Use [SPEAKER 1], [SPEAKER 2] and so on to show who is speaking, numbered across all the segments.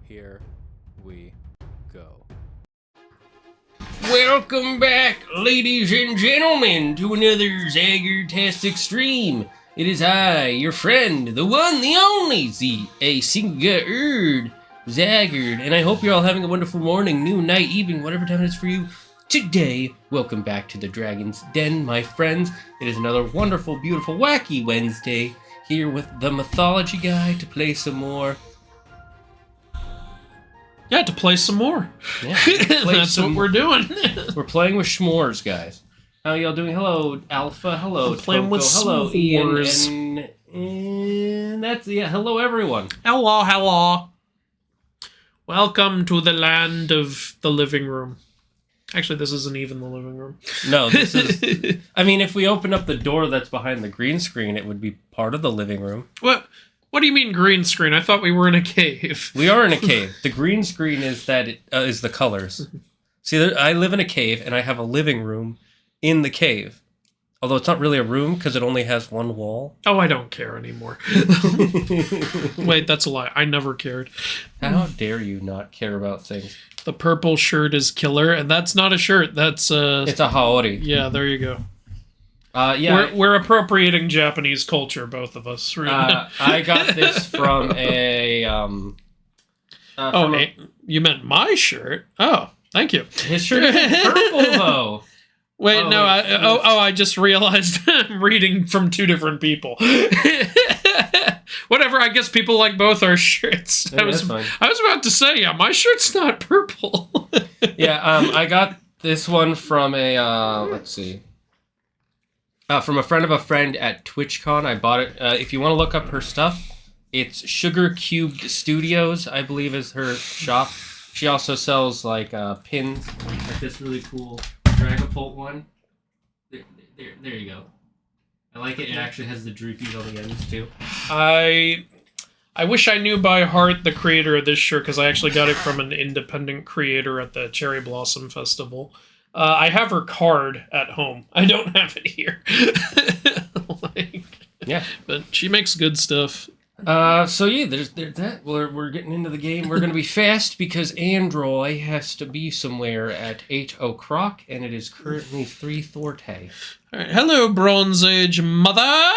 [SPEAKER 1] Here we go.
[SPEAKER 2] Welcome back, ladies and gentlemen, to another Zagger-tastic stream. It is I, your friend, the one, the only, a Zagger, and I hope you're all having a wonderful morning, noon, night, evening, whatever time it is for you. Today, welcome back to the Dragon's Den, my friends. It is another wonderful, beautiful, wacky Wednesday, here with the Mythology Guy to play some more.
[SPEAKER 3] Yeah, to play some more.
[SPEAKER 2] Yeah,
[SPEAKER 3] That's what we're doing.
[SPEAKER 2] We're playing with s'mores, guys. How y'all doing? Hello, Alpha. Hello,
[SPEAKER 3] I'm playing
[SPEAKER 2] Toko.
[SPEAKER 3] with
[SPEAKER 2] Hello,
[SPEAKER 3] s'mores.
[SPEAKER 2] Ian. And that's, yeah, hello, everyone.
[SPEAKER 3] Hello, hello. Welcome to the land of the living room. Actually, this isn't even the living room.
[SPEAKER 2] No, this is... I mean, if we open up the door that's behind the green screen, it would be part of the living room.
[SPEAKER 3] What do you mean green screen? I thought we were in a cave.
[SPEAKER 2] We are in a cave. The green screen is that is the colors. See, I live in a cave, and I have a living room in the cave. Although it's not really a room, because it only has one wall.
[SPEAKER 3] Oh, I don't care anymore. Wait, that's a lie. I never cared.
[SPEAKER 2] How dare you not care about things?
[SPEAKER 3] The purple shirt is killer, and that's not a shirt. That's
[SPEAKER 2] It's a haori.
[SPEAKER 3] Yeah, there you go.
[SPEAKER 2] Yeah,
[SPEAKER 3] we're appropriating Japanese culture, both of us. Right?
[SPEAKER 2] I got this from a.
[SPEAKER 3] You meant my shirt? Oh, thank you.
[SPEAKER 2] His shirt is purple, though.
[SPEAKER 3] Wait,
[SPEAKER 2] oh,
[SPEAKER 3] no,
[SPEAKER 2] wait.
[SPEAKER 3] I just realized I'm reading from two different people. Whatever, I guess people like both our shirts.
[SPEAKER 2] Yeah,
[SPEAKER 3] I was
[SPEAKER 2] fine.
[SPEAKER 3] about to say, yeah, my shirt's not purple.
[SPEAKER 2] Yeah, I got this one from a, let's see. From a friend of a friend at TwitchCon. I bought it. If you want to look up her stuff, it's Sugar Cubed Studios, I believe is her shop. She also sells, like, pins, like this really cool Dragapult one. There you go. I like it. It actually has the droopies on the ends, too.
[SPEAKER 3] I wish I knew by heart the creator of this shirt, because I actually got it from an independent creator at the Cherry Blossom Festival. I have her card at home. I don't have it here.
[SPEAKER 2] Yeah.
[SPEAKER 3] But she makes good stuff.
[SPEAKER 2] So yeah, there's that. We're getting into the game. We're going to be fast because Andrew has to be somewhere at 8 o'clock, and it is currently 3:40.
[SPEAKER 3] All right. Hello, Bronze Age mother.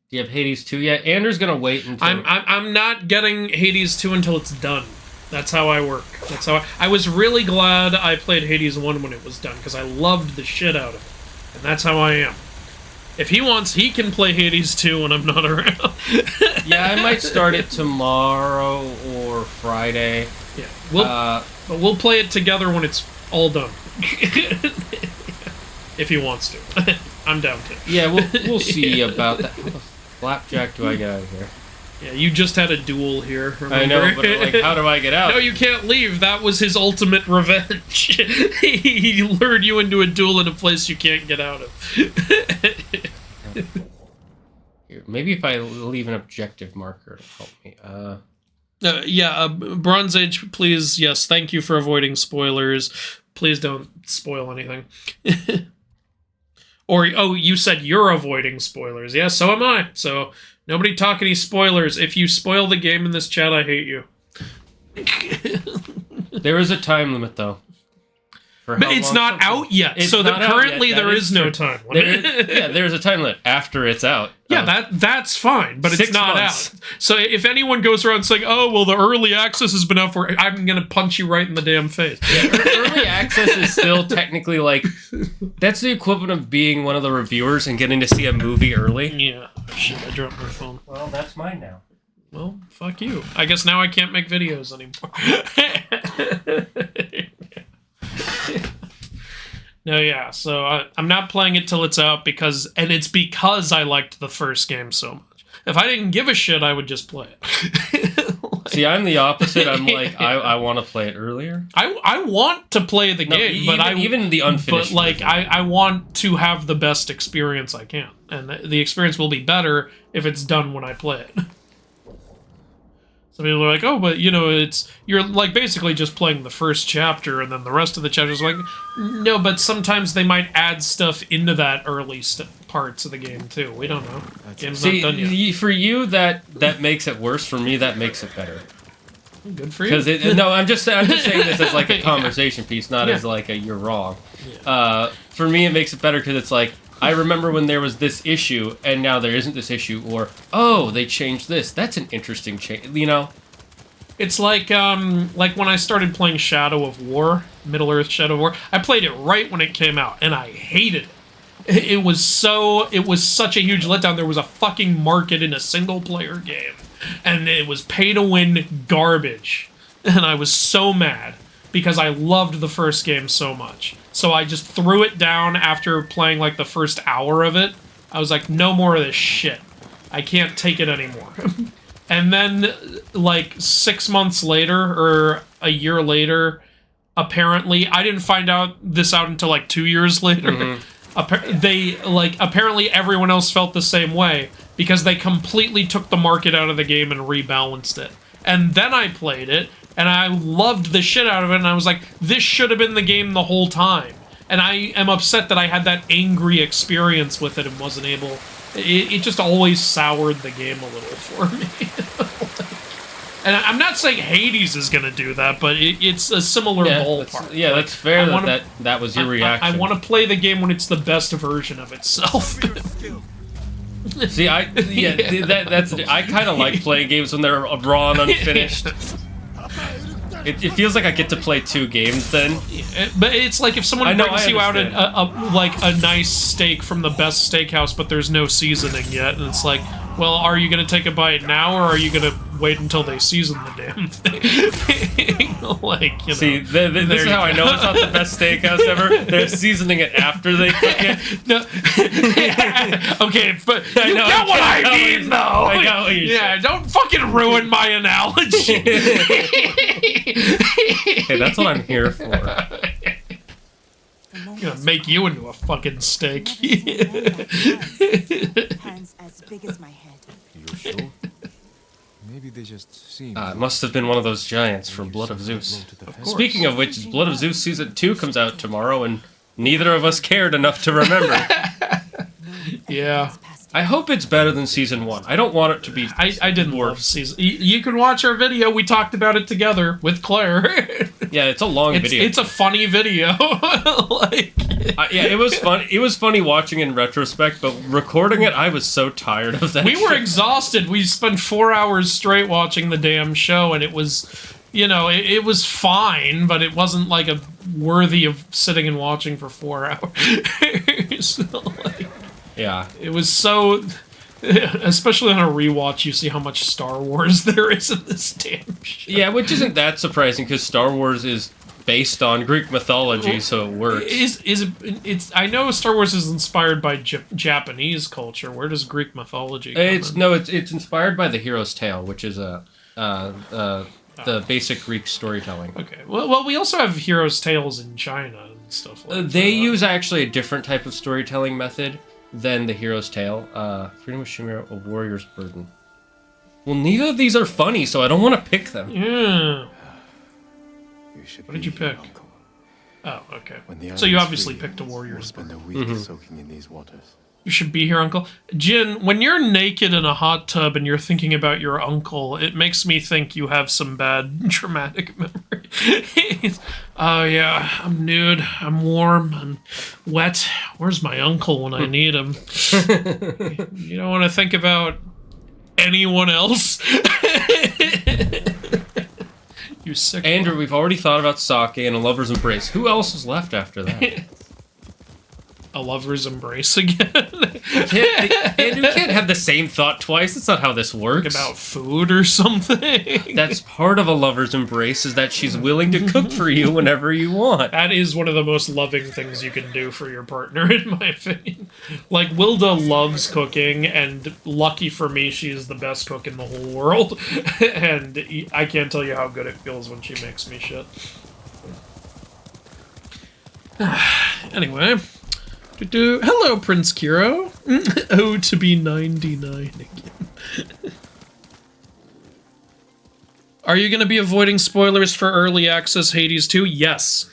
[SPEAKER 2] Do you have Hades 2 yet? Andrew's going to wait until...
[SPEAKER 3] I'm not getting Hades 2 until it's done. That's how I work. That's how I was really glad I played Hades 1 when it was done, because I loved the shit out of it. And that's how I am. If he wants, he can play Hades 2 when I'm not around.
[SPEAKER 2] Yeah, I might start it tomorrow or Friday.
[SPEAKER 3] Yeah, but we'll play it together when it's all done. If he wants to. I'm down to.
[SPEAKER 2] Yeah, we'll see about that. How the flapjack do I get out of here?
[SPEAKER 3] Yeah, you just had a duel here, remember?
[SPEAKER 2] I know, but like, how do I get out?
[SPEAKER 3] No, you can't leave. That was his ultimate revenge. He lured you into a duel in a place you can't get out of.
[SPEAKER 2] Here, maybe if I leave an objective marker to help me.
[SPEAKER 3] Bronze Age, please, yes, thank you for avoiding spoilers. Please don't spoil anything. Or, oh, you said you're avoiding spoilers. Yeah, so am I. So, nobody talk any spoilers. If you spoil the game in this chat, I hate you.
[SPEAKER 2] There is a time limit, though.
[SPEAKER 3] But it's not out yet, so currently there is no time limit.
[SPEAKER 2] Yeah, there's a time limit after it's out.
[SPEAKER 3] Yeah, that's fine, but it's not out. So if anyone goes around saying, oh, well, the early access has been out for... I'm going to punch you right in the damn face.
[SPEAKER 2] Yeah, early access is still technically like... That's the equivalent of being one of the reviewers and getting to see a movie early.
[SPEAKER 3] Yeah. Oh, shit, I dropped my phone.
[SPEAKER 2] Well, that's mine now.
[SPEAKER 3] Well, fuck you. I guess now I can't make videos anymore. No, yeah, so I'm not playing it till it's out it's because I liked the first game so much. If I didn't give a shit, I would just play it.
[SPEAKER 2] See, I'm the opposite. I'm like, I want to play it earlier.
[SPEAKER 3] I want to play the game, but
[SPEAKER 2] even the unfinished.
[SPEAKER 3] But like, I want to have the best experience I can, and the experience will be better if it's done when I play it. Some people are like, oh, but, you know, you're, like, basically just playing the first chapter, and then the rest of the chapters are like, no, but sometimes they might add stuff into that early parts of the game, too. We don't know. Game's not done yet.
[SPEAKER 2] For you, that makes it worse. For me, that makes it better.
[SPEAKER 3] Good for you.
[SPEAKER 2] Because no, I'm just saying this as like a conversation piece, not as like a you're wrong.
[SPEAKER 3] Yeah.
[SPEAKER 2] For me, it makes it better because it's like I remember when there was this issue and now there isn't this issue, or oh, they changed this. That's an interesting change. You know.
[SPEAKER 3] It's like when I started playing Shadow of War, Middle-earth Shadow of War. I played it right when it came out, and I hated it. It was such a huge letdown. There was a fucking market in a single-player game, and it was pay-to-win garbage. And I was so mad because I loved the first game so much. So I just threw it down after playing like the first hour of it. I was like, no more of this shit. I can't take it anymore. And then, like, 6 months later, or a year later, apparently, I didn't find out until, like, 2 years later. Apparently everyone else felt the same way, because they completely took the market out of the game and rebalanced it. And then I played it, and I loved the shit out of it, and I was like, this should have been the game the whole time. And I am upset that I had that angry experience with it and wasn't able... It just always soured the game a little for me. And I'm not saying Hades is going to do that, but it's a similar ballpark.
[SPEAKER 2] That's fair that was your reaction.
[SPEAKER 3] I want to play the game when it's the best version of itself.
[SPEAKER 2] See, I kind of like playing games when they're raw and unfinished. It feels like I get to play 2 games then.
[SPEAKER 3] But it's like if someone brings you out a nice steak from the best steakhouse, but there's no seasoning yet, and it's like, well, are you going to take a bite now, or are you going to wait until they season the damn thing? Like, you know. See,
[SPEAKER 2] this is how I know it's not the best steakhouse ever. They're seasoning it after they cook it.
[SPEAKER 3] No. Okay, but you get what I mean, though.
[SPEAKER 2] I got what you're saying.
[SPEAKER 3] Don't fucking ruin my analogy.
[SPEAKER 2] Hey, that's what I'm here for.
[SPEAKER 3] I'm gonna make you into a fucking steak.
[SPEAKER 4] Hands as big as my head.
[SPEAKER 5] You sure? Maybe they just seem.
[SPEAKER 2] It must have been one of those giants from Blood of Zeus. Speaking of which, Blood of Zeus Season 2 comes out tomorrow, and neither of us cared enough to remember.
[SPEAKER 3] Yeah.
[SPEAKER 2] I hope it's better than Season 1. I don't want it to be
[SPEAKER 3] I didn't love Season... You can watch our video. We talked about it together with Claire.
[SPEAKER 2] Yeah, it's a long video.
[SPEAKER 3] It's a funny video.
[SPEAKER 2] Yeah, it was fun. It was funny watching in retrospect, but recording it, I was so tired of that.
[SPEAKER 3] We were exhausted. We spent 4 hours straight watching the damn show, and it was, it was fine, but it wasn't like worthy of sitting and watching for 4 hours. So,
[SPEAKER 2] yeah,
[SPEAKER 3] it was so. Especially on a rewatch, you see how much Star Wars there is in this damn show.
[SPEAKER 2] Yeah, which isn't that surprising because Star Wars is based on Greek mythology, so it works. I know Star Wars is inspired by Japanese culture. Where does Greek mythology come in? It's inspired by the hero's tale, which is the basic Greek storytelling.
[SPEAKER 3] Okay. Well, we also have heroes' tales in China and stuff like that.
[SPEAKER 2] They use actually a different type of storytelling method than the hero's tale. Freedom of Shimura, A Warrior's Burden. Well, neither of these are funny, so I don't want to pick them.
[SPEAKER 3] Yeah. What did you pick? Oh, okay. So you obviously picked A Warrior's Burden.
[SPEAKER 5] Soaking in these waters.
[SPEAKER 3] You should be here, Uncle. Jin, when you're naked in a hot tub and you're thinking about your uncle, it makes me think you have some bad traumatic memories. Oh, yeah, I'm nude, I'm warm, I'm wet. Where's my uncle when I need him? You don't want to think about anyone else? You sick
[SPEAKER 2] Andrew, we've already thought about sake and a lover's embrace. Who else is left after that?
[SPEAKER 3] A lover's embrace again?
[SPEAKER 2] Andrew, you can't have the same thought twice. That's not how this works.
[SPEAKER 3] About food or something?
[SPEAKER 2] That's part of a lover's embrace, is that she's willing to cook for you whenever you want.
[SPEAKER 3] That is one of the most loving things you can do for your partner, in my opinion. Like, Wilda loves cooking, and lucky for me, she is the best cook in the whole world. And I can't tell you how good it feels when she makes me shit. Anyway... Hello, Prince Kiro. Oh, to be 99 again. Are you going to be avoiding spoilers for Early Access Hades 2? Yes.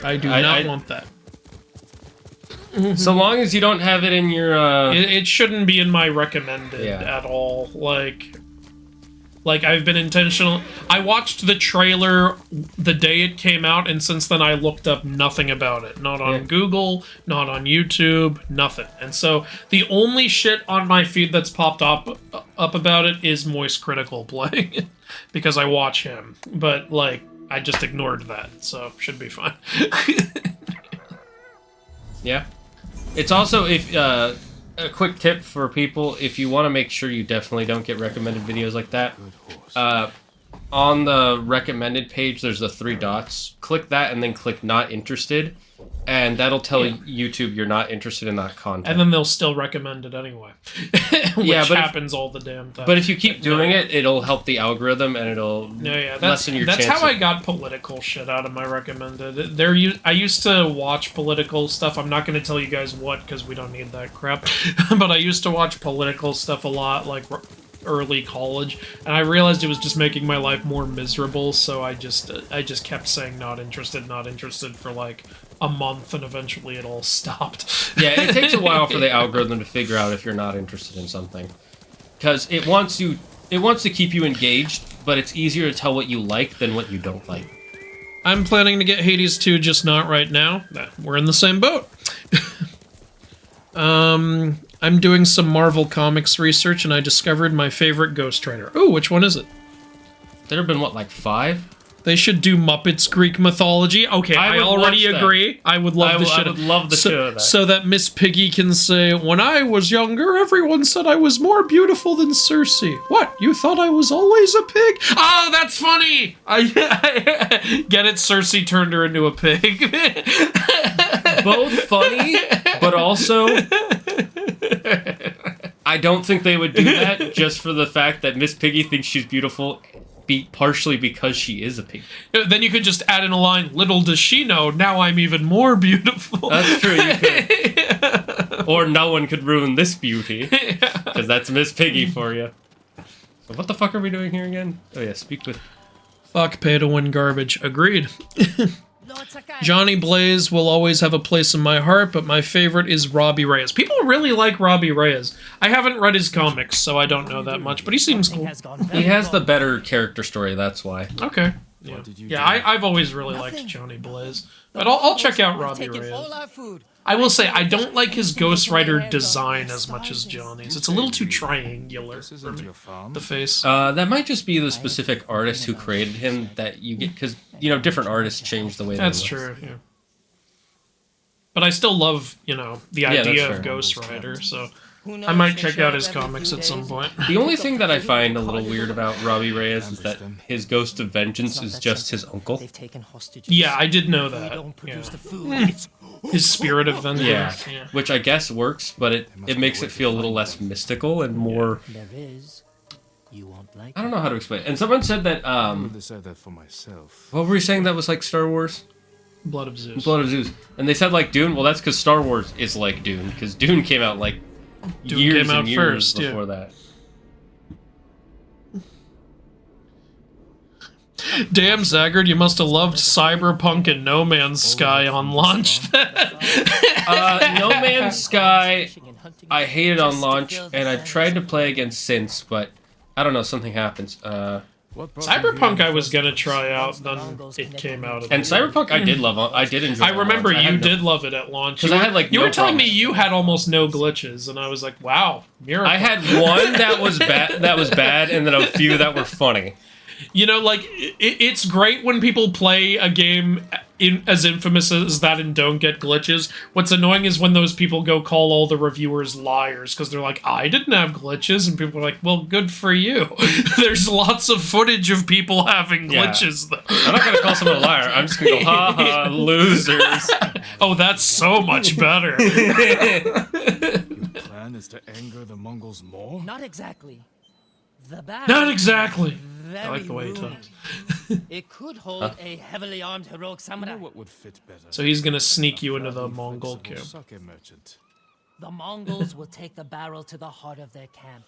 [SPEAKER 3] I do not want that.
[SPEAKER 2] So long as you don't have it in your...
[SPEAKER 3] It shouldn't be in my recommended at all. Like... Like, I've been intentional. I watched the trailer the day it came out, and since then I looked up nothing about it. Not on Google, not on YouTube, nothing. And so the only shit on my feed that's popped up about it is Moist Critical playing because I watch him. But, like, I just ignored that, so should be fine.
[SPEAKER 2] Yeah. It's also, if a quick tip for people, if you want to make sure you definitely don't get recommended videos like that, on the recommended page, there's the 3 dots. Click that and then click not interested, and that'll tell YouTube you're not interested in that content.
[SPEAKER 3] And then they'll still recommend it anyway. Which happens all the damn time.
[SPEAKER 2] But if you keep doing it, it'll help the algorithm and it'll lessen your chances.
[SPEAKER 3] That's how I got political shit out of my recommended. I used to watch political stuff. I'm not going to tell you guys what, because we don't need that crap. But I used to watch political stuff a lot, like early college, and I realized it was just making my life more miserable, so I just kept saying not interested for like a month, and eventually it all stopped.
[SPEAKER 2] Yeah, it takes a while for the algorithm to figure out if you're not interested in something, because it wants to keep you engaged, but it's easier to tell what you like than what you don't like.
[SPEAKER 3] I'm planning to get Hades 2, just not right now. We're in the same boat. I'm doing some Marvel Comics research, and I discovered my favorite Ghost Rider. Oh, which one is it?
[SPEAKER 2] There have been, what, like 5?
[SPEAKER 3] They should do Muppets Greek mythology. Okay, I already agree. I would love the shit.
[SPEAKER 2] I would love the shit of that.
[SPEAKER 3] So that Miss Piggy can say, "When I was younger, everyone said I was more beautiful than Cersei." What? You thought I was always a pig? Oh, that's funny! Get it? Cersei turned her into a pig.
[SPEAKER 2] Both funny, but also... I don't think they would do that just for the fact that Miss Piggy thinks she's beautiful, partially because she is a pig.
[SPEAKER 3] Then you could just add in a line, "Little does she know, now I'm even more beautiful."
[SPEAKER 2] That's true, you could. Or no one could ruin this beauty, because that's Miss Piggy for you. So what the fuck are we doing here again? Oh yeah, speak with...
[SPEAKER 3] Fuck pay to win garbage. Agreed. Johnny Blaze will always have a place in my heart, but my favorite is Robbie Reyes. People really like Robbie Reyes. I haven't read his comics, so I don't know that much, but he seems cool.
[SPEAKER 2] He has the better character story, that's why.
[SPEAKER 3] Okay. Yeah, I've always really liked Johnny Blaze. But I'll check out Robbie Reyes. I will say, I don't like his Ghost Rider design as much as Johnny's. It's a little too triangular for me, the face.
[SPEAKER 2] That might just be the specific artist who created him that you get, because, you know, different artists change the way they look.
[SPEAKER 3] That's true, yeah. But I still love, you know, the idea of Ghost Rider, so I might check out his comics at some point.
[SPEAKER 2] The only thing that I find a little weird about Robbie Reyes is that his Ghost of Vengeance is just his uncle.
[SPEAKER 3] Yeah, I did know that. Yeah. His spirit of vengeance.
[SPEAKER 2] Yeah, which I guess works, but it makes it feel a little less mystical and more... I don't know how to explain it. And someone said that, what were you saying that was like Star Wars?
[SPEAKER 3] Blood of Zeus.
[SPEAKER 2] Blood of Zeus. And they said like Dune, well that's because Star Wars is like Dune, because Dune came out like years and years before that.
[SPEAKER 3] Damn, Zaggard, you must have loved Cyberpunk and No Man's Sky on launch.
[SPEAKER 2] No Man's Sky, I hated on launch, and I've tried to play again since, but I don't know, something happens.
[SPEAKER 3] Cyberpunk I was gonna try out, then it came out.
[SPEAKER 2] And Cyberpunk I did love. I did enjoy.
[SPEAKER 3] I remember you did love it at launch.
[SPEAKER 2] Because I had like
[SPEAKER 3] you were telling me you had almost no glitches, and I was like, wow, miracle.
[SPEAKER 2] I had one that was bad, and then a few that were funny.
[SPEAKER 3] You know, like, it's great when people play a game as infamous as that and don't get glitches. What's annoying is when those people go call all the reviewers liars, because they're like, I didn't have glitches, and people are like, well, good for you. There's lots of footage of people having glitches, though.
[SPEAKER 2] I'm not going to call someone a liar. I'm just going to go, ha ha, losers.
[SPEAKER 3] Oh, that's so much better.
[SPEAKER 5] Your plan is to anger the Mongols more?
[SPEAKER 6] Not exactly.
[SPEAKER 3] Not exactly. I like the way he talks.
[SPEAKER 6] It could hold a heavily armed heroic samurai.
[SPEAKER 5] What would fit better?
[SPEAKER 3] So he's gonna sneak you into the Mongol camp.
[SPEAKER 6] The Mongols will take the barrel to the heart of their camp.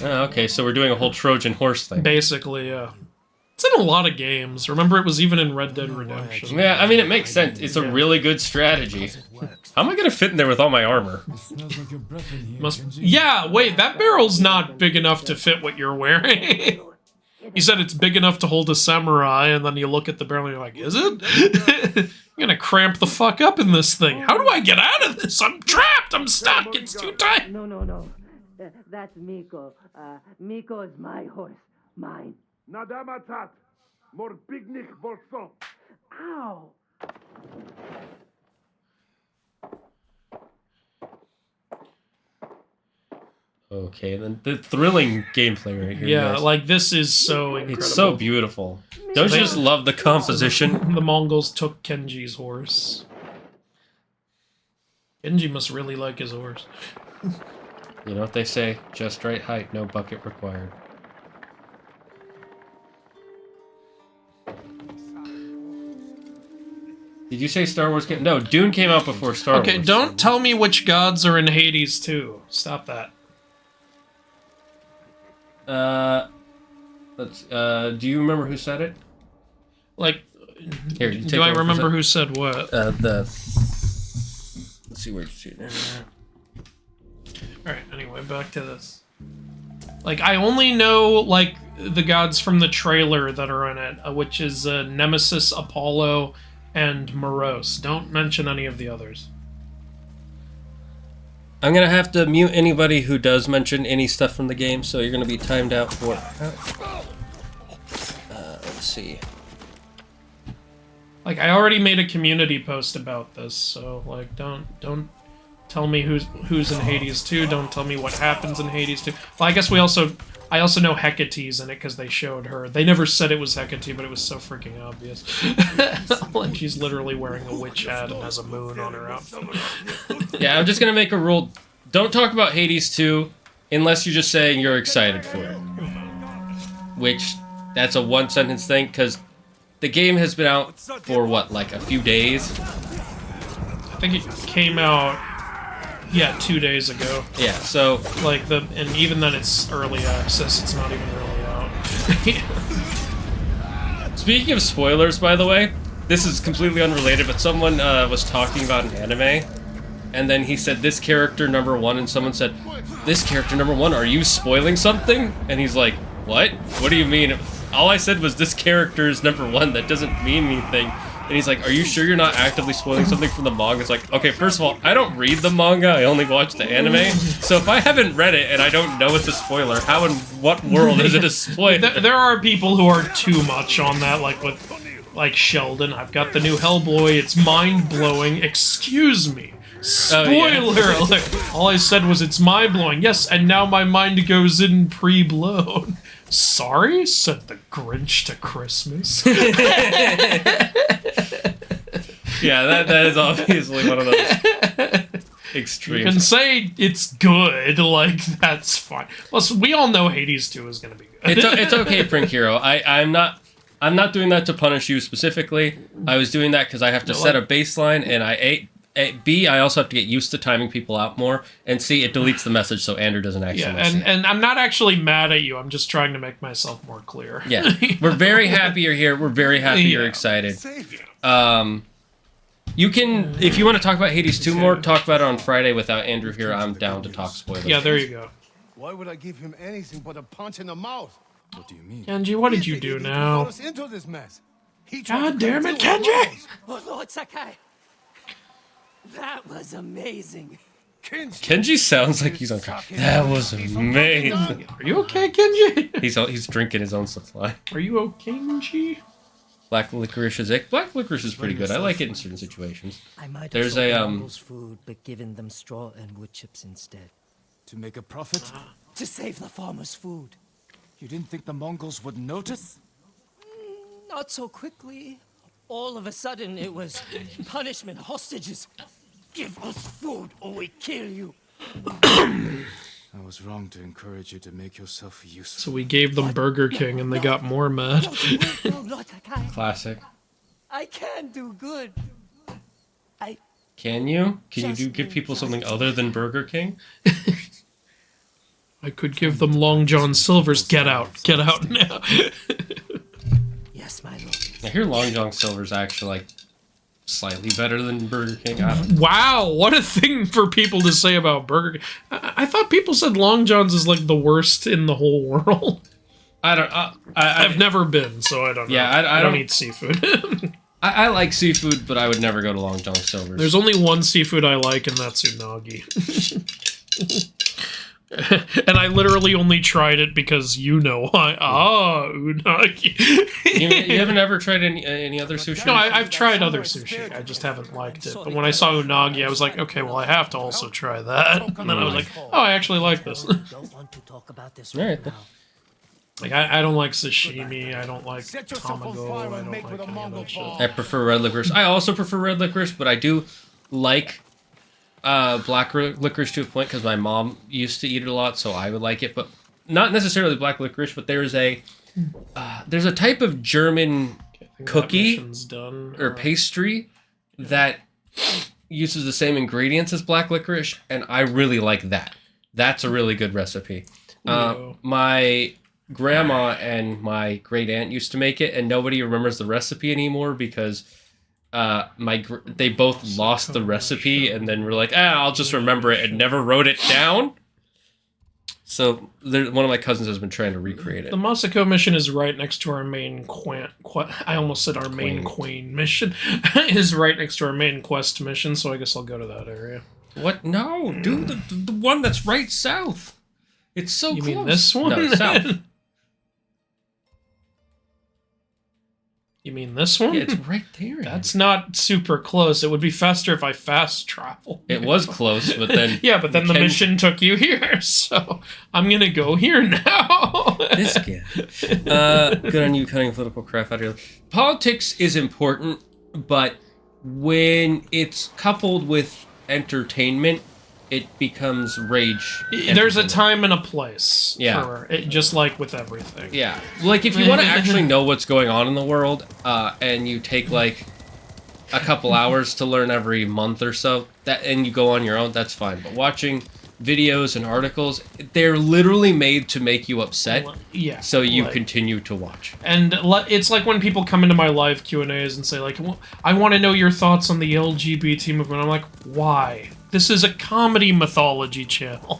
[SPEAKER 2] Okay, so we're doing a whole Trojan horse thing.
[SPEAKER 3] Basically, yeah. It's an in a lot of games. Remember, it was even in Red Dead Redemption.
[SPEAKER 2] Yeah, I mean, it makes sense. It's a really good strategy. How am I gonna fit in there with all my armor?
[SPEAKER 5] Smells like your breath in here,
[SPEAKER 3] Must.
[SPEAKER 5] Kenji.
[SPEAKER 3] Yeah, wait, that barrel's not big enough to fit what you're wearing. He said it's big enough to hold a samurai, and then you look at the barrel and you're like, is it? I'm gonna cramp the fuck up in this thing. How do I get out of this? I'm trapped! I'm stuck! It's too tight!
[SPEAKER 6] No. That's Miko. Miko is my horse. Mine.
[SPEAKER 7] Nadamatat. More picnic bolso.
[SPEAKER 6] Ow!
[SPEAKER 2] Okay, then the thrilling gameplay right here.
[SPEAKER 3] Yeah,
[SPEAKER 2] guys.
[SPEAKER 3] like, this is so incredible.
[SPEAKER 2] It's so beautiful. Don't you just love the composition?
[SPEAKER 3] The Mongols took Kenji's horse. Kenji must really like his horse.
[SPEAKER 2] You know what they say? Just right height, no bucket required. Did you say Star Wars came? No, Dune came out before Star Wars.
[SPEAKER 3] Okay, don't tell me which gods are in Hades too. Stop that.
[SPEAKER 2] Do you remember who said it?
[SPEAKER 3] Like,
[SPEAKER 2] Here, you take
[SPEAKER 3] do I
[SPEAKER 2] over.
[SPEAKER 3] remember who said what?
[SPEAKER 2] Let's see where you see it.
[SPEAKER 3] Alright, anyway, back to this. Like, I only know, like, the gods from the trailer that are in it, which is Nemesis, Apollo, and Morose. Don't mention any of the others.
[SPEAKER 2] I'm gonna have to mute anybody who does mention any stuff from the game, so you're gonna be timed out for. Let's see.
[SPEAKER 3] Like, I already made a community post about this, so, like, don't tell me who's in Hades 2, don't tell me what happens in Hades 2. Well, I guess I also know Hecate's in it because they showed her. They never said it was Hecate, but it was so freaking obvious. Like, she's literally wearing a witch hat and has a moon on her outfit.
[SPEAKER 2] Yeah, I'm just gonna make a rule. Don't talk about Hades 2 unless you're just saying you're excited for it. Which, that's a one-sentence thing, because the game has been out for, what, like a few days?
[SPEAKER 3] I think it came out, yeah, 2 days ago.
[SPEAKER 2] Yeah, so...
[SPEAKER 3] Like, and even then it's early access, it's not even really out.
[SPEAKER 2] Speaking of spoilers, by the way, this is completely unrelated, but someone was talking about an anime, and then he said, this character number 1, and someone said, this character number 1, are you spoiling something? And he's like, what? What do you mean? All I said was, this character is number 1, that doesn't mean anything. And he's like, are you sure you're not actively spoiling something from the manga? It's like, okay, first of all, I don't read the manga, I only watch the anime. So if I haven't read it and I don't know it's a spoiler, how in what world is it a spoiler?
[SPEAKER 3] There are people who are too much on that, like with, like, Sheldon. I've got the new Hellboy, it's mind-blowing, excuse me. Spoiler alert! All I said was it's mind-blowing. Yes, and now my mind goes in pre-blown. Sorry, said the Grinch to Christmas.
[SPEAKER 2] Yeah, that is obviously one of those extremes.
[SPEAKER 3] You can say it's good, like, that's fine. Plus, we all know Hades 2 is gonna be good.
[SPEAKER 2] It's okay, Prank Hero. I'm not doing that to punish you specifically. I was doing that because I have to set a baseline, and B, I also have to get used to timing people out more, and C, it deletes the message so Andrew doesn't actually see it.
[SPEAKER 3] And I'm not actually mad at you, I'm just trying to make myself more clear.
[SPEAKER 2] Yeah, we're very happy you're here, we're very happy you're excited. You can, if you want to talk about Hades 2 more, talk about it on Friday without Andrew here, I'm down to talk spoilers.
[SPEAKER 3] Yeah, there you go.
[SPEAKER 7] Why would I give him anything but a punch in the mouth?
[SPEAKER 5] What do you mean?
[SPEAKER 3] Kenji, what did you do now?
[SPEAKER 7] Us into this mess.
[SPEAKER 3] God damn it, Kenji!
[SPEAKER 6] Oh, Lord Sakai! That was amazing.
[SPEAKER 2] Kenji sounds like he's on track. That was amazing.
[SPEAKER 3] Are you okay, Kenji?
[SPEAKER 2] He's drinking his own supply.
[SPEAKER 3] Are you okay, Kenji?
[SPEAKER 2] Black licorice is Black licorice is pretty good. I like it in certain situations.
[SPEAKER 6] I might have
[SPEAKER 2] There's
[SPEAKER 6] sold
[SPEAKER 2] a,
[SPEAKER 6] the Mongols food, but given them straw and wood chips instead.
[SPEAKER 5] To make a profit?
[SPEAKER 6] To save the farmers' food.
[SPEAKER 5] You didn't think the Mongols would notice?
[SPEAKER 6] Not so quickly. All of a sudden, it was punishment, hostages. Give us food or we kill you.
[SPEAKER 5] I was wrong to encourage you to make yourself useful.
[SPEAKER 3] So we gave them Burger King and they got more mad.
[SPEAKER 6] No, Lord Sakai.
[SPEAKER 2] Classic.
[SPEAKER 6] I can do good.
[SPEAKER 2] Can you? Can you give people something other than Burger King?
[SPEAKER 3] I could give them Long John Silver's. Get out. Get out now.
[SPEAKER 2] I hear Long John Silver's actually, like, slightly better than Burger King. I don't know.
[SPEAKER 3] Wow, what a thing for people to say about Burger King. I thought people said Long John's is like the worst in the whole world.
[SPEAKER 2] I don't.
[SPEAKER 3] I've never been, so I don't know.
[SPEAKER 2] Yeah, I
[SPEAKER 3] don't
[SPEAKER 2] don't
[SPEAKER 3] eat seafood.
[SPEAKER 2] I like seafood, but I would never go to Long John Silver's.
[SPEAKER 3] There's only one seafood I like, and that's unagi. And I literally only tried it because you know why. Unagi.
[SPEAKER 2] You haven't ever tried any other sushi?
[SPEAKER 3] No, I've tried other sushi. I just haven't liked it. But when I saw unagi, I was like, okay, well, I have to also try that. And then I was like, oh, I actually like this.
[SPEAKER 6] Don't want to talk about this
[SPEAKER 2] All right,
[SPEAKER 6] right
[SPEAKER 2] then.
[SPEAKER 6] now.
[SPEAKER 3] Like, I don't like sashimi. I don't like
[SPEAKER 7] Set yourself on
[SPEAKER 3] tamago.
[SPEAKER 7] fire
[SPEAKER 3] I
[SPEAKER 7] and
[SPEAKER 3] don't
[SPEAKER 7] make
[SPEAKER 3] like
[SPEAKER 7] with a
[SPEAKER 3] any of
[SPEAKER 7] Mongol
[SPEAKER 3] that shit.
[SPEAKER 7] ball.
[SPEAKER 2] I prefer red licorice. I also prefer red licorice, but I do like black licorice to a point because my mom used to eat it a lot, so I would like it. But not necessarily black licorice. But there's a type of German cookie
[SPEAKER 3] Done.
[SPEAKER 2] or pastry that uses the same ingredients as black licorice, and I really like that. That's a really good recipe. My grandma and my great aunt used to make it, and nobody remembers the recipe anymore because they both lost the recipe and then were like, I'll just remember it, and never wrote it down. So one of my cousins has been trying to recreate it.
[SPEAKER 3] The Masako mission is right next to our main I almost said our main queen mission is right next to our main quest mission, so I guess I'll go to that area.
[SPEAKER 2] What? No, do the one that's right south. It's so
[SPEAKER 3] You
[SPEAKER 2] close.
[SPEAKER 3] mean this one?
[SPEAKER 2] No, south.
[SPEAKER 3] You mean this one?
[SPEAKER 2] Yeah, it's right there.
[SPEAKER 3] That's not super close. It would be faster if I fast travel.
[SPEAKER 2] It was close, but then...
[SPEAKER 3] Yeah, but then the
[SPEAKER 2] Ken-
[SPEAKER 3] mission took you here, so I'm gonna go here now.
[SPEAKER 2] This guy. Good on you cutting political crap out of here. Politics is important, but when it's coupled with entertainment, it becomes rage.
[SPEAKER 3] There's a time and a place.
[SPEAKER 2] Yeah.
[SPEAKER 3] For it, just like with everything.
[SPEAKER 2] Yeah. Like, if you want to actually know what's going on in the world, and you take, like, a couple hours to learn every month or so, and you go on your own, that's fine. But watching videos and articles, they're literally made to make you upset,
[SPEAKER 3] Yeah.
[SPEAKER 2] so you continue to watch.
[SPEAKER 3] And it's like when people come into my live Q&As and say, like, well, I want to know your thoughts on the LGBT movement. I'm like, why? This is a comedy mythology channel.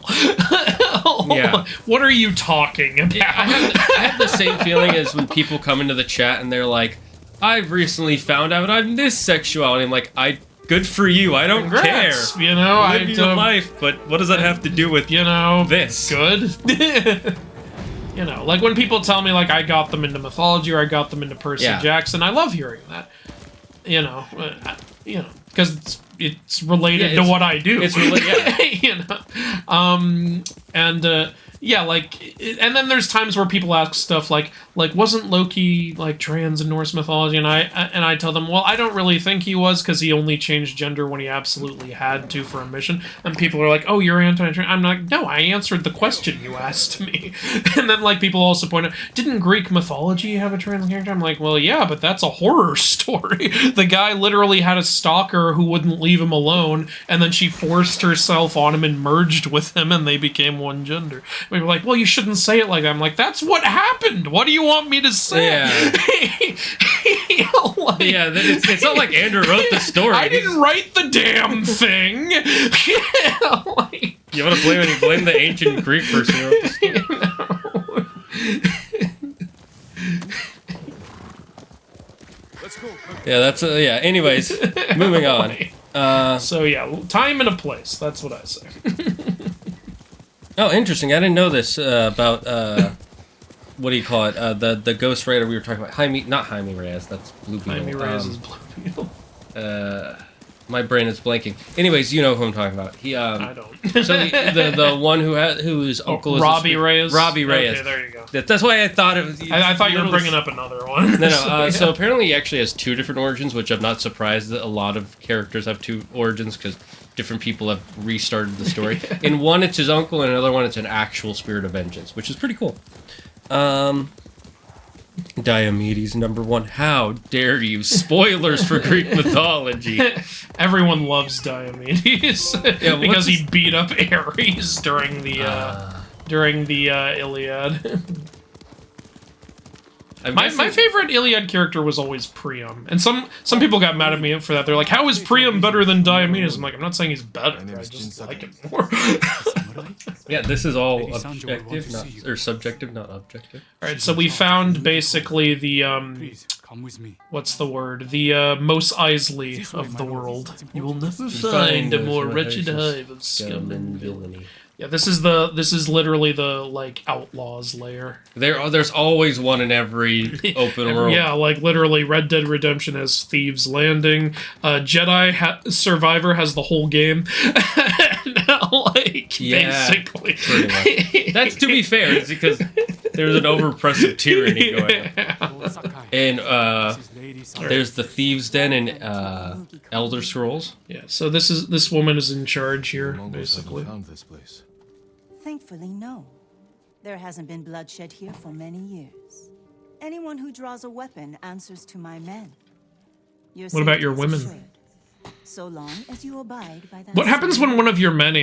[SPEAKER 2] Yeah.
[SPEAKER 3] What are you talking about?
[SPEAKER 2] I have the same feeling as when people come into the chat and they're like, I've recently found out I'm this sexuality. I'm like, good for you. I don't
[SPEAKER 3] Congrats,
[SPEAKER 2] care.
[SPEAKER 3] You know,
[SPEAKER 2] Live your life, but what does that have to do with this?
[SPEAKER 3] Good. You know, like when people tell me, like, I got them into mythology or I got them into Percy Jackson, I love hearing that. You know, because it's related to what I do.
[SPEAKER 2] It's related,
[SPEAKER 3] you know, yeah, like, and then there's times where people ask stuff like wasn't Loki like trans in Norse mythology? And I tell them, well, I don't really think he was because he only changed gender when he absolutely had to for a mission. And people are like, oh, you're anti-trans. I'm like, no, I answered the question you asked me. And then like people also point out, didn't Greek mythology have a trans character? I'm like, well, yeah, but that's a horror story. The guy literally had a stalker who wouldn't leave him alone, and then she forced herself on him and merged with him, and they became one gender. We were like, well, you shouldn't say it like that. I'm like, that's what happened. What do you want me to say?
[SPEAKER 2] Yeah.
[SPEAKER 3] Like,
[SPEAKER 2] yeah, it's not like Andrew wrote the story.
[SPEAKER 3] I didn't write the damn thing. Like,
[SPEAKER 2] you want to blame the ancient Greek person who wrote the story.
[SPEAKER 5] Let's go.
[SPEAKER 2] Yeah, that's yeah. Anyways, moving on.
[SPEAKER 3] So yeah, time and a place. That's what I say.
[SPEAKER 2] Oh, interesting. I didn't know this about what do you call it? The Ghost Rider we were talking about. Not Jaime Reyes. That's Blue Beetle.
[SPEAKER 3] Jaime Reyes is Blue Beetle.
[SPEAKER 2] My brain is blanking. Anyways, you know who I'm talking about. He
[SPEAKER 3] I don't.
[SPEAKER 2] So the one whose uncle is
[SPEAKER 3] Robbie Reyes.
[SPEAKER 2] Robbie Reyes.
[SPEAKER 3] Okay, there you go.
[SPEAKER 2] That's why I thought it was.
[SPEAKER 3] I thought you were bringing up another one.
[SPEAKER 2] No. So apparently he actually has two different origins, which I'm not surprised that a lot of characters have two origins because different people have restarted the story. In one, it's his uncle, and another one, it's an actual spirit of vengeance, which is pretty cool. Diomedes #1. How dare you? Spoilers for Greek mythology.
[SPEAKER 3] Everyone loves Diomedes because he beat up Ares during the Iliad. My favorite Iliad character was always Priam, and some people got mad at me for that. They're like, "How is Priam better than Diomedes?" I'm like, I'm not saying he's better. I just like him more.
[SPEAKER 1] Yeah, this is all objective, or subjective, not objective.
[SPEAKER 3] All right, so we found basically the
[SPEAKER 5] Please, come with me.
[SPEAKER 3] what's the word? The Mos Eisley of the world. You will never find a more wretched hive of scum and villainy. Yeah, this is literally the like outlaws lair.
[SPEAKER 2] There's always one in every open world.
[SPEAKER 3] Yeah, like literally Red Dead Redemption has Thieves Landing. Jedi Survivor has the whole game. Like
[SPEAKER 2] Yeah,
[SPEAKER 3] basically.
[SPEAKER 2] pretty much. That's to be fair, it's because there's an overpressive tyranny going on. And there's the Thieves' Den and Elder Scrolls.
[SPEAKER 3] Yeah, so this woman is in charge here,
[SPEAKER 5] Mongols
[SPEAKER 3] basically.
[SPEAKER 5] haven't found this place.
[SPEAKER 4] Thankfully, no. There hasn't been bloodshed here for many years. Anyone who draws a weapon answers to my men.
[SPEAKER 3] What about your women?
[SPEAKER 4] Assured, so long as you abide by that.
[SPEAKER 3] What happens when one of your men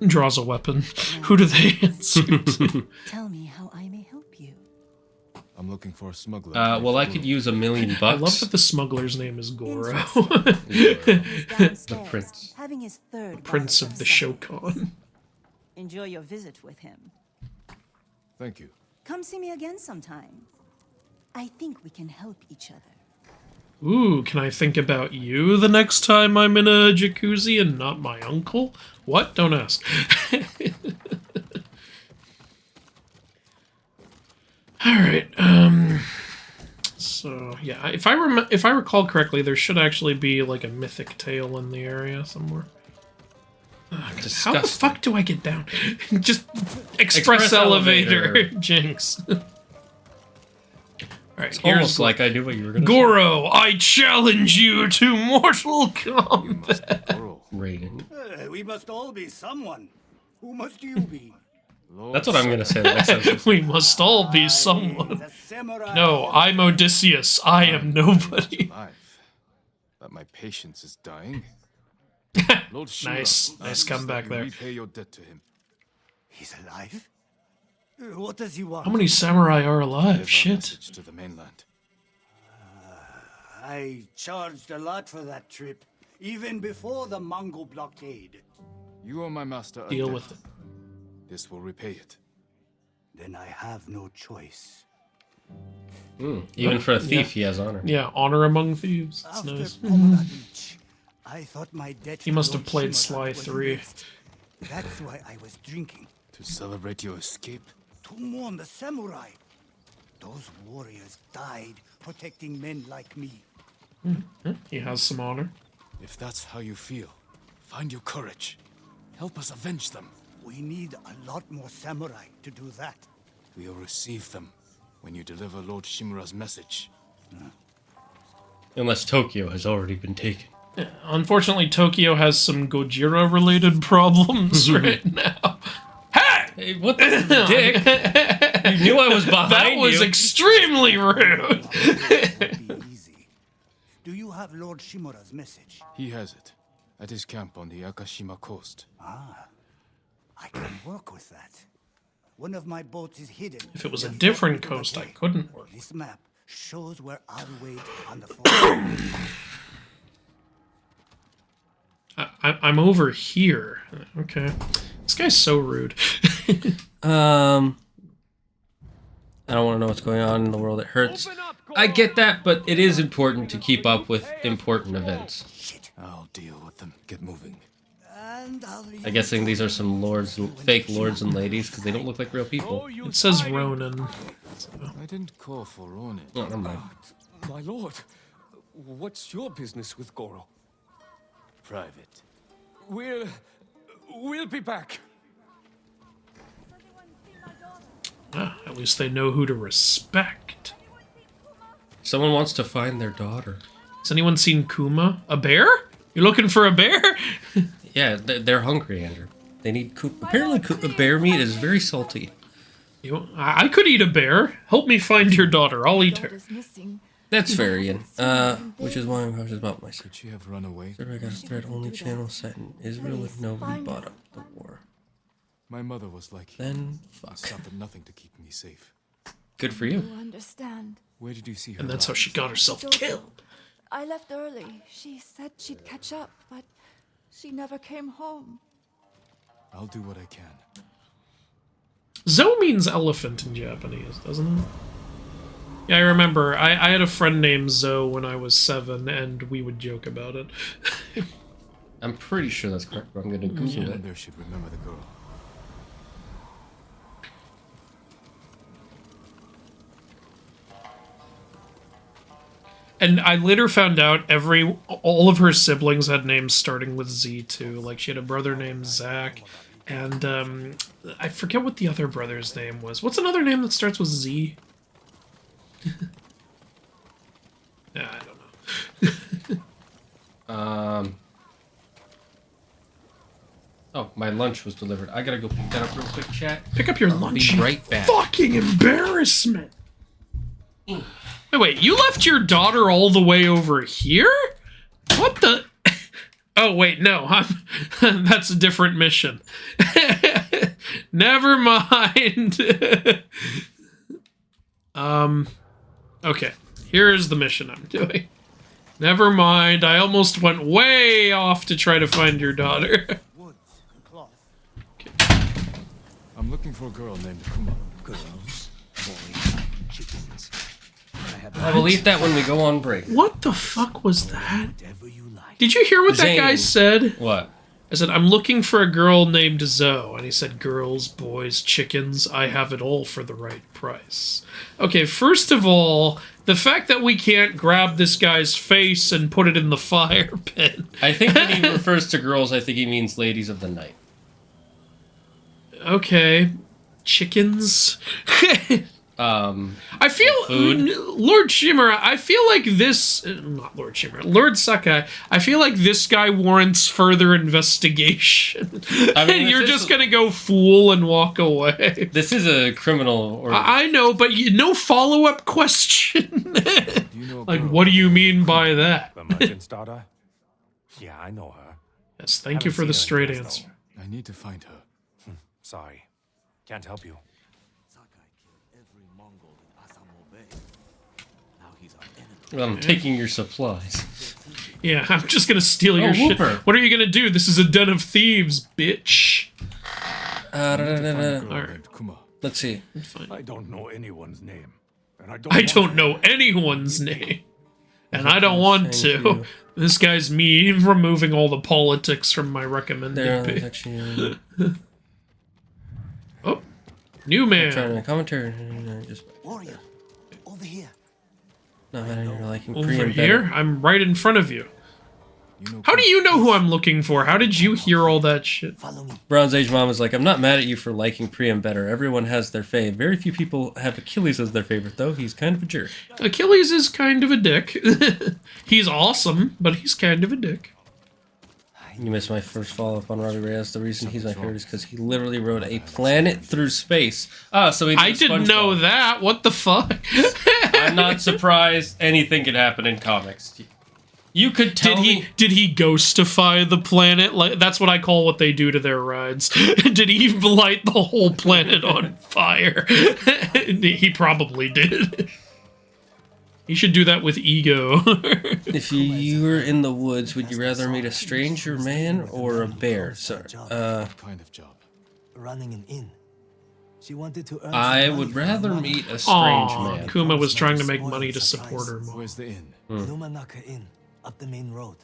[SPEAKER 3] draws a weapon? Who do they answer to?
[SPEAKER 4] Tell me how I may help you.
[SPEAKER 5] I'm looking for a smuggler.
[SPEAKER 2] Well, I could use $1 million bucks.
[SPEAKER 3] I love that the smuggler's name is Goro.
[SPEAKER 2] The prince.
[SPEAKER 4] Having his third
[SPEAKER 3] Prince
[SPEAKER 4] bout
[SPEAKER 3] of the
[SPEAKER 4] suffering.
[SPEAKER 3] Shokan.
[SPEAKER 4] Enjoy your visit with him.
[SPEAKER 5] Thank you.
[SPEAKER 4] Come see me again sometime. I think we can help each other.
[SPEAKER 3] Ooh, can I think about you the next time I'm in a jacuzzi and not my uncle? What? Don't ask. Alright, so, yeah, if I recall correctly, there should actually be, like, a mythic tale in the area somewhere. How the fuck do I get down? Just express elevator. Jinx. Alright,
[SPEAKER 2] It's
[SPEAKER 3] here's
[SPEAKER 2] almost like I knew what you were going to
[SPEAKER 3] Goro, I challenge you to Mortal Kombat.
[SPEAKER 2] Raiden.
[SPEAKER 8] We must all be someone. Who must you be?
[SPEAKER 2] That's what I'm going to say. Next sentence.
[SPEAKER 3] We must all be someone.
[SPEAKER 8] The samurai.
[SPEAKER 3] No, I'm Odysseus. I am nobody.
[SPEAKER 5] Alive. But my patience is dying. Lord Shira
[SPEAKER 3] Nice
[SPEAKER 5] asks
[SPEAKER 3] comeback
[SPEAKER 5] that you
[SPEAKER 3] there.
[SPEAKER 5] repay your debt to him.
[SPEAKER 8] He's alive? What does he want?
[SPEAKER 3] How many samurai are
[SPEAKER 5] Deliver
[SPEAKER 3] alive?
[SPEAKER 5] a
[SPEAKER 3] Shit.
[SPEAKER 5] message to the mainland.
[SPEAKER 8] I charged a lot for that trip, even before the Mongol blockade.
[SPEAKER 5] You owe my master a
[SPEAKER 3] Deal
[SPEAKER 5] debt.
[SPEAKER 3] with it.
[SPEAKER 5] This will repay it.
[SPEAKER 8] Then I have no choice.
[SPEAKER 2] Even for a thief, he has honor.
[SPEAKER 3] Yeah, honor among thieves. That's
[SPEAKER 8] After
[SPEAKER 3] nice.
[SPEAKER 8] Pomona Beach, I thought my debt.
[SPEAKER 3] He
[SPEAKER 8] to
[SPEAKER 3] must have
[SPEAKER 8] Lord
[SPEAKER 3] played
[SPEAKER 8] Shimura
[SPEAKER 3] Sly
[SPEAKER 8] was
[SPEAKER 3] 3.
[SPEAKER 8] erased. That's why I was drinking.
[SPEAKER 5] To celebrate your escape,
[SPEAKER 8] To mourn the samurai. Those warriors died protecting men like me.
[SPEAKER 3] He has some honor.
[SPEAKER 5] if that's how you feel, find your courage. Help us avenge them.
[SPEAKER 8] We need a lot more samurai to do that.
[SPEAKER 5] We'll receive them when you deliver Lord Shimura's message.
[SPEAKER 2] Unless Tokyo has already been taken.
[SPEAKER 3] Unfortunately, Tokyo has some Gojira-related problems right now.
[SPEAKER 2] Hey, what the dick? You knew I was behind
[SPEAKER 3] That was
[SPEAKER 2] you.
[SPEAKER 3] extremely rude.
[SPEAKER 8] It won't be easy. Do you have Lord Shimura's message?
[SPEAKER 5] He has it, at his camp on the Akashima coast.
[SPEAKER 8] I can work with that. One of my boats is hidden.
[SPEAKER 3] If it was a
[SPEAKER 8] just
[SPEAKER 3] different
[SPEAKER 8] into the
[SPEAKER 3] coast, I
[SPEAKER 8] bay.
[SPEAKER 3] couldn't work.
[SPEAKER 8] This map shows where I'll wait on the phone.
[SPEAKER 3] I'm over here. Okay. This guy's so rude.
[SPEAKER 2] I don't want to know what's going on in the world. It hurts. I get that, but it is important to keep up with important events.
[SPEAKER 8] Shit.
[SPEAKER 5] I'll deal with them. Get moving.
[SPEAKER 8] And I'll leave
[SPEAKER 2] I'm guessing these are some lords, fake lords and ladies, because they don't look like real people.
[SPEAKER 3] It says Ronin.
[SPEAKER 5] I didn't call for Ronin.
[SPEAKER 2] Oh, never mind.
[SPEAKER 9] My lord, what's your business with Goro?
[SPEAKER 5] Private.
[SPEAKER 9] We'll be back.
[SPEAKER 3] Ah, at least they know who to respect.
[SPEAKER 2] Someone wants to find their daughter.
[SPEAKER 3] Has anyone seen Kuma? A bear? You're looking for a bear?
[SPEAKER 2] Yeah, they're hungry, Andrew. They need apparently bear meat is very salty.
[SPEAKER 3] I could eat a bear. Help me find your daughter. I'll eat her.
[SPEAKER 2] That's fair, Ian. Which is why I'm cautious about myself.
[SPEAKER 5] Could she have run away?
[SPEAKER 2] I got a thread only channel set in Israel if nobody bought up the war.
[SPEAKER 5] My mother was like,
[SPEAKER 2] Then,
[SPEAKER 5] I
[SPEAKER 2] fuck.
[SPEAKER 5] stopped at nothing to keep me safe.
[SPEAKER 2] Good for you.
[SPEAKER 10] understand.
[SPEAKER 5] Where did you see her?
[SPEAKER 3] And that's how she got herself killed.
[SPEAKER 10] I left early. She said she'd catch up, but she never came home.
[SPEAKER 5] I'll do what I can.
[SPEAKER 3] Zo means elephant in Japanese, doesn't it? Yeah, I remember. I had a friend named Zo when I was 7, and we would joke about it.
[SPEAKER 2] I'm pretty sure that's correct, but I'm gonna Google it.
[SPEAKER 5] There should remember the girl.
[SPEAKER 3] And I later found out all of her siblings had names starting with Z too. Like she had a brother named Zach, and I forget what the other brother's name was. What's another name that starts with Z? Yeah, I don't know.
[SPEAKER 2] Oh, my lunch was delivered. I gotta go pick that up real quick, chat.
[SPEAKER 3] Pick up your lunch.
[SPEAKER 2] Be right back.
[SPEAKER 3] Fucking embarrassment. Wait, you left your daughter all the way over here? What the? Oh, wait, no. That's a different mission. Never mind. Okay. Here's the mission I'm doing. Never mind. I almost went way off to try to find your daughter.
[SPEAKER 8] Okay.
[SPEAKER 5] I'm looking for a girl named Kuma.
[SPEAKER 8] Girls, boys, chickens.
[SPEAKER 2] I will eat that when we go on break.
[SPEAKER 3] What the fuck was that?
[SPEAKER 8] Whatever you like.
[SPEAKER 3] Did you hear what that guy said?
[SPEAKER 2] What?
[SPEAKER 3] I said, I'm looking for a girl named Zo. And he said, girls, boys, chickens, I have it all for the right price. Okay, first of all, the fact that we can't grab this guy's face and put it in the fire pit.
[SPEAKER 2] I think when he refers to girls, I think he means ladies of the night.
[SPEAKER 3] Okay. Chickens? I feel,
[SPEAKER 2] food.
[SPEAKER 3] Lord Shimura, I feel like this, not Lord Shimura, Lord Sakai, I feel like this guy warrants further investigation.
[SPEAKER 2] I mean,
[SPEAKER 3] you're just gonna go fool and walk away.
[SPEAKER 2] This is a criminal. Or
[SPEAKER 3] I know, but no follow-up question. Like, what do you mean by that?
[SPEAKER 11] The merchant's daughter? Yeah, I know her.
[SPEAKER 3] Yes, thank you for the straight answer.
[SPEAKER 5] I need to find her.
[SPEAKER 11] Sorry. Can't help you.
[SPEAKER 2] Well, I'm taking your supplies.
[SPEAKER 3] Yeah, I'm just gonna steal your shit. What are you gonna do? This is a den of thieves, bitch.
[SPEAKER 2] Alright. Let's see.
[SPEAKER 11] I don't know anyone's name. And
[SPEAKER 3] I don't know anyone's name. And I don't want to. This guy's me removing all the politics from my recommended page. Oh, new man.
[SPEAKER 2] Trying to commentary.
[SPEAKER 8] Warrior, over here.
[SPEAKER 2] No matter you're liking
[SPEAKER 3] Over here? I'm right in front of you. How do you know who I'm looking for? How did you hear all that shit?
[SPEAKER 2] Bronze Age Mom is like, I'm not mad at you for liking Priam better. Everyone has their fave. Very few people have Achilles as their favorite, though. He's kind of a jerk.
[SPEAKER 3] Achilles is kind of a dick. He's awesome, but he's kind of a dick.
[SPEAKER 2] You missed my first follow-up on Robbie Reyes. The reason he's my favorite is because he literally rode a planet through space. Ah, so he did
[SPEAKER 3] I didn't know that. What the fuck?
[SPEAKER 2] I'm not surprised. Anything can happen in comics. You could tell
[SPEAKER 3] Did he ghostify the planet? Like that's what I call what they do to their rides. Did he light the whole planet on fire? He probably did. He should do that with ego.
[SPEAKER 2] If you were in the woods, would you rather meet a stranger man or a bear? So,
[SPEAKER 8] kind of job. Running an inn. She wanted to earn
[SPEAKER 2] I would rather meet a strange man.
[SPEAKER 3] Kuma was trying to make money to support her mom.
[SPEAKER 5] Where's the inn?
[SPEAKER 8] Numanaka Inn, up the main road.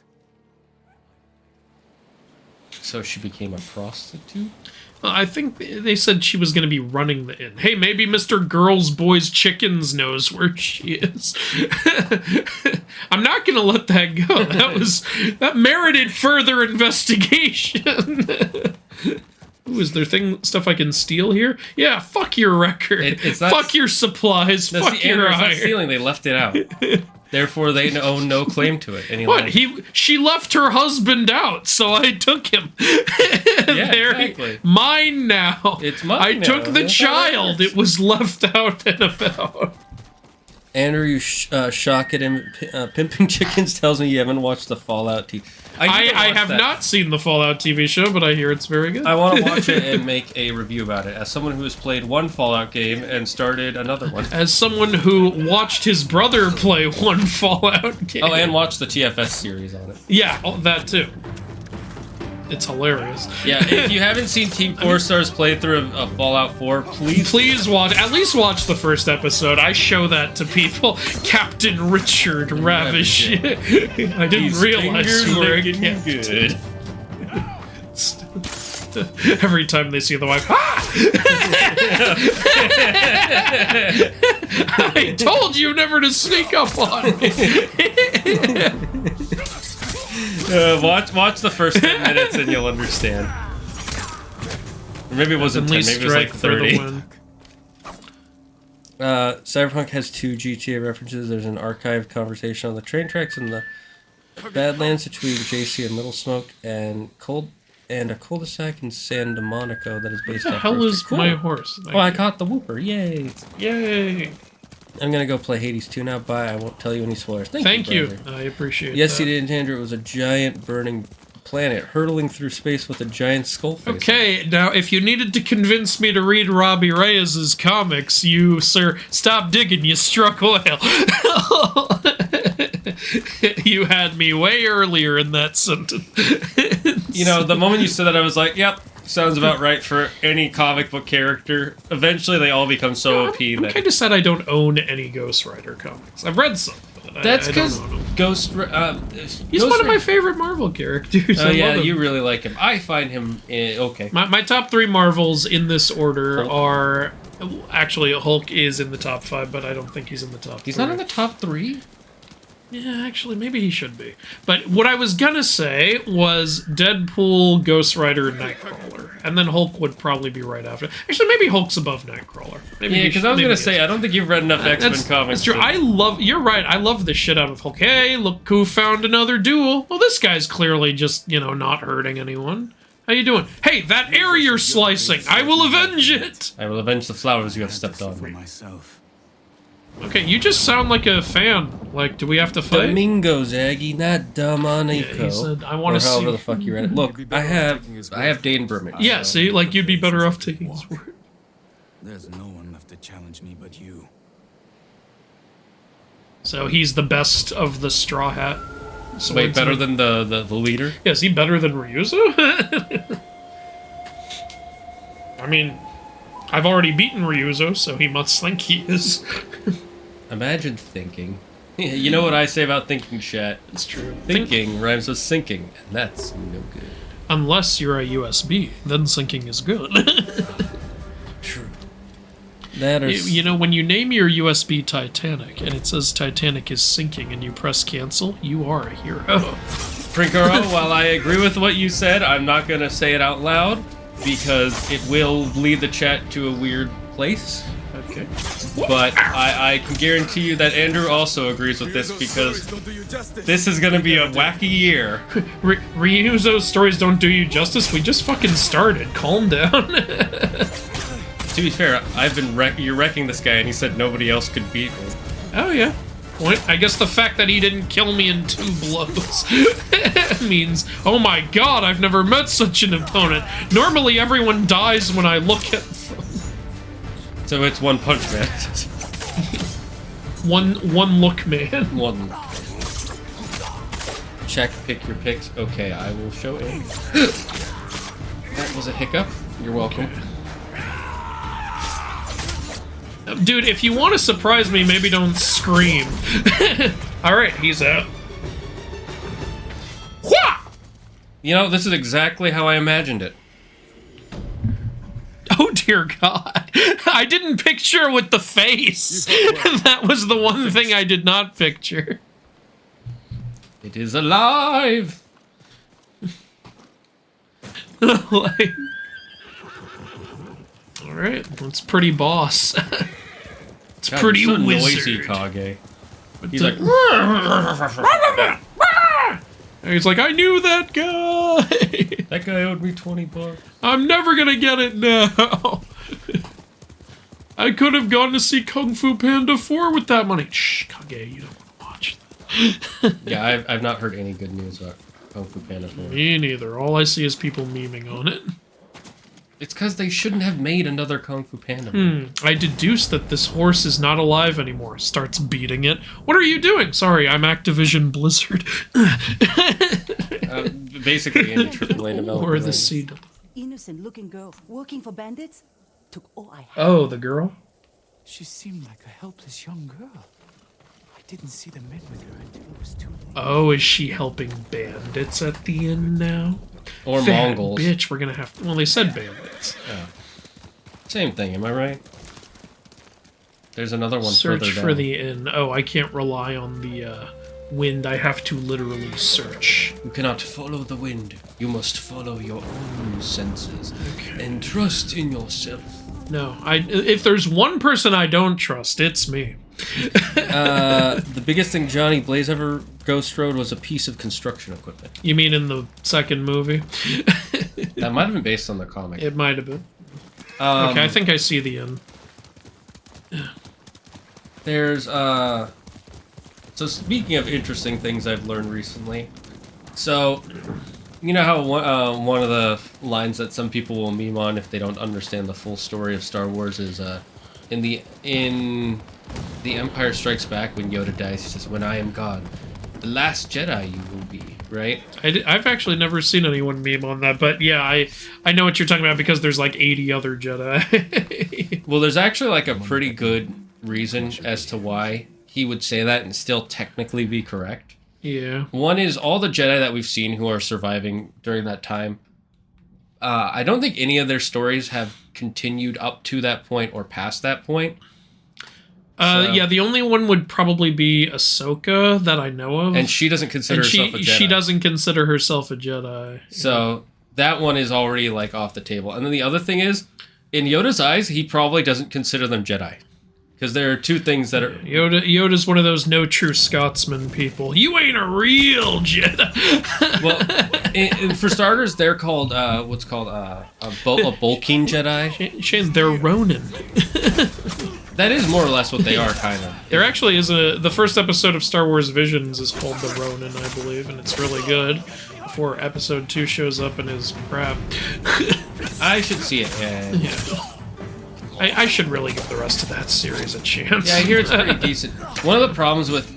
[SPEAKER 2] So she became a prostitute?
[SPEAKER 3] Well, I think they said she was going to be running the inn. Hey, maybe Mr. Girls, Boys, Chickens knows where she is. I'm not going to let that go. That merited further investigation. Ooh, is there stuff I can steal here? Yeah, fuck your record. Fuck your supplies. Fuck your
[SPEAKER 2] iron.
[SPEAKER 3] iron.
[SPEAKER 2] Stealing. They left it out. Therefore, they own no claim to it.
[SPEAKER 3] What? She left her husband out, so I took him.
[SPEAKER 2] Yeah, exactly.
[SPEAKER 3] Mine now.
[SPEAKER 2] It's mine
[SPEAKER 3] I
[SPEAKER 2] now.
[SPEAKER 3] took the
[SPEAKER 2] That's how it
[SPEAKER 3] child.
[SPEAKER 2] works.
[SPEAKER 3] It was left out and about.
[SPEAKER 1] Andrew, shock at him. Pimping Chickens tells me you haven't watched the Fallout TV.
[SPEAKER 3] I have not seen the Fallout TV show, but I hear it's very good.
[SPEAKER 1] I want to watch it and make a review about it. As someone who has played one Fallout game and started another one.
[SPEAKER 3] As someone who watched his brother play one Fallout game.
[SPEAKER 1] Oh, and watched the TFS series on it.
[SPEAKER 3] Yeah, that too. It's hilarious.
[SPEAKER 1] Yeah, if you haven't seen Team 4-Star's playthrough of Fallout 4, please
[SPEAKER 3] watch. At least watch the first episode. I show that to people. Captain Richard Ravish. I didn't realize you were a captain. Good. Every time they see the wife, I told you never to sneak up on me.
[SPEAKER 1] Watch the first 10 minutes and you'll understand. Or maybe it wasn't 10, maybe it was like 30. Cyberpunk has 2 GTA references. There's an archived conversation on the train tracks in the Badlands between JC and Middle Smoke and a cul-de-sac in San Domenico that is based on...
[SPEAKER 3] What the hell is my horse?
[SPEAKER 1] Oh, I caught the whooper. Yay.
[SPEAKER 3] Yay.
[SPEAKER 1] I'm gonna go play Hades 2 now. Bye. I won't tell you any spoilers.
[SPEAKER 3] Thank you. I appreciate that.
[SPEAKER 1] Yes, you did, Andrew. It was a giant burning planet hurtling through space with a giant skull face.
[SPEAKER 3] Okay, now if you needed to convince me to read Robbie Reyes's comics, you, sir, stop digging, you struck oil. You had me way earlier in that sentence.
[SPEAKER 1] You know, the moment you said that, I was like, yep, sounds about right for any comic book character. Eventually, they all become so OP
[SPEAKER 3] I'm
[SPEAKER 1] that...
[SPEAKER 3] kind of sad I don't own any Ghost Rider comics. I've read some.
[SPEAKER 1] That's because
[SPEAKER 3] he's one of my favorite Marvel characters.
[SPEAKER 1] Oh, yeah, you really like him. I find him okay.
[SPEAKER 3] My top 3 Marvels in this order are... Actually, Hulk is in the top 5, but I don't think he's in the top 3.
[SPEAKER 1] He's not in the top 3?
[SPEAKER 3] Yeah, actually, maybe he should be. But what I was gonna say was Deadpool, Ghost Rider, and Nightcrawler. And then Hulk would probably be right after. Actually, maybe Hulk's above Nightcrawler. Maybe
[SPEAKER 1] yeah, because I was gonna say, I don't think you've read enough X-Men comics.
[SPEAKER 3] That's true. You're right, I love the shit out of Hulk. Hey, look who found another duel. Well, this guy's clearly just, not hurting anyone. How you doing? Hey, that air you're slicing, I will avenge it!
[SPEAKER 1] I will avenge the flowers you have stepped on.
[SPEAKER 3] Okay, you just sound like a fan. Like, do we have to fight?
[SPEAKER 1] Domingo, Zaggy, not Dominico.
[SPEAKER 3] Yeah, he said, I want to see...
[SPEAKER 1] however the fuck you read it. Look, I have Dane Berman.
[SPEAKER 3] Yeah, see, like, you'd be better off taking his word.
[SPEAKER 8] There's no one left to challenge me but you.
[SPEAKER 3] So he's the best of the Straw Hat.
[SPEAKER 1] Wait, better than the leader?
[SPEAKER 3] Yeah, is he better than Ryuzo? I mean... I've already beaten Ryuzo, so he must think he is.
[SPEAKER 1] Imagine thinking. You know what I say about thinking, chat?
[SPEAKER 3] It's true.
[SPEAKER 1] Thinking rhymes with sinking, and that's no good.
[SPEAKER 3] Unless you're a USB, then sinking is good.
[SPEAKER 1] True. That is...
[SPEAKER 3] when you name your USB Titanic, and it says Titanic is sinking, and you press cancel, you are a hero.
[SPEAKER 1] Prinkaro, while I agree with what you said, I'm not going to say it out loud, because it will lead the chat to a weird place.
[SPEAKER 3] Okay.
[SPEAKER 1] But I can guarantee you that Andrew also agrees with this, because this is going to be a wacky year.
[SPEAKER 3] Ryuzo's stories don't do you justice. We just fucking started. Calm down.
[SPEAKER 1] To be fair, you're wrecking this guy, and he said nobody else could beat me.
[SPEAKER 3] Oh, yeah. Point. I guess the fact that he didn't kill me in 2 blows means, oh my god, I've never met such an opponent. Normally everyone dies when I look at them.
[SPEAKER 1] So it's One Punch Man.
[SPEAKER 3] one look man.
[SPEAKER 1] One. Check, pick your picks. Okay, I will show it. That was a hiccup. You're welcome.
[SPEAKER 3] Okay. Dude, if you want to surprise me, maybe don't scream. Alright, he's out.
[SPEAKER 1] You know, this is exactly how I imagined it.
[SPEAKER 3] Oh dear god. I didn't picture with the face. That was the one thing I did not picture.
[SPEAKER 1] It is alive!
[SPEAKER 3] Like... Alright, that's pretty boss. It's
[SPEAKER 1] God,
[SPEAKER 3] pretty
[SPEAKER 1] so
[SPEAKER 3] wizard.
[SPEAKER 1] Noisy, Kage.
[SPEAKER 3] But
[SPEAKER 1] He's like...
[SPEAKER 3] He's like, I knew that guy!
[SPEAKER 1] That guy owed me $20.
[SPEAKER 3] I'm never gonna get it now! I could have gone to see Kung Fu Panda 4 with that money. Shh, Kage, you don't want to watch that.
[SPEAKER 1] Yeah, I've not heard any good news about Kung Fu Panda 4.
[SPEAKER 3] Me neither. All I see is people memeing on it.
[SPEAKER 1] It's because they shouldn't have made another Kung Fu Panda movie.
[SPEAKER 3] I deduce that this horse is not alive anymore. Starts beating it. What are you doing? Sorry, I'm Activision Blizzard.
[SPEAKER 1] Basically, any AAA developer.
[SPEAKER 3] Or the CW.
[SPEAKER 4] Innocent-looking girl working for bandits took all I had.
[SPEAKER 3] Oh, the girl?
[SPEAKER 5] She seemed like a helpless young girl. I didn't see the men with her until it was too late.
[SPEAKER 3] Oh, is she helping bandits at the end now?
[SPEAKER 1] Or
[SPEAKER 3] Fat
[SPEAKER 1] Mongols.
[SPEAKER 3] Bitch, we're gonna have to... Well, they said bandits.
[SPEAKER 1] Yeah. Same thing, am I right? There's another one
[SPEAKER 3] Search
[SPEAKER 1] further
[SPEAKER 3] for
[SPEAKER 1] down.
[SPEAKER 3] the inn. Oh, I can't rely on the wind. I have to literally search.
[SPEAKER 1] You cannot follow the wind. You must follow your own senses. And trust in yourself.
[SPEAKER 3] No, if there's one person I don't trust, it's me.
[SPEAKER 1] The biggest thing Johnny Blaze ever ghost rode was a piece of construction equipment.
[SPEAKER 3] You mean in the second movie?
[SPEAKER 1] That might have been based on the comic.
[SPEAKER 3] It might have been. Okay, I think I see the end.
[SPEAKER 1] There's, so speaking of interesting things I've learned recently, so, you know how one of the lines that some people will meme on if they don't understand the full story of Star Wars is, in the Empire Strikes Back, when Yoda dies, he says, "When I am gone, the last Jedi you will be," right?
[SPEAKER 3] I've actually never seen anyone meme on that, but yeah, I know what you're talking about because there's like 80 other Jedi.
[SPEAKER 1] Well, there's actually like a pretty good reason as to why he would say that and still technically be correct.
[SPEAKER 3] Yeah.
[SPEAKER 1] One is all the Jedi that we've seen who are surviving during that time. I don't think any of their stories have continued up to that point or past that point.
[SPEAKER 3] Yeah, the only one would probably be Ahsoka that I know of.
[SPEAKER 1] And she doesn't consider herself a Jedi.
[SPEAKER 3] She doesn't consider herself a Jedi.
[SPEAKER 1] So that one is already like off the table. And then the other thing is, in Yoda's eyes, he probably doesn't consider them Jedi. Because there are two things that are...
[SPEAKER 3] Yoda's one of those no true Scotsman people. You ain't a real Jedi.
[SPEAKER 1] Well, for starters, they're called, what's called, a Bolkeen Jedi.
[SPEAKER 3] Shane, they're Ronin.
[SPEAKER 1] That is more or less what they are, kind of.
[SPEAKER 3] There actually is the first episode of Star Wars Visions is called The Ronin, I believe, and it's really good. Before episode 2 shows up and is crap.
[SPEAKER 1] I should see it, yeah.
[SPEAKER 3] I should really give the rest of that series a chance.
[SPEAKER 1] Yeah, I hear it's pretty decent. One of the problems with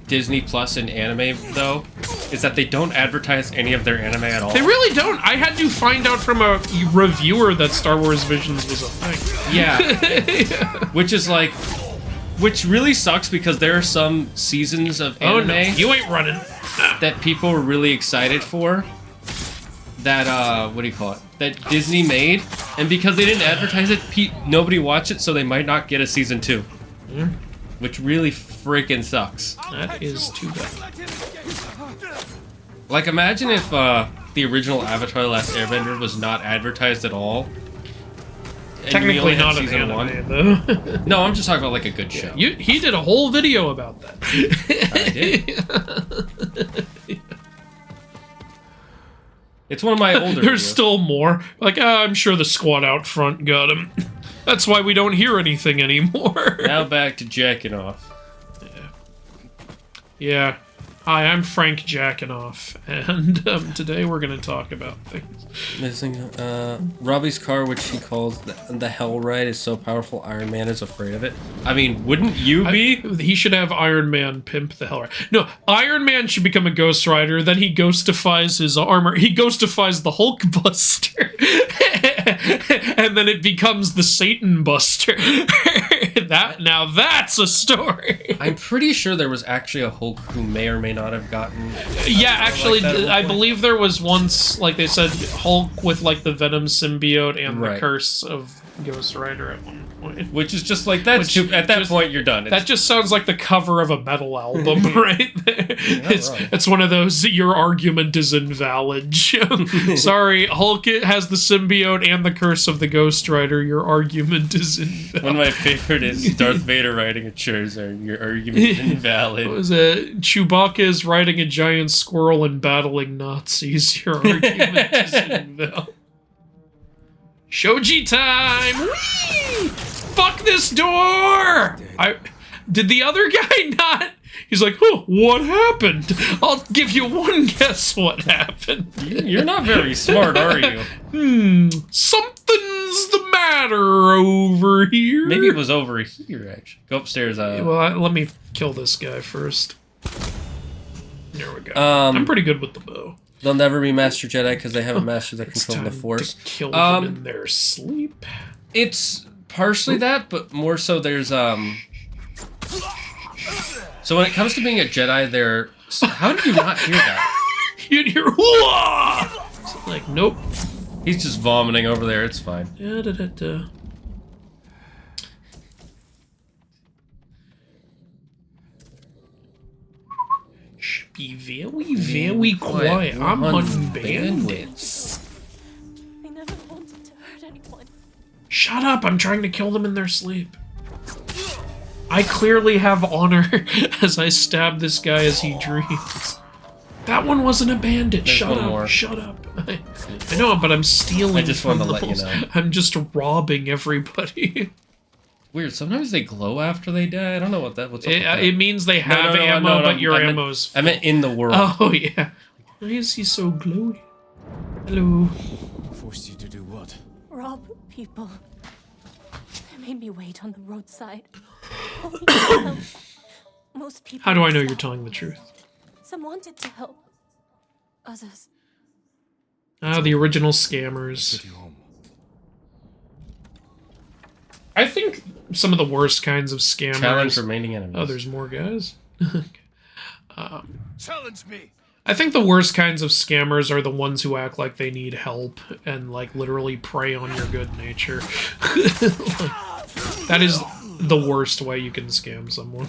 [SPEAKER 1] Disney Plus and anime, though, is that they don't advertise any of their anime at all.
[SPEAKER 3] They really don't. I had to find out from a reviewer that Star Wars Visions was a thing.
[SPEAKER 1] Yeah. Which really sucks because there are some seasons of anime...
[SPEAKER 3] Oh, no. You ain't running.
[SPEAKER 1] ...that people were really excited for. That, what do you call it? That Disney made. And because they didn't advertise it, nobody watched it, so they might not get a season 2.
[SPEAKER 3] Mm.
[SPEAKER 1] Which really freaking sucks.
[SPEAKER 3] That is too bad.
[SPEAKER 1] Like, imagine if the original Avatar: The Last Airbender was not advertised at all.
[SPEAKER 3] Technically not an anime, though.
[SPEAKER 1] No, I'm just talking about, like, a good show.
[SPEAKER 3] He did a whole video about that.
[SPEAKER 1] I did? It's one of my older
[SPEAKER 3] There's
[SPEAKER 1] videos.
[SPEAKER 3] still more. Like, I'm sure the squad out front got him. That's why we don't hear anything anymore.
[SPEAKER 1] Now back to jacking off.
[SPEAKER 3] Yeah. Hi, I'm Frank Jackanoff, and today we're going to talk about things.
[SPEAKER 1] This thing, Robbie's car, which he calls the Hell Ride, is so powerful Iron Man is afraid of it. I mean, wouldn't you be?
[SPEAKER 3] He should have Iron Man pimp the Hell Ride. No, Iron Man should become a Ghost Rider, then he ghostifies his armor. He ghostifies the Hulk Buster. And then it becomes the Satan Buster. Now that's a story.
[SPEAKER 1] I'm pretty sure there was actually a Hulk who may or may not have gotten...
[SPEAKER 3] Yeah, actually, I believe there was once, like they said, Hulk with like the Venom symbiote and the curse of Ghost Rider at one point.
[SPEAKER 1] Which is just like, that's at that point you're done.
[SPEAKER 3] That just sounds like the cover of a metal album, right there. It's one of those, your argument is invalid. Sorry, Hulk has the symbiote and the curse of the Ghost Rider. Your argument is invalid.
[SPEAKER 1] One of my favorite is Darth Vader riding a Charizard. Your argument is invalid.
[SPEAKER 3] What was it? Chewbacca is riding a giant squirrel and battling Nazis. Your argument is invalid. Shoji time! Whee! fuck this door! Did the other guy not? He's like, oh, what happened? I'll give you one guess what happened.
[SPEAKER 1] You're not very smart, are you?
[SPEAKER 3] Something's the matter over here.
[SPEAKER 1] Maybe it was over here, actually. Go upstairs.
[SPEAKER 3] Well, let me kill this guy first. There we go. I'm pretty good with the bow.
[SPEAKER 1] They'll never be Master Jedi because they haven't mastered the control of the Force.
[SPEAKER 3] To kill them in their sleep.
[SPEAKER 1] It's partially that, but more so there's So when it comes to being a Jedi, they're... How did you not hear that?
[SPEAKER 3] You'd hear... Like, nope.
[SPEAKER 1] He's just vomiting over there. It's fine.
[SPEAKER 3] Be very, very quiet. I'm hunting bandits.
[SPEAKER 10] I never wanted to hurt anyone.
[SPEAKER 3] Shut up! I'm trying to kill them in their sleep. I clearly have honor as I stab this guy as he dreams. That one wasn't a bandit.
[SPEAKER 1] There's
[SPEAKER 3] Shut
[SPEAKER 1] one
[SPEAKER 3] up.
[SPEAKER 1] more.
[SPEAKER 3] Shut up. I know, but I'm stealing.
[SPEAKER 1] I just wanted to let you know.
[SPEAKER 3] I'm just robbing everybody.
[SPEAKER 1] Weird. Sometimes they glow after they die. I don't know what's up with that.
[SPEAKER 3] It means they have ammo, but your ammo's
[SPEAKER 1] I meant in the world.
[SPEAKER 3] Oh, yeah. Why is he so glowy? Hello.
[SPEAKER 5] Forced you to do what?
[SPEAKER 10] Rob people. They made me wait on the roadside. Only to help. Most people.
[SPEAKER 3] How do I know you're telling the truth?
[SPEAKER 10] Some wanted to help. Others.
[SPEAKER 3] Ah, the original scammers. I think some of the worst kinds of scammers...
[SPEAKER 1] Challenge remaining enemies.
[SPEAKER 3] Oh, there's more guys?
[SPEAKER 8] Challenge me!
[SPEAKER 3] I think the worst kinds of scammers are the ones who act like they need help and, like, literally prey on your good nature. That is the worst way you can scam someone.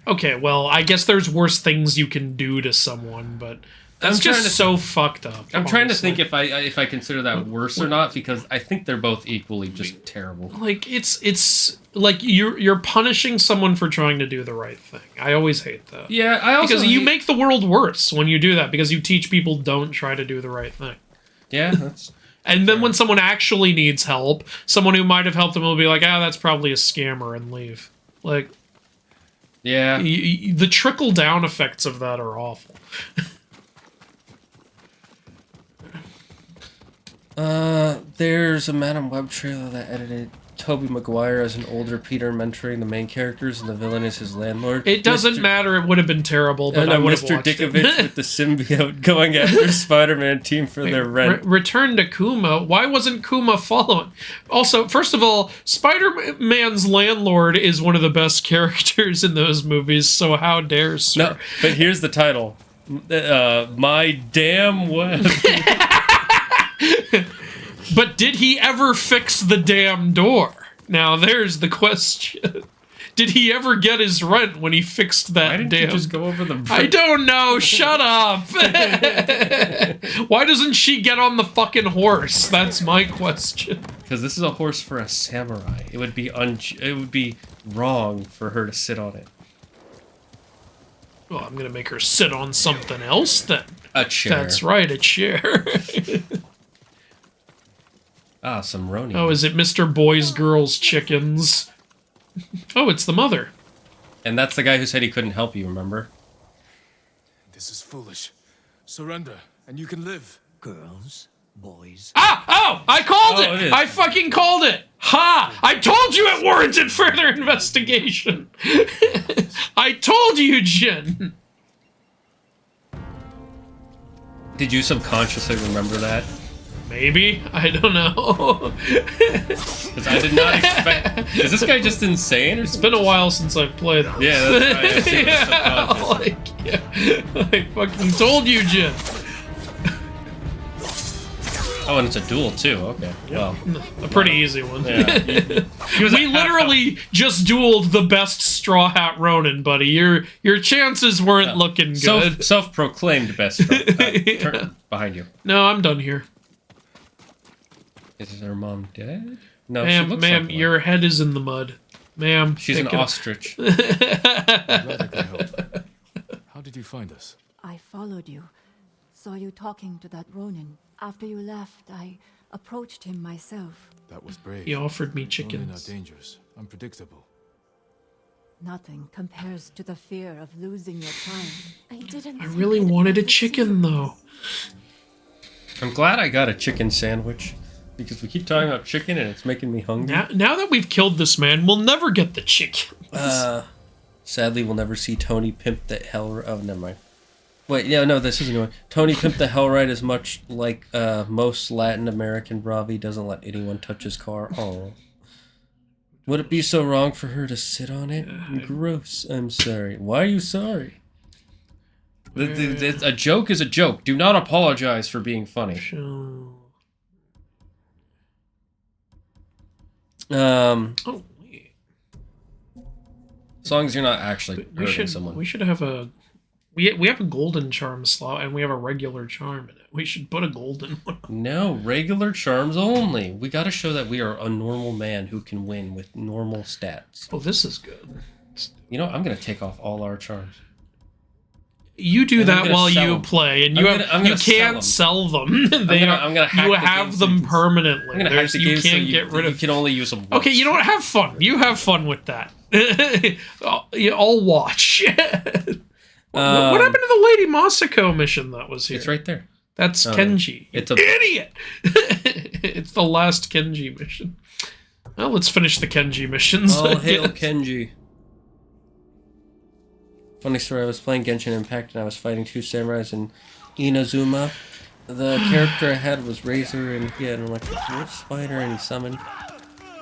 [SPEAKER 3] Okay, well, I guess there's worse things you can do to someone, but that's just so fucked up.
[SPEAKER 1] I'm trying to think if I consider that worse or not, because I think they're both equally just terrible.
[SPEAKER 3] Like, it's like you're punishing someone for trying to do the right thing. I always hate that.
[SPEAKER 1] Yeah, I also
[SPEAKER 3] because you make the world worse when you do that, because you teach people don't try to do the right thing.
[SPEAKER 1] Yeah, that's...
[SPEAKER 3] And then when someone actually needs help, someone who might have helped them will be like, ah, that's probably a scammer, and leave. Like,
[SPEAKER 1] yeah,
[SPEAKER 3] the trickle-down effects of that are awful.
[SPEAKER 1] There's a Madam Web trailer that edited Tobey Maguire as an older Peter mentoring the main characters, and the villain is his landlord.
[SPEAKER 3] It doesn't matter. It would have been terrible, but I would have watched
[SPEAKER 1] Mr. Dickovich with the symbiote going after Spider-Man team for their rent.
[SPEAKER 3] Return to Kuma. Why wasn't Kuma following? Also, first of all, Spider-Man's landlord is one of the best characters in those movies, so how dare, sir?
[SPEAKER 1] No, but here's the title. My damn web.
[SPEAKER 3] But did he ever fix the damn door? Now, there's the question. Did he ever get his rent when he fixed that
[SPEAKER 1] Why didn't
[SPEAKER 3] damn...
[SPEAKER 1] you just go over the...
[SPEAKER 3] I don't know. Shut up. Why doesn't she get on the fucking horse? That's my question.
[SPEAKER 1] Because this is a horse for a samurai. It would be wrong for her to sit on it.
[SPEAKER 3] Well, I'm gonna make her sit on something else then.
[SPEAKER 1] A chair.
[SPEAKER 3] That's right, a chair.
[SPEAKER 1] Ah, some Roni.
[SPEAKER 3] Oh, is it Mr. Boys, Girls, Chickens? Oh, it's the mother.
[SPEAKER 1] And that's the guy who said he couldn't help you, remember?
[SPEAKER 5] This is foolish. Surrender, and you can live.
[SPEAKER 8] Girls, boys.
[SPEAKER 3] Ah! Oh! I called
[SPEAKER 1] it is.
[SPEAKER 3] I fucking called it! Ha! I told you it warranted further investigation! I told you, Jin!
[SPEAKER 1] Did you subconsciously remember that?
[SPEAKER 3] Maybe. I don't know.
[SPEAKER 1] Because I did not expect... Is this guy just insane? Or
[SPEAKER 3] It's been a while since I've played this.
[SPEAKER 1] Yeah, that's right.
[SPEAKER 3] I fucking told you, Jin.
[SPEAKER 1] Oh, and it's a duel, too. Okay. Well,
[SPEAKER 3] a pretty easy one.
[SPEAKER 1] Yeah.
[SPEAKER 3] We literally just dueled the best Straw Hat Ronin, buddy. Your chances weren't looking good.
[SPEAKER 1] Self-proclaimed best. Turn behind you.
[SPEAKER 3] No, I'm done here.
[SPEAKER 1] Is her mom dead? No,
[SPEAKER 3] ma'am,
[SPEAKER 1] she looks
[SPEAKER 3] ma'am,
[SPEAKER 1] like one.
[SPEAKER 3] your head is in the mud. Ma'am,
[SPEAKER 1] She's an
[SPEAKER 3] take it-
[SPEAKER 1] ostrich.
[SPEAKER 5] Glad I could help. How did you find us?
[SPEAKER 10] I followed you. Saw you talking to that Ronin.
[SPEAKER 12] After you left, I approached him myself.
[SPEAKER 9] That was brave.
[SPEAKER 3] He offered me
[SPEAKER 9] Only not
[SPEAKER 3] chickens.
[SPEAKER 9] dangerous. Unpredictable.
[SPEAKER 12] Nothing compares to the fear of losing your child.
[SPEAKER 10] I didn't.
[SPEAKER 3] I really wanted a chicken, though.
[SPEAKER 1] I'm glad I got a chicken sandwich because we keep talking about chicken and it's making me hungry.
[SPEAKER 3] Now that we've killed this man, we'll never get the chicken.
[SPEAKER 1] Sadly, we'll never see Tony pimp the hell. Oh, never mind. Wait, yeah, no, this isn't one. Tony pimp the Hellride is much like most Latin American Bravi doesn't let anyone touch his car. Oh. Would it be so wrong for her to sit on it? Gross. I'm sorry. Why are you sorry?
[SPEAKER 2] A joke is a joke. Do not apologize for being funny.
[SPEAKER 3] Oh, wait.
[SPEAKER 1] As long as you're not actually hurting someone.
[SPEAKER 3] We should have a... We have a golden charm slot, and we have a regular charm in it. We should put a golden one on.
[SPEAKER 1] No, regular charms only. We gotta show that we are a normal man who can win with normal stats.
[SPEAKER 3] Oh, this is good.
[SPEAKER 1] You know, I'm gonna take off all our charms.
[SPEAKER 3] You do
[SPEAKER 1] And I'm
[SPEAKER 3] that
[SPEAKER 1] gonna
[SPEAKER 3] while
[SPEAKER 1] sell
[SPEAKER 3] you
[SPEAKER 1] them.
[SPEAKER 3] play, and
[SPEAKER 1] I'm
[SPEAKER 3] you
[SPEAKER 1] gonna
[SPEAKER 3] can't sell them.
[SPEAKER 1] I'm gonna hack
[SPEAKER 3] you
[SPEAKER 1] the
[SPEAKER 3] have
[SPEAKER 1] game
[SPEAKER 3] them
[SPEAKER 1] so
[SPEAKER 3] permanently.
[SPEAKER 1] I'm gonna hack the
[SPEAKER 3] You
[SPEAKER 1] game so
[SPEAKER 3] can't get rid of.
[SPEAKER 1] You can only use them once.
[SPEAKER 3] Okay, you know what? Have fun. You have fun with that. I'll watch. What happened to the Lady Masako mission that was here?
[SPEAKER 1] It's right there.
[SPEAKER 3] That's Kenji.
[SPEAKER 1] It's a
[SPEAKER 3] idiot. It's the last Kenji mission. Well, let's finish the Kenji missions.
[SPEAKER 1] All hail Kenji. Funny story, I was playing Genshin Impact and I was fighting two samurais in Inazuma. The character I had was Razor and he had like Wolf Spider and he summoned.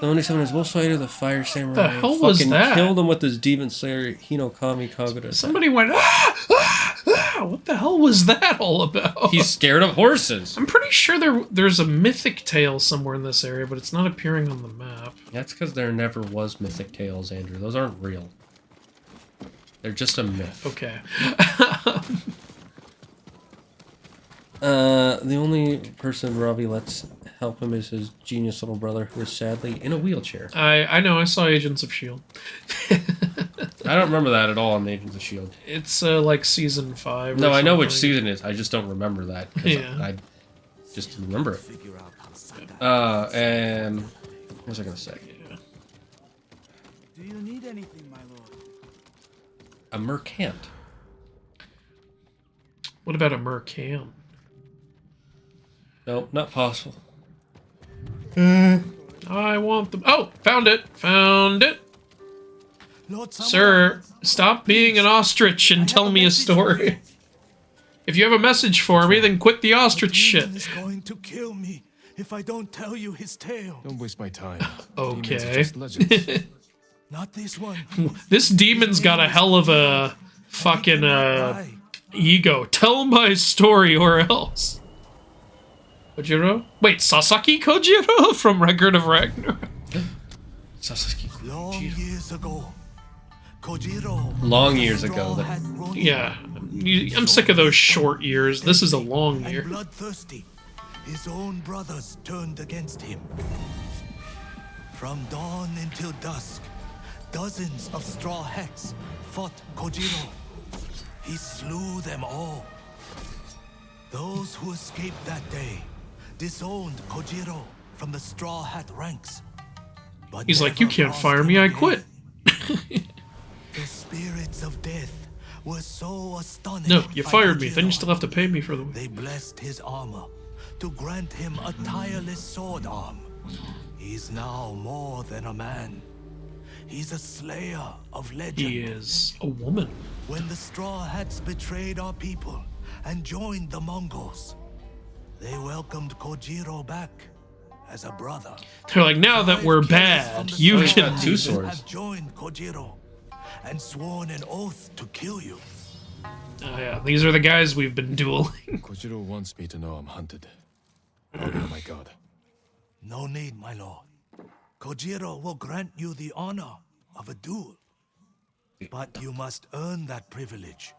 [SPEAKER 1] The only summon is Wolf Spider, the Fire Samurai.
[SPEAKER 3] The hell was
[SPEAKER 1] fucking
[SPEAKER 3] that?
[SPEAKER 1] Killed him with his Demon Slayer Hinokami Kagura.
[SPEAKER 3] Somebody went, what the hell was that all about?
[SPEAKER 1] He's scared of horses.
[SPEAKER 3] I'm pretty sure there's a mythic tale somewhere in this area, but it's not appearing on the map.
[SPEAKER 1] That's because there never was mythic tales, Andrew. Those aren't real. They're just a myth.
[SPEAKER 3] Okay.
[SPEAKER 1] The only person Robbie lets help him is his genius little brother, who is sadly in a wheelchair.
[SPEAKER 3] I know, I saw Agents of S.H.I.E.L.D.
[SPEAKER 1] I don't remember that at all on Agents of S.H.I.E.L.D.
[SPEAKER 3] It's like season 5 or
[SPEAKER 1] No, I know which
[SPEAKER 3] something.
[SPEAKER 1] season it is. I just don't remember that. 'Cause
[SPEAKER 3] Yeah.
[SPEAKER 1] I just didn't remember it. And what was I going to say?
[SPEAKER 8] Do you need anything, my lord?
[SPEAKER 1] A mercant.
[SPEAKER 3] What about a mercam?
[SPEAKER 1] Nope, not possible.
[SPEAKER 3] I want them. Oh, found it. Found it. Sir, stop being an ostrich and tell me a story. If you have a message for me, then quit the ostrich shit.
[SPEAKER 8] He's going to kill me if I don't tell you his tale.
[SPEAKER 9] Don't waste my time.
[SPEAKER 3] Okay.
[SPEAKER 9] Demons are just legends.
[SPEAKER 8] Not this one.
[SPEAKER 3] This demon's got a hell of a fucking ego. Tell my story or else. Kojiro? Wait, Sasaki Kojiro from Record of Ragnarok?
[SPEAKER 1] Sasaki
[SPEAKER 8] Long years ago, Kojiro.
[SPEAKER 1] Long years ago.
[SPEAKER 3] Yeah. I'm sick of those short years. This is a long year.
[SPEAKER 8] Bloodthirsty, his own brothers turned against him. From dawn until dusk, dozens of straw hats fought Kojiro. He slew them all. Those who escaped that day disowned Kojiro from the Straw Hat ranks. But
[SPEAKER 3] He's like, you can't fire me, I quit.
[SPEAKER 8] The spirits of death were so astonished.
[SPEAKER 3] No, you
[SPEAKER 8] by
[SPEAKER 3] fired me, then you
[SPEAKER 8] Kojiro.
[SPEAKER 3] still have to pay me for the...
[SPEAKER 8] They blessed his armor to grant him a tireless sword arm. He's now more than a man. He's a slayer of legend.
[SPEAKER 3] He is a woman.
[SPEAKER 8] When the Straw Hats betrayed our people and joined the Mongols, they welcomed Kojiro back as a brother.
[SPEAKER 3] They're like, now that we're bad, you
[SPEAKER 1] He's
[SPEAKER 3] can...
[SPEAKER 1] got two swords.
[SPEAKER 8] Have joined Kojiro and sworn an oath to kill you.
[SPEAKER 3] Oh yeah, these are the guys we've been dueling.
[SPEAKER 9] Kojiro wants me to know I'm hunted. Oh my god.
[SPEAKER 8] No need, my lord. Kojiro will grant you the honor of a duel. But you must earn that privilege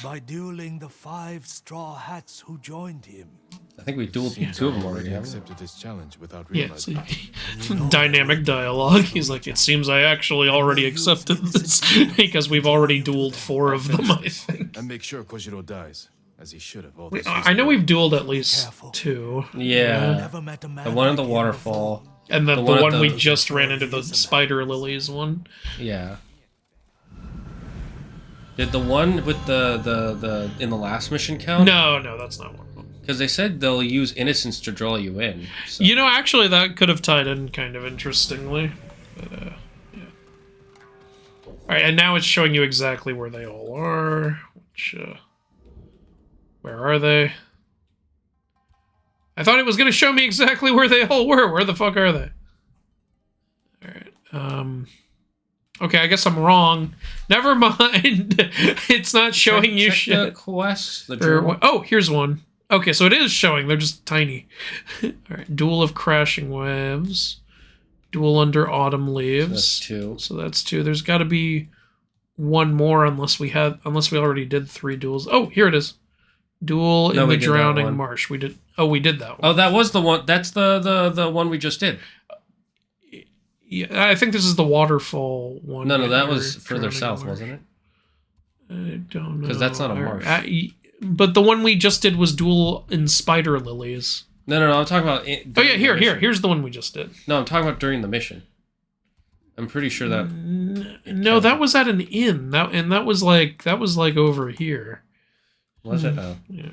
[SPEAKER 8] by dueling the 5 Straw Hats who joined him.
[SPEAKER 1] I think we dueled 2 of them already, haven't we?
[SPEAKER 9] Accepted his challenge without
[SPEAKER 3] Yeah,
[SPEAKER 9] realizing.
[SPEAKER 3] dynamic dialogue. He's like, it seems I actually already accepted this because we've already dueled 4 of them, I think.
[SPEAKER 9] And make sure Kojiro dies.
[SPEAKER 5] as he should have.
[SPEAKER 3] I know we've dueled at least 2.
[SPEAKER 1] Yeah. The one in the waterfall.
[SPEAKER 3] And then the
[SPEAKER 1] at
[SPEAKER 3] one we just ran into, the spider lilies one.
[SPEAKER 1] Yeah. Did the one with the in the last mission count?
[SPEAKER 3] No, that's not one of them.
[SPEAKER 1] Because they said they'll use innocence to draw you in. So.
[SPEAKER 3] You know, actually, that could have tied in kind of interestingly. But, yeah. Alright, and now it's showing you exactly where they all are. Which, where are they? I thought it was going to show me exactly where they all were. Where the fuck are they? Alright, okay, I guess I'm wrong. Never mind. It's not showing you shit.
[SPEAKER 1] The quest, the journal.
[SPEAKER 3] Oh, here's one. Okay, so it is showing. They're just tiny. Alright, Duel of Crashing Waves. Duel Under Autumn Leaves.
[SPEAKER 1] So that's 2.
[SPEAKER 3] So that's 2. There's got to be one more unless we already did 3 duels. Oh, here it is. Duel in the Drowning Marsh. We did that one.
[SPEAKER 1] Oh, that was the one. That's the one we just did.
[SPEAKER 3] Yeah, I think this is the waterfall one.
[SPEAKER 1] No, that was further south, wasn't it?
[SPEAKER 3] I don't know.
[SPEAKER 1] Because that's not a marsh.
[SPEAKER 3] But the one we just did was Duel in Spider Lilies.
[SPEAKER 1] No, I'm talking about...
[SPEAKER 3] Here's the one we just did.
[SPEAKER 1] No, I'm talking about during the mission. I'm pretty sure that...
[SPEAKER 3] No, that was at an inn. That was like over here.
[SPEAKER 1] Was it? Oh.
[SPEAKER 3] Yeah.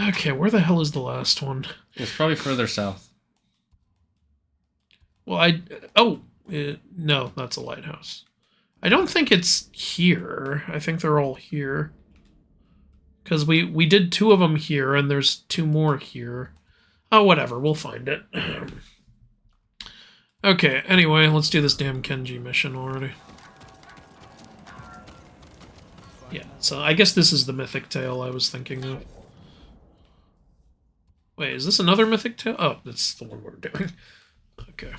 [SPEAKER 3] Okay, where the hell is the last one?
[SPEAKER 1] It's probably further south.
[SPEAKER 3] Well, no, that's a lighthouse. I don't think it's here. I think they're all here. Because we did 2 of them here, and there's 2 more here. Oh, whatever, we'll find it. Okay, anyway, let's do this damn Kenji mission already. Yeah, so I guess this is the mythic tale I was thinking of. Wait, is this another mythic tale? Oh, that's the one we're doing. Okay.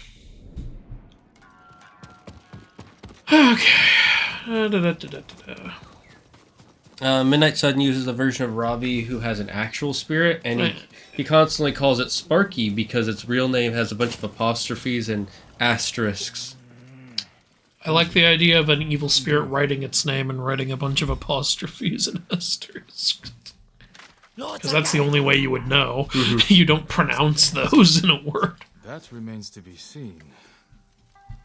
[SPEAKER 1] Midnight Sun uses a version of Ravi who has an actual spirit, and he constantly calls it Sparky because its real name has a bunch of apostrophes and asterisks.
[SPEAKER 3] I like the idea of an evil spirit writing its name and writing a bunch of apostrophes and asterisks. Because that's the only way you would know. You don't pronounce those in a word.
[SPEAKER 5] That remains to be seen.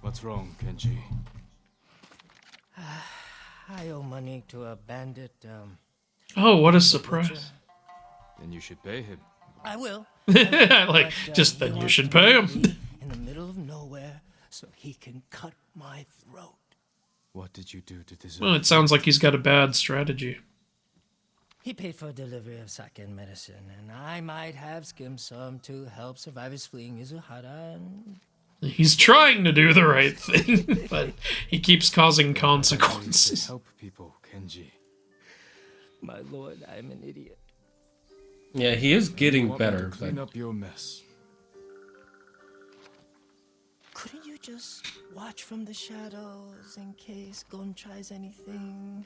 [SPEAKER 5] What's wrong, Kenji?
[SPEAKER 6] I owe money to a bandit.
[SPEAKER 3] Oh, what a surprise.
[SPEAKER 5] Then you should pay him.
[SPEAKER 6] I will.
[SPEAKER 3] Then you should pay him.
[SPEAKER 6] In the middle of nowhere, so he can cut my throat.
[SPEAKER 5] What did you do to deserve?
[SPEAKER 3] Well, it sounds like he's got a bad strategy.
[SPEAKER 6] He paid for delivery of sake and medicine, and I might have skimmed some to help survivors fleeing Izuhara.
[SPEAKER 3] He's trying to do the right thing, but he keeps causing consequences.
[SPEAKER 5] Help people, Kenji.
[SPEAKER 6] My lord, I'm an idiot.
[SPEAKER 1] Yeah, he is getting better.
[SPEAKER 5] Clean up your mess.
[SPEAKER 6] Couldn't you just watch from the shadows in case Gon tries anything?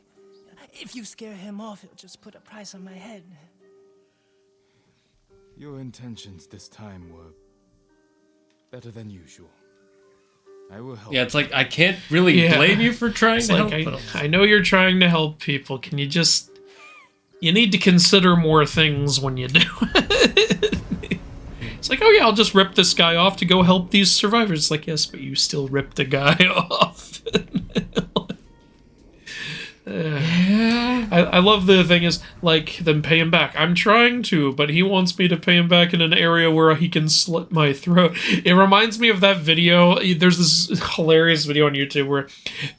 [SPEAKER 6] If you scare him off, he'll just put a price on my head.
[SPEAKER 5] Your intentions this time were better than usual. I will help.
[SPEAKER 1] Yeah, it's like I can't really blame you for trying to help.
[SPEAKER 3] I know you're trying to help people. Can you just... You need to consider more things when you do it. It's like, oh yeah, I'll just rip this guy off to go help these survivors. It's like, yes, but you still ripped a guy off. I love the thing is, like, then pay him back. I'm trying to, but he wants me to pay him back in an area where he can slit my throat. It reminds me of that video. There's this hilarious video on YouTube where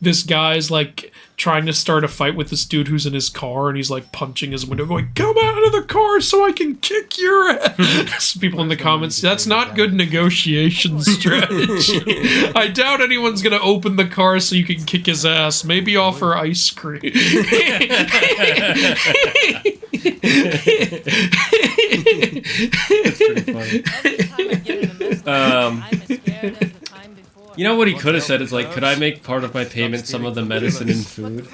[SPEAKER 3] this guy's, like, trying to start a fight with this dude who's in his car, and he's, like, punching his window, going, "Come out of the car so I can kick your ass." People in the comments, that's not good negotiation strategy. I doubt anyone's gonna open the car so you can kick his ass. Maybe offer ice cream.
[SPEAKER 1] That's pretty funny. You know what he could have said is like, could I make part of my payment some of the medicine and food?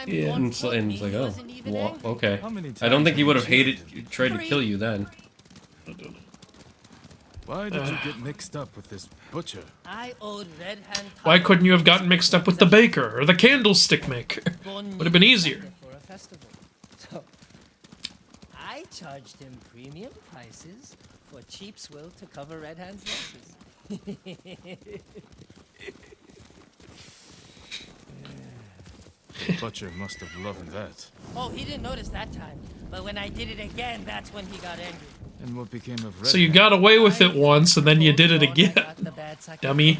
[SPEAKER 1] Yeah. And he's like, oh, well, okay. I don't think he would have tried to kill you then.
[SPEAKER 5] Why did you get mixed up with this butcher?
[SPEAKER 3] Why couldn't you have gotten mixed up with the baker or the candlestick maker? Would have been easier.
[SPEAKER 6] So I charged him premium prices for cheap swill to cover Red Hand's losses.
[SPEAKER 11] Butcher must have loved that.
[SPEAKER 6] Oh, he didn't notice that time. But when I did it again, that's when he got angry.
[SPEAKER 11] And what became of Red
[SPEAKER 3] So you got away with it once, and then you did it again. Dummy.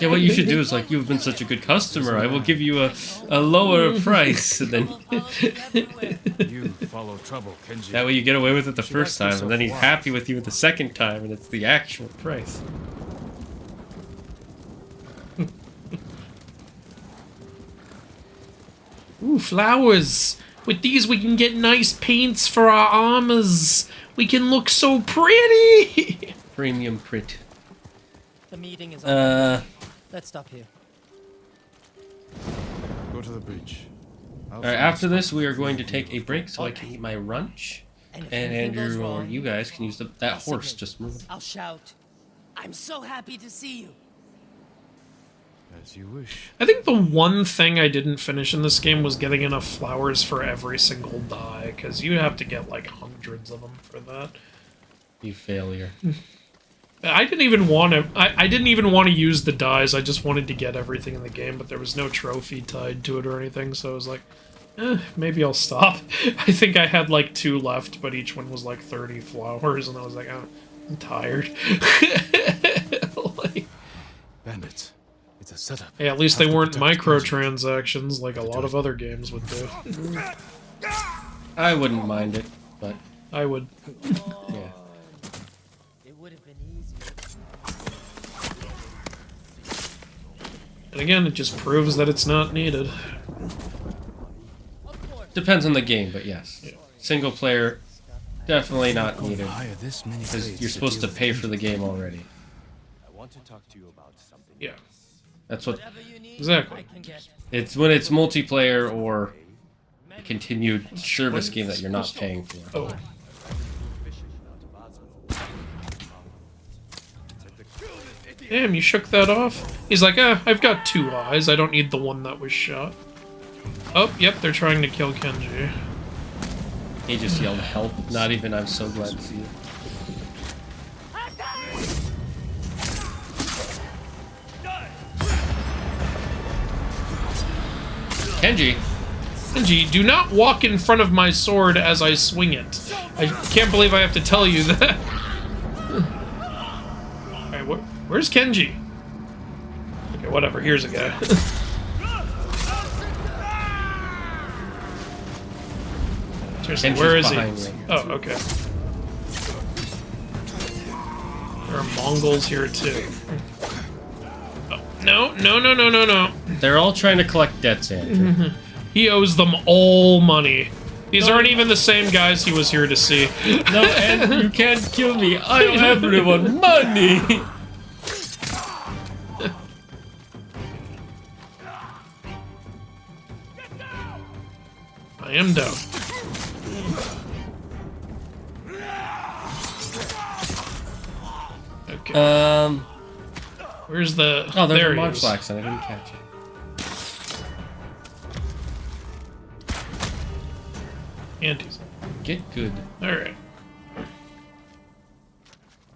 [SPEAKER 1] Yeah, what you should do is like, you've been such a good customer, I will give you a lower price, and then
[SPEAKER 11] You follow trouble, Kenji.
[SPEAKER 1] that way you get away with it the first time, and then he's happy with you the second time, and it's the actual price.
[SPEAKER 3] Ooh, flowers. With these, we can get nice paints for our armors. We can look so pretty.
[SPEAKER 1] Premium print.
[SPEAKER 6] The meeting is over. Let's stop here.
[SPEAKER 11] Go to the bridge.
[SPEAKER 1] Alright, after this, we are going to take a break so I can eat my lunch.
[SPEAKER 6] And if
[SPEAKER 1] And
[SPEAKER 6] anything goes
[SPEAKER 1] Andrew or
[SPEAKER 6] wrong,
[SPEAKER 1] you guys can use that horse.
[SPEAKER 6] signal.
[SPEAKER 1] Just move.
[SPEAKER 6] I'll shout. I'm so happy to see you.
[SPEAKER 11] As you wish.
[SPEAKER 3] I think the one thing I didn't finish in this game was getting enough flowers for every single die, because you have to get like hundreds of them for that.
[SPEAKER 1] You failure.
[SPEAKER 3] I didn't even want to. I didn't even want to use the dies. I just wanted to get everything in the game, but there was no trophy tied to it or anything. So I was like, maybe I'll stop. I think I had like 2 left, but each one was like 30 flowers, and I was like, oh, I'm tired. Like,
[SPEAKER 11] Bandits. It's a setup.
[SPEAKER 3] hey, at least they weren't microtransactions like a lot of other games would do.
[SPEAKER 1] I wouldn't mind it, but
[SPEAKER 3] I would.
[SPEAKER 1] yeah.
[SPEAKER 6] It would have been easier.
[SPEAKER 3] And again, it just proves that it's not needed.
[SPEAKER 1] Depends on the game, but yes. Single player, definitely not needed.
[SPEAKER 11] Hire this many
[SPEAKER 1] Because
[SPEAKER 11] blades
[SPEAKER 1] you're supposed to
[SPEAKER 11] deal
[SPEAKER 1] pay
[SPEAKER 11] with
[SPEAKER 1] for the game already.
[SPEAKER 11] I want to talk to you about something.
[SPEAKER 3] Yeah.
[SPEAKER 1] That's what.
[SPEAKER 3] Exactly.
[SPEAKER 1] It's when it's multiplayer or a continued service game that you're not paying for.
[SPEAKER 3] Oh. Damn, you shook that off? He's like, I've got 2 eyes. I don't need the one that was shot. Oh, yep, they're trying to kill Kenji.
[SPEAKER 1] He just yelled help. Not even I'm so glad to see you.
[SPEAKER 3] Kenji, do not walk in front of my sword as I swing it. I can't believe I have to tell you that. Alright, where's Kenji? Okay, whatever, here's a guy. Seriously,
[SPEAKER 1] Kenji's
[SPEAKER 3] where is he?
[SPEAKER 1] behind me.
[SPEAKER 3] Oh, okay. There are Mongols here too. Oh, no.
[SPEAKER 1] They're all trying to collect debts, Andrew.
[SPEAKER 3] He owes them all money. These aren't even the same guys he was here to see.
[SPEAKER 1] No, Andrew, you can't kill me. I owe everyone money.
[SPEAKER 3] I am down. Okay. Where's the?
[SPEAKER 1] Oh, there's
[SPEAKER 3] there
[SPEAKER 1] a
[SPEAKER 3] he
[SPEAKER 1] March
[SPEAKER 3] is.
[SPEAKER 1] Flax, and I didn't catch it.
[SPEAKER 3] Antes.
[SPEAKER 1] Get good.
[SPEAKER 3] Alright.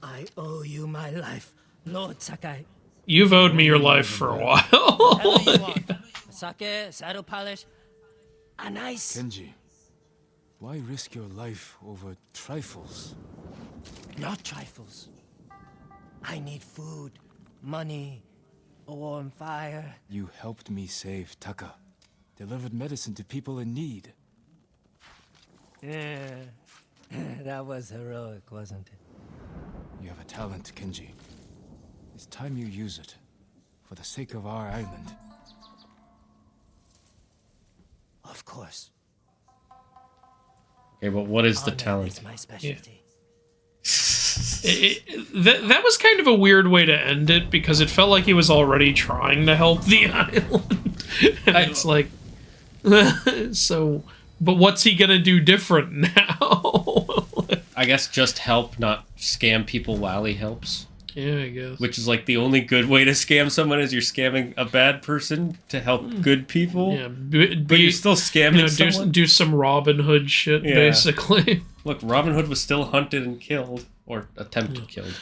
[SPEAKER 6] I owe you my life, Lord Sakai.
[SPEAKER 3] You've owed me your life for a while.
[SPEAKER 6] Whatever you want. Sake, saddle polish, a nice...
[SPEAKER 11] Kenji, why risk your life over trifles?
[SPEAKER 6] Not trifles. I need food, money, a warm fire.
[SPEAKER 11] You helped me save Taka. Delivered medicine to people in need.
[SPEAKER 6] Yeah, that was heroic, wasn't it?
[SPEAKER 11] You have a talent, Kenji. It's time you use it. For the sake of our island.
[SPEAKER 6] Of course.
[SPEAKER 1] Okay, but what is the
[SPEAKER 6] Honor
[SPEAKER 1] talent?
[SPEAKER 6] is my specialty.
[SPEAKER 3] That was kind of a weird way to end it, because it felt like he was already trying to help the island. And it's like... so... But what's he gonna do different now?
[SPEAKER 1] I guess just help, not scam people while he helps.
[SPEAKER 3] Yeah, I guess.
[SPEAKER 1] Which is like the only good way to scam someone is you're scamming a bad person to help good people.
[SPEAKER 3] Yeah,
[SPEAKER 1] but you're still scamming someone.
[SPEAKER 3] Do some Robin Hood shit,
[SPEAKER 1] Yeah.
[SPEAKER 3] basically.
[SPEAKER 1] Look, Robin Hood was still hunted and killed, or attempted killed.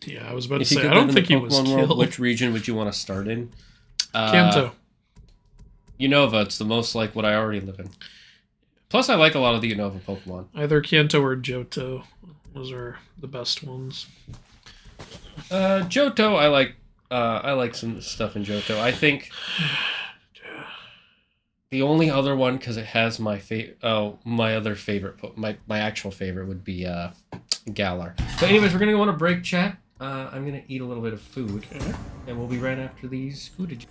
[SPEAKER 3] Yeah, I was about to
[SPEAKER 1] If you
[SPEAKER 3] say,
[SPEAKER 1] could
[SPEAKER 3] I
[SPEAKER 1] live
[SPEAKER 3] don't
[SPEAKER 1] in
[SPEAKER 3] think
[SPEAKER 1] the
[SPEAKER 3] he was
[SPEAKER 1] Pokemon
[SPEAKER 3] killed.
[SPEAKER 1] world, which region would you want to start in?
[SPEAKER 3] Kanto.
[SPEAKER 1] Unova, it's the most like what I already live in. Plus, I like a lot of the Unova Pokemon.
[SPEAKER 3] Either Kanto or Johto. Those are the best ones.
[SPEAKER 1] Johto, I like some stuff in Johto. I think the only other one, because it has my other favorite, my actual favorite would be Galar. But anyways, we're gonna go on a break, chat. I'm gonna eat a little bit of food, and we'll be right after these footage.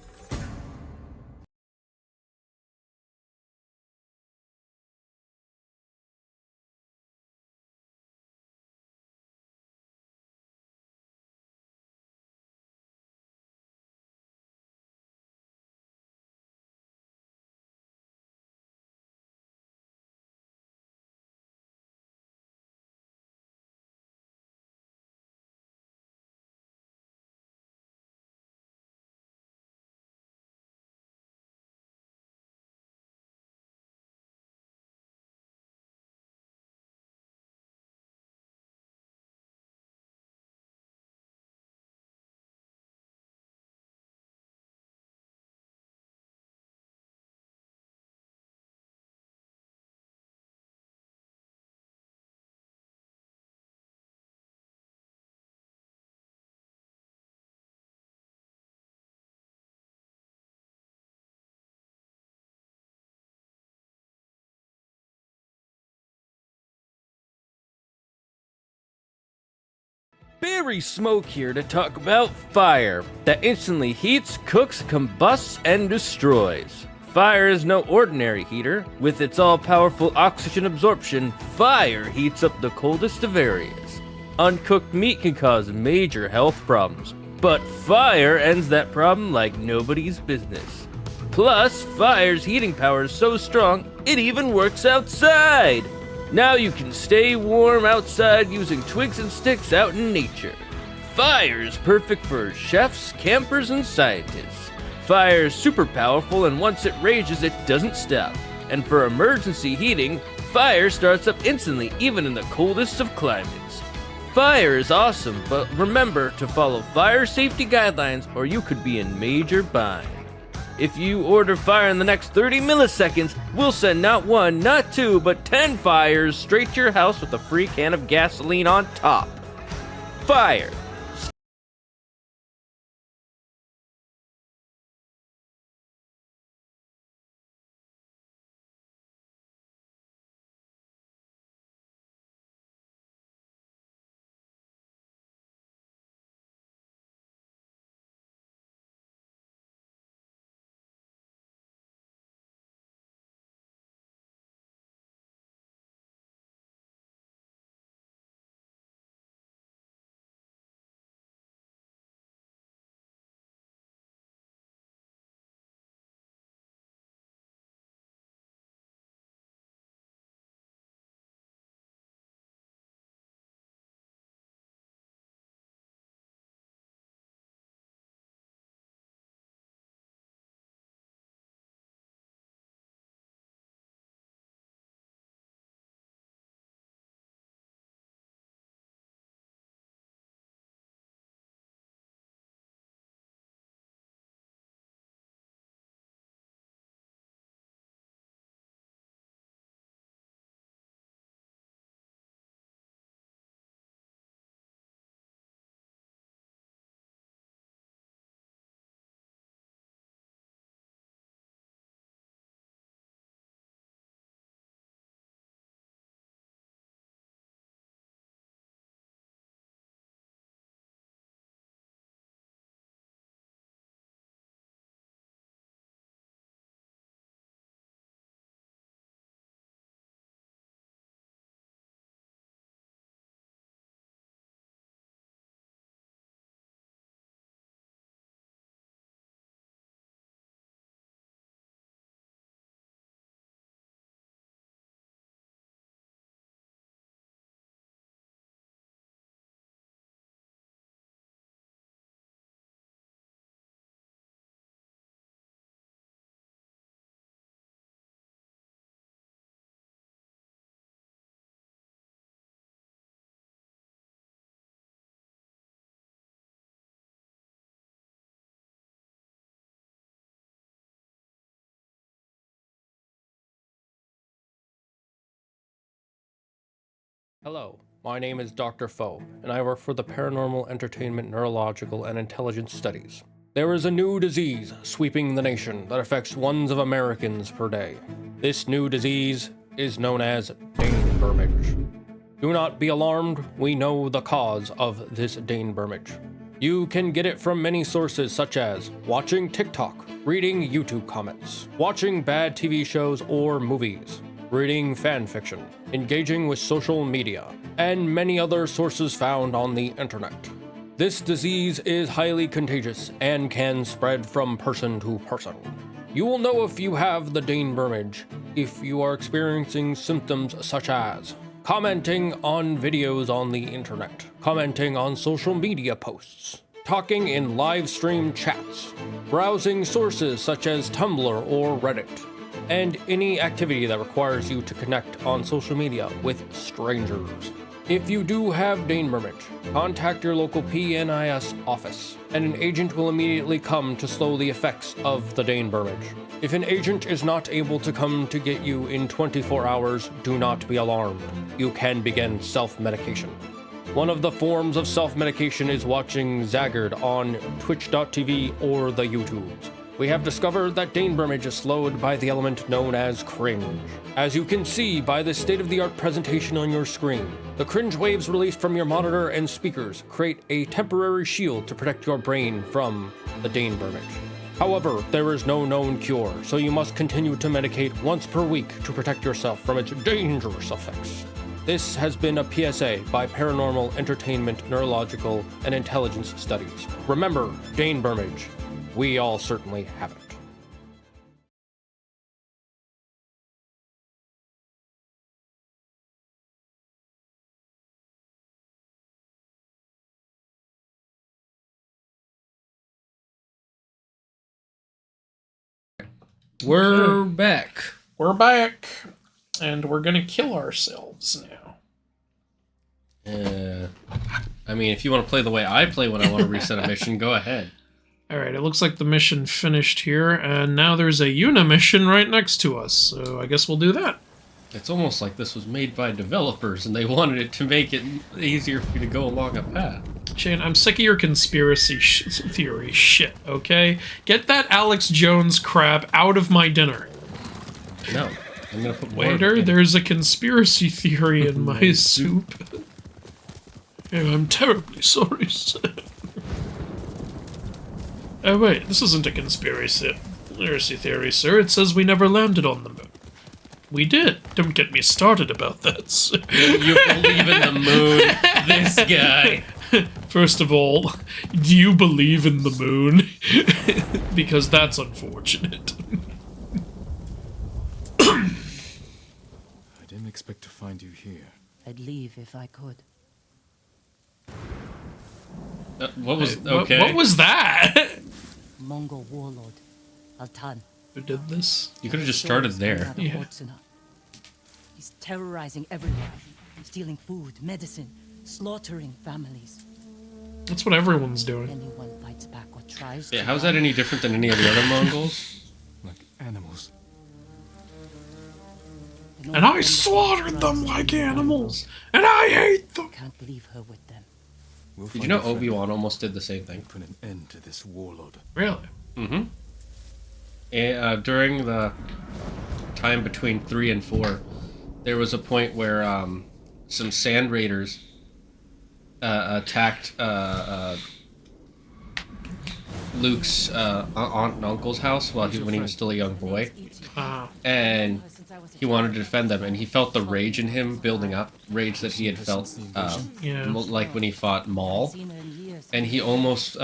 [SPEAKER 13] Berry Smoke here to talk about fire that instantly heats, cooks, combusts, and destroys. Fire is no ordinary heater. With its all-powerful oxygen absorption, fire heats up the coldest of areas. Uncooked meat can cause major health problems, but fire ends that problem like nobody's business. Plus, fire's heating power is so strong, it even works outside! Now you can stay warm outside using twigs and sticks out in nature. Fire is perfect for chefs, campers, and scientists. Fire is super powerful, and once it rages, it doesn't stop. And for emergency heating, fire starts up instantly, even in the coldest of climates. Fire is awesome, but remember to follow fire safety guidelines or you could be in major bind. If you order fire in the next 30 milliseconds, we'll send not one, not two, but 10 fires straight to your house with a free can of gasoline on top. Fire!
[SPEAKER 14] Hello, my name is Dr. Foe, and I work for the Paranormal Entertainment Neurological and Intelligence Studies. There is a new disease sweeping the nation that affects ones of Americans per day. This new disease is known as Dane Burmage. Do not be alarmed, we know the cause of this Dane Burmage. You can get it from many sources such as watching TikTok, reading YouTube comments, watching bad TV shows or movies, reading fan fiction, engaging with social media, and many other sources found on the internet. This disease is highly contagious and can spread from person to person. You will know if you have the Dane Burmage if you are experiencing symptoms such as commenting on videos on the internet, commenting on social media posts, talking in live stream chats, browsing sources such as Tumblr or Reddit, and any activity that requires you to connect on social media with strangers. If you do have Dane Burmage, contact your local PNIS office, and an agent will immediately come to slow the effects of the Dane Burmage. If an agent is not able to come to get you in 24 hours, do not be alarmed. You can begin self-medication. One of the forms of self-medication is watching Zaggard on Twitch.tv or the YouTubes. We have discovered that Dane Burmage is slowed by the element known as cringe. As you can see by the state-of-the-art presentation on your screen, the cringe waves released from your monitor and speakers create a temporary shield to protect your brain from the Dane Burmage. However, there is no known cure, so you must continue to medicate once per week to protect yourself from its dangerous effects. This has been a PSA by Paranormal Entertainment Neurological and Intelligence Studies. Remember, Dane Burmage. We all certainly have it.
[SPEAKER 1] We're back.
[SPEAKER 3] We're back. And we're gonna kill ourselves now.
[SPEAKER 1] I mean, if you want to play the way I play when I want to reset a mission, go ahead.
[SPEAKER 3] Alright, it looks like the mission finished here, and now there's a Una mission right next to us, so I guess we'll do that.
[SPEAKER 1] It's almost like this was made by developers, and they wanted it to make it easier for you to go along a path.
[SPEAKER 3] Shane, I'm sick of your conspiracy theory shit, okay? Get that Alex Jones crap out of my dinner.
[SPEAKER 1] No, I'm gonna put more
[SPEAKER 3] Waiter, there's a conspiracy theory in my soup. And I'm terribly sorry, sir. Oh wait, this isn't a conspiracy theory, sir. It says we never landed on the moon. We did. Don't get me started about that, sir.
[SPEAKER 1] You believe in the moon, this guy.
[SPEAKER 3] First of all, do you believe in the moon? Because that's unfortunate.
[SPEAKER 11] I didn't expect to find you here.
[SPEAKER 4] I'd leave if I could.
[SPEAKER 1] What was
[SPEAKER 3] What was that?
[SPEAKER 4] Mongol warlord, Altan.
[SPEAKER 3] Who did this?
[SPEAKER 1] You could have just started there.
[SPEAKER 3] Yeah.
[SPEAKER 4] He's terrorizing everyone, stealing food, medicine, slaughtering families.
[SPEAKER 3] That's what everyone's doing.
[SPEAKER 4] Anyone fights back or tries.
[SPEAKER 1] Yeah, how's that any different than any of the other Mongols?
[SPEAKER 11] Like animals.
[SPEAKER 3] And I slaughtered them like animals, and I hate them.
[SPEAKER 4] Can't leave her with them.
[SPEAKER 1] Did you know Obi-Wan almost did the same thing?
[SPEAKER 11] Put an end to this warlord.
[SPEAKER 3] Really?
[SPEAKER 1] Mm-hmm. And, during the time between 3 and 4, there was a point where some sand raiders attacked Luke's aunt and uncle's house when he was still a young boy. And he wanted to defend them, and he felt the rage in him building up, rage that he had felt like when he fought Maul. And he almost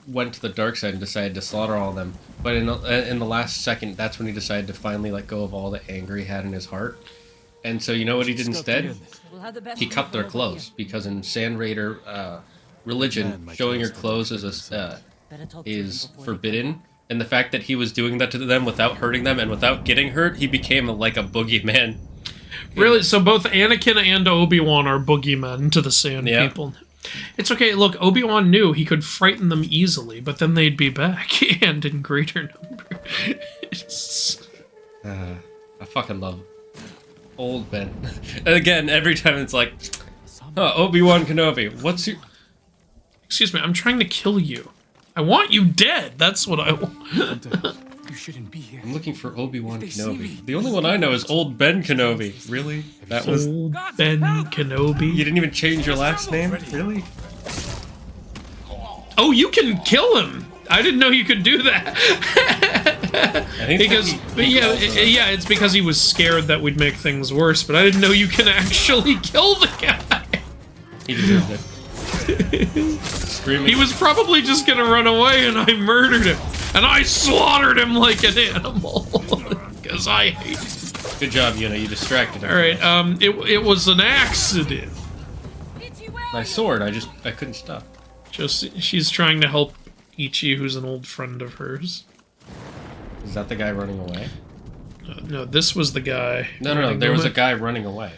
[SPEAKER 1] went to the dark side and decided to slaughter all of them. But in the last second, that's when he decided to finally let go of all the anger he had in his heart. And so you know what he did instead? He cut their clothes, because in Sand Raider religion, showing your clothes is forbidden. And the fact that he was doing that to them without hurting them and without getting hurt, he became like a boogeyman.
[SPEAKER 3] Really? So both Anakin and Obi-Wan are boogeymen to the Sand people. It's okay, look, Obi-Wan knew he could frighten them easily, but then they'd be back, and in greater number.
[SPEAKER 1] I fucking love old Ben. And again, every time it's like, oh, Obi-Wan Kenobi. What's your...
[SPEAKER 3] Excuse me, I'm trying to kill you. I want you dead. That's what I want.
[SPEAKER 11] You shouldn't be here.
[SPEAKER 1] I'm looking for Obi-Wan Kenobi. The only one I know is Old Ben Kenobi. Really? That was...
[SPEAKER 3] Old Ben Kenobi?
[SPEAKER 1] You didn't even change your last name? Really?
[SPEAKER 3] Oh, you can kill him! I didn't know you could do that. Because, yeah, it's because he was scared that we'd make things worse, but I didn't know you can actually kill the guy.
[SPEAKER 1] He deserved it.
[SPEAKER 3] He was probably just gonna run away and I murdered him. And I slaughtered him like an animal. Because I hate him.
[SPEAKER 1] Good job, Yuna. You distracted him.
[SPEAKER 3] Alright, it was an accident.
[SPEAKER 1] My sword, I couldn't stop.
[SPEAKER 3] She's trying to help Ichi, who's an old friend of hers.
[SPEAKER 1] Is that the guy running away?
[SPEAKER 3] No, this was the guy.
[SPEAKER 1] No, there was a guy running away.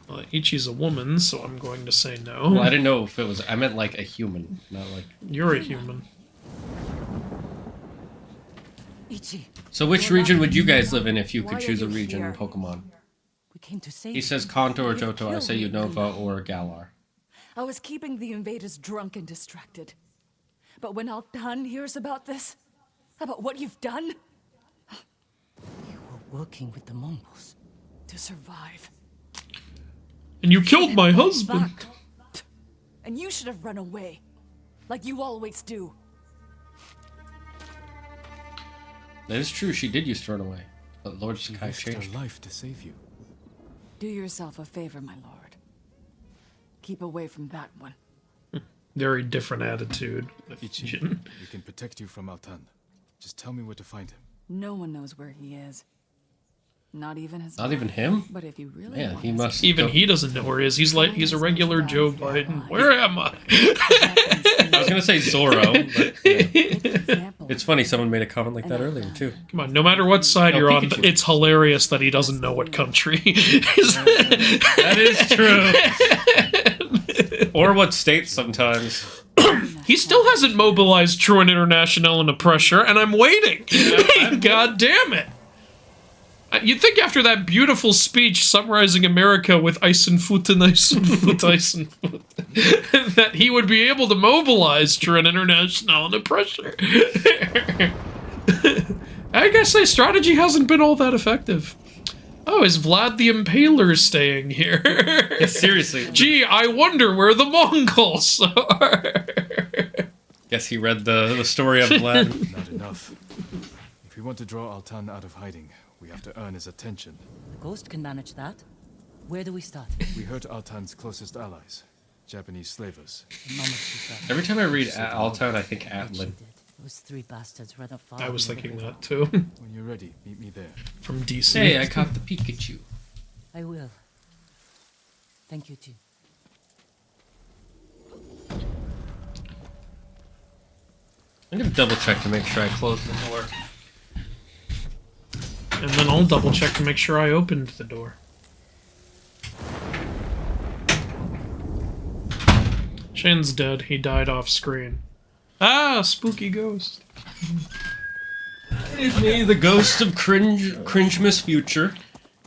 [SPEAKER 3] Well, Ichi's a woman, so I'm going to say no.
[SPEAKER 1] Well, I didn't know if it was... I meant like a human, not like...
[SPEAKER 3] You're a human.
[SPEAKER 4] Ichi.
[SPEAKER 1] So which region would you guys live in if you could choose a region in Pokemon?
[SPEAKER 4] We came to save
[SPEAKER 1] He says Kanto or Johto, I say Unova or Galar.
[SPEAKER 12] I was keeping the invaders drunk and distracted. But when Altan hears about this, about what you've done...
[SPEAKER 4] You were working with the Mongols.
[SPEAKER 12] To survive.
[SPEAKER 3] And you killed my husband.
[SPEAKER 12] And you should have run away. Like you always do.
[SPEAKER 1] That is true, she did used to run away. But Lord
[SPEAKER 11] She
[SPEAKER 1] Sakai
[SPEAKER 11] risked
[SPEAKER 1] changed.
[SPEAKER 11] her life to save you.
[SPEAKER 12] Do yourself a favor, my lord. Keep away from that one.
[SPEAKER 3] Very different attitude.
[SPEAKER 11] Ichi, we can protect you from Altan. Just tell me where to find him.
[SPEAKER 12] No one knows where he is. Not even his.
[SPEAKER 1] Not even him?
[SPEAKER 12] But if you really
[SPEAKER 1] Man,
[SPEAKER 12] want
[SPEAKER 1] he must...
[SPEAKER 3] Even he doesn't know where he is. He's a regular Joe Biden. Where am I?
[SPEAKER 1] I was gonna say Zorro, but yeah. It's funny, someone made a comment like that earlier, too.
[SPEAKER 3] Come on, no matter what side you're on,
[SPEAKER 1] Pikachu.
[SPEAKER 3] it's hilarious that he doesn't know what country.
[SPEAKER 1] That is true. Or what state sometimes.
[SPEAKER 3] He still hasn't mobilized Truant International into pressure, and I'm waiting. God damn it. You'd think after that beautiful speech summarizing America with Eisenfoot and Eisenfoot, Eisenfoot, that he would be able to mobilize Truant International into pressure. I guess my strategy hasn't been all that effective. Oh, is Vlad the Impaler staying here?
[SPEAKER 1] Yeah, seriously.
[SPEAKER 3] Gee, I wonder where the Mongols are.
[SPEAKER 1] Guess he read the story of Vlad.
[SPEAKER 11] Not enough. If we want to draw Altan out of hiding, we have to earn his attention.
[SPEAKER 4] The Ghost can manage that. Where do we start?
[SPEAKER 11] We hurt Altan's closest allies, Japanese slavers.
[SPEAKER 1] Every time I read Altown, I think Atlin.
[SPEAKER 4] Those three bastards rather far.
[SPEAKER 3] I was thinking that too.
[SPEAKER 11] When you're ready, meet me there.
[SPEAKER 3] From DC.
[SPEAKER 1] Hey, I caught the Pikachu.
[SPEAKER 4] I will. Thank you, Jin.
[SPEAKER 1] I'm gonna double check to make sure I closed the door.
[SPEAKER 3] And then I'll double check to make sure I opened the door. Shane's dead. He died off screen. Ah, spooky ghost.
[SPEAKER 1] It is me, the ghost of Cringemas future.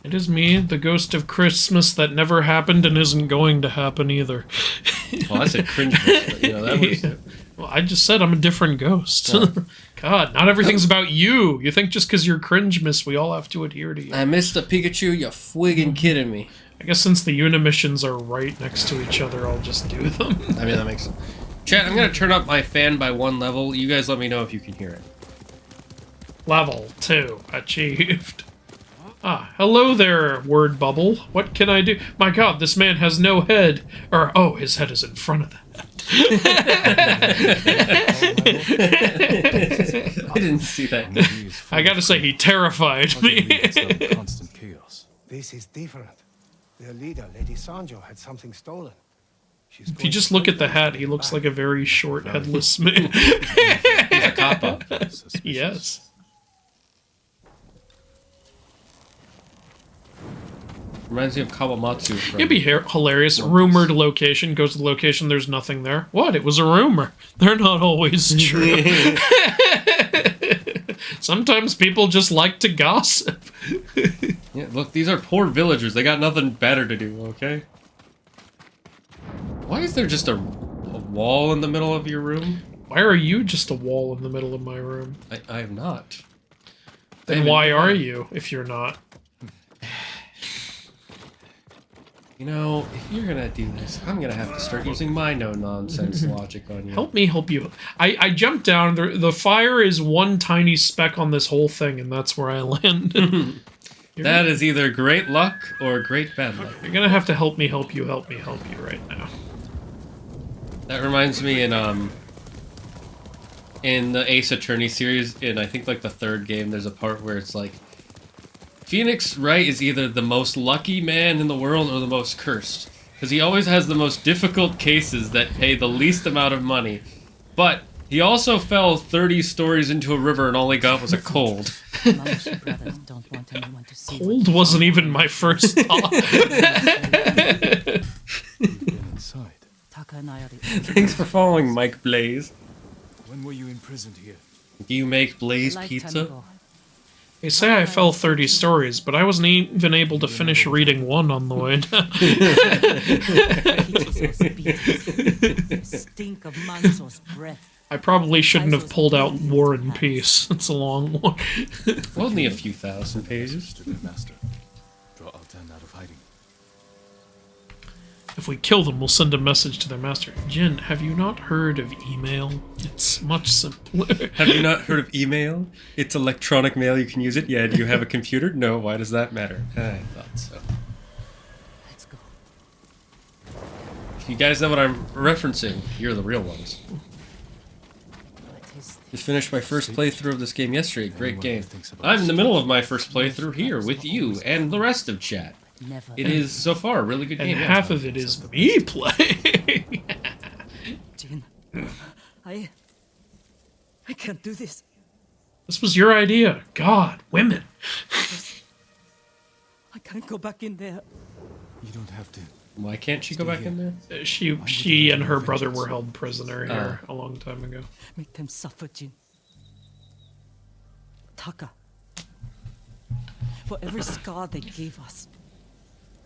[SPEAKER 3] It is me, the ghost of Christmas that never happened and isn't going to happen either.
[SPEAKER 1] Well, I said Cringemas, but you know, that was...
[SPEAKER 3] Well, I just said I'm a different ghost. God, not everything's about you. You think just because you're Cringemas, we all have to adhere to you.
[SPEAKER 1] I missed the Pikachu, you're friggin' kidding me.
[SPEAKER 3] I guess since the Unimissions are right next to each other, I'll just do them.
[SPEAKER 1] I mean, that makes sense. Chat, I'm gonna turn up my fan by 1 level. You guys let me know if you can hear it.
[SPEAKER 3] Level 2 achieved. Ah, hello there, word bubble. What can I do? My god, this man has no head. Or, oh, his head is in front of that.
[SPEAKER 1] I didn't see that.
[SPEAKER 3] I gotta say, he terrified me.
[SPEAKER 11] Constant chaos.
[SPEAKER 7] This is different. Their leader, Lady Sanjo, had something stolen.
[SPEAKER 3] If you just look at the hat, he looks like a very short, headless man.
[SPEAKER 1] He's a kappa.
[SPEAKER 3] Yes.
[SPEAKER 1] Reminds me of Kawamatsu. From...
[SPEAKER 3] It'd be hilarious. Rumored location, goes to the location, there's nothing there. What? It was a rumor. They're not always true. Sometimes people just like to gossip.
[SPEAKER 1] Yeah, Look, these are poor villagers. They got nothing better to do, okay? Why is there just a wall in the middle of your room?
[SPEAKER 3] Why are you just a wall in the middle of my room?
[SPEAKER 1] I am not.
[SPEAKER 3] Then why are you, if you're not?
[SPEAKER 1] You know, if you're gonna do this, I'm gonna have to start using my no-nonsense logic on you.
[SPEAKER 3] Help me help you. I jumped down. The fire is one tiny speck on this whole thing, and that's where I land.
[SPEAKER 1] That is either great luck or great bad luck.
[SPEAKER 3] You're gonna have to help me help you right now.
[SPEAKER 1] That reminds me in the Ace Attorney series, in I think like the third game, there's a part where it's like, Phoenix Wright is either the most lucky man in the world or the most cursed. Because he always has the most difficult cases that pay the least amount of money. But he also fell 30 stories into a river and all he got was a cold.
[SPEAKER 3] Cold wasn't even my first thought.
[SPEAKER 1] Thanks for following, Mike Blaze.
[SPEAKER 11] When were you imprisoned here?
[SPEAKER 1] Do you make Blaze pizza?
[SPEAKER 3] They say I fell 30 stories, but I wasn't even able to finish reading one on the way down.
[SPEAKER 4] Stink of Manzo's breath.
[SPEAKER 3] I probably shouldn't have pulled out War and Peace. It's a long one.
[SPEAKER 1] Only a few thousand pages.
[SPEAKER 11] Master, draw Altan out of hiding.
[SPEAKER 3] If we kill them, we'll send a message to their master. Jin, have you not heard of email? It's much simpler.
[SPEAKER 1] Have you not heard of email? It's electronic mail, you can use it. Yeah, do you have a computer? No, why does that matter? I thought so.
[SPEAKER 4] Let's go.
[SPEAKER 1] If you guys know what I'm referencing, you're the real ones. Just finished my first playthrough of this game yesterday. Great game. I'm in the middle of my first playthrough here with you and the rest of chat. It is, so far, a really good game.
[SPEAKER 3] And half of it is me playing.
[SPEAKER 4] Jin, I can't do this.
[SPEAKER 3] This was your idea. God, women.
[SPEAKER 4] I can't go back in there.
[SPEAKER 11] You don't have to.
[SPEAKER 1] Why can't she go back in there?
[SPEAKER 3] She and her brother were held prisoner here a long time ago.
[SPEAKER 4] Make them suffer, Jin. Taka. For every scar they gave us.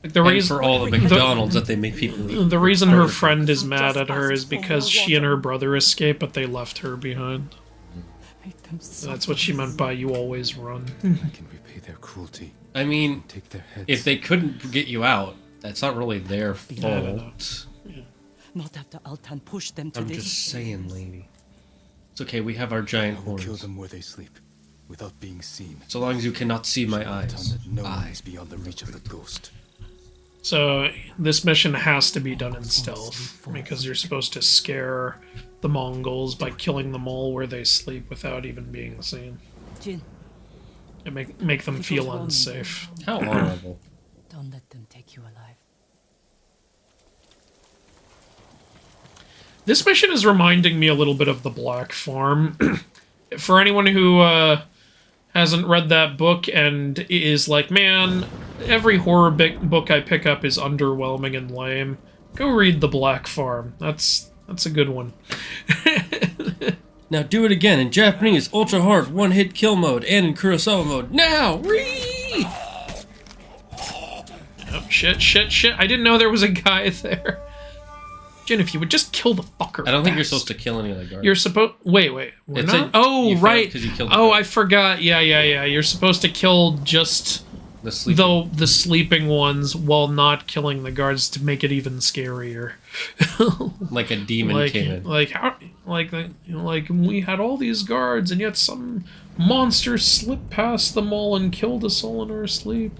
[SPEAKER 3] The reason
[SPEAKER 1] for all the McDonald's that they make people eat.
[SPEAKER 3] The reason her friend is mad at her is because she and her brother escaped, but they left her behind. That's what she meant by "you always run."
[SPEAKER 11] I can repay their cruelty.
[SPEAKER 1] I mean,
[SPEAKER 11] take their heads.
[SPEAKER 1] If they couldn't get you out, that's not really their fault.
[SPEAKER 4] Not after Altan pushed them to
[SPEAKER 1] I'm
[SPEAKER 4] this.
[SPEAKER 1] just saying, lady. It's okay, we have our giant horns.
[SPEAKER 11] Kill them where they sleep, without being seen.
[SPEAKER 1] So long as you cannot see my eyes.
[SPEAKER 11] That no one is beyond the reach of the ghost.
[SPEAKER 3] So this mission has to be done in stealth, because you're supposed to scare the Mongols by killing them all where they sleep without even being seen.
[SPEAKER 4] Jin.
[SPEAKER 3] And make them feel unsafe.
[SPEAKER 1] How honorable.
[SPEAKER 4] Don't let them take you alive.
[SPEAKER 3] This mission is reminding me a little bit of The Black Farm. For anyone who hasn't read that book and is like, man, every horror book I pick up is underwhelming and lame, go read The Black Farm. That's a good one.
[SPEAKER 1] Now do it again in Japanese, ultra hard, one-hit kill mode, and in Kurosawa mode. Now! Ree!
[SPEAKER 3] Oh, shit. I didn't know there was a guy there. Jin, if you would just kill the fucker.
[SPEAKER 1] I don't think you're supposed to kill any of the guards.
[SPEAKER 3] You're supposed... Wait. We're not? Oh, right. Oh, I forgot. Yeah. You're supposed to kill just the sleeping ones while not killing the guards to make it even scarier.
[SPEAKER 1] Like a demon came in.
[SPEAKER 3] Like we had all these guards and yet some monster slipped past them all and killed us all in our sleep.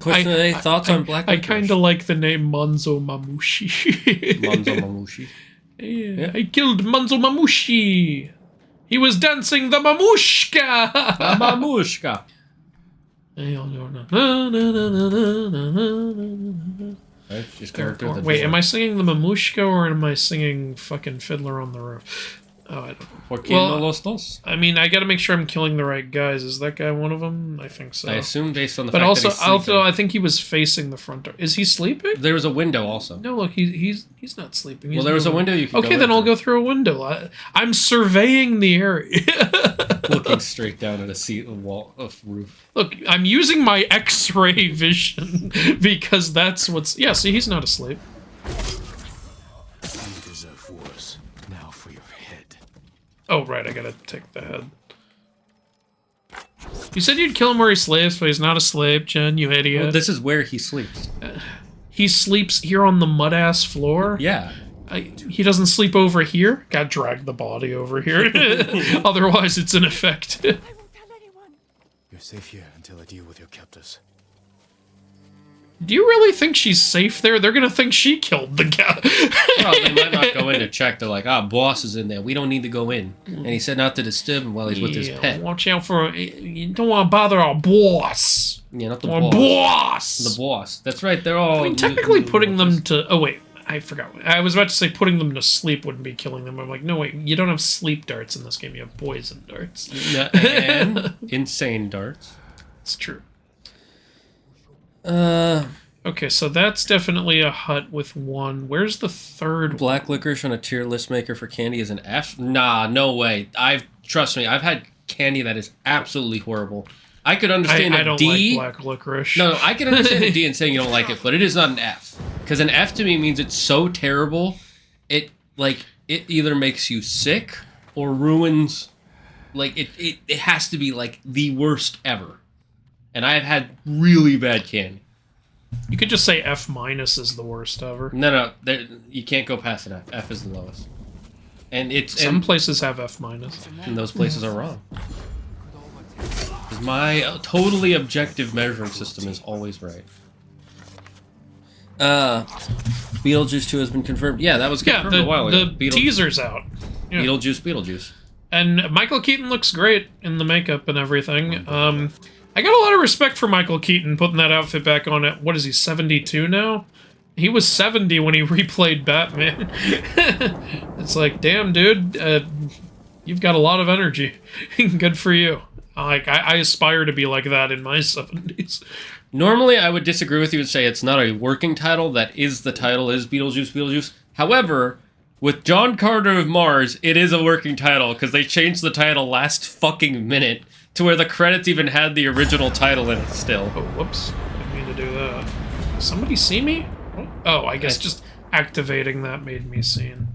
[SPEAKER 1] Question of the day, thoughts on Black
[SPEAKER 3] I kind of like the name Manzo Mamushi.
[SPEAKER 1] Manzo Mamushi?
[SPEAKER 3] Yeah. I killed Manzo Mamushi. He was dancing the mamushka.
[SPEAKER 1] The mamushka.
[SPEAKER 3] Wait, am I singing the mamushka or am I singing fucking Fiddler on the Roof? Oh, I don't know.
[SPEAKER 14] ¿Por qué no los dos?
[SPEAKER 3] I mean, I gotta make sure I'm killing the right guys. Is that guy one of them? I think so.
[SPEAKER 14] I assume based on the
[SPEAKER 3] but
[SPEAKER 14] fact
[SPEAKER 3] also,
[SPEAKER 14] that he's sleeping.
[SPEAKER 3] I think he was facing the front door. Is he sleeping?
[SPEAKER 14] There was a window also.
[SPEAKER 3] No, look, he's not sleeping. He's
[SPEAKER 14] Well, there was a
[SPEAKER 3] moving.
[SPEAKER 14] window you could
[SPEAKER 3] Okay,
[SPEAKER 14] go
[SPEAKER 3] then I'll
[SPEAKER 14] into.
[SPEAKER 3] go through a window. I'm surveying the area.
[SPEAKER 14] Looking straight down at a seat of wall of roof.
[SPEAKER 3] Look, I'm using my X-ray vision because that's what's. Yeah, see, he's not asleep.
[SPEAKER 8] You deserve worse. Now for your head.
[SPEAKER 3] Oh, right, I gotta take the head. You said you'd kill him where he sleeps, but he's not asleep, Jen, you idiot.
[SPEAKER 14] Well, this is where he sleeps.
[SPEAKER 3] He sleeps here on the mud-ass floor?
[SPEAKER 14] Yeah.
[SPEAKER 3] He doesn't sleep over here? Gotta drag the body over here. Otherwise, it's ineffective.
[SPEAKER 8] You're safe here until I deal with your captors.
[SPEAKER 3] Do you really think she's safe there? They're gonna think she killed the guy.
[SPEAKER 14] Well, they might not go in to check. They're like, boss is in there. We don't need to go in. And he said not to disturb him while he's with his pet.
[SPEAKER 3] Watch out for... You don't want to bother our boss.
[SPEAKER 14] Yeah, not the
[SPEAKER 3] Our
[SPEAKER 14] boss.
[SPEAKER 3] boss.
[SPEAKER 14] The boss. That's right. They're all...
[SPEAKER 3] I mean, technically putting them to... Oh, wait. I forgot. I was about to say putting them to sleep wouldn't be killing them. I'm like, no, wait. You don't have sleep darts in this game. You have poison darts.
[SPEAKER 14] And insane darts.
[SPEAKER 3] It's true. Okay, so that's definitely a hut with one. Where's the third?
[SPEAKER 1] Black licorice on a tier list maker for candy is an F.
[SPEAKER 14] Nah, no way. Trust me, I've had candy that is absolutely horrible. I could understand
[SPEAKER 3] I don't
[SPEAKER 14] D.
[SPEAKER 3] like black licorice.
[SPEAKER 14] No, I can understand a D and saying you don't like it, but it is not an F. Because an F to me means it's so terrible, it either makes you sick or ruins. Like it has to be like the worst ever. And I have had really bad candy.
[SPEAKER 3] You could just say F- is the worst ever.
[SPEAKER 14] No, you can't go past an F. F is the lowest. And
[SPEAKER 3] Some places have F-.
[SPEAKER 14] And those places are wrong. 'Cause my totally objective measuring system is always right.
[SPEAKER 1] Beetlejuice 2 has been confirmed.
[SPEAKER 14] Yeah, that was confirmed a while ago.
[SPEAKER 3] The teaser's out. Yeah.
[SPEAKER 14] Beetlejuice.
[SPEAKER 3] And Michael Keaton looks great in the makeup and everything. I got a lot of respect for Michael Keaton putting that outfit back on at, what is he, 72 now? He was 70 when he replayed Batman. It's like, damn, dude, you've got a lot of energy. Good for you. Like, I aspire to be like that in my 70s.
[SPEAKER 14] Normally, I would disagree with you and say it's not a working title. That is the title, is Beetlejuice. However, with John Carter of Mars, it is a working title because they changed the title last fucking minute to where the credits even had the original title in it still.
[SPEAKER 3] Oh, whoops. Didn't mean to do that. Somebody see me? Oh, I guess just activating that made me seen.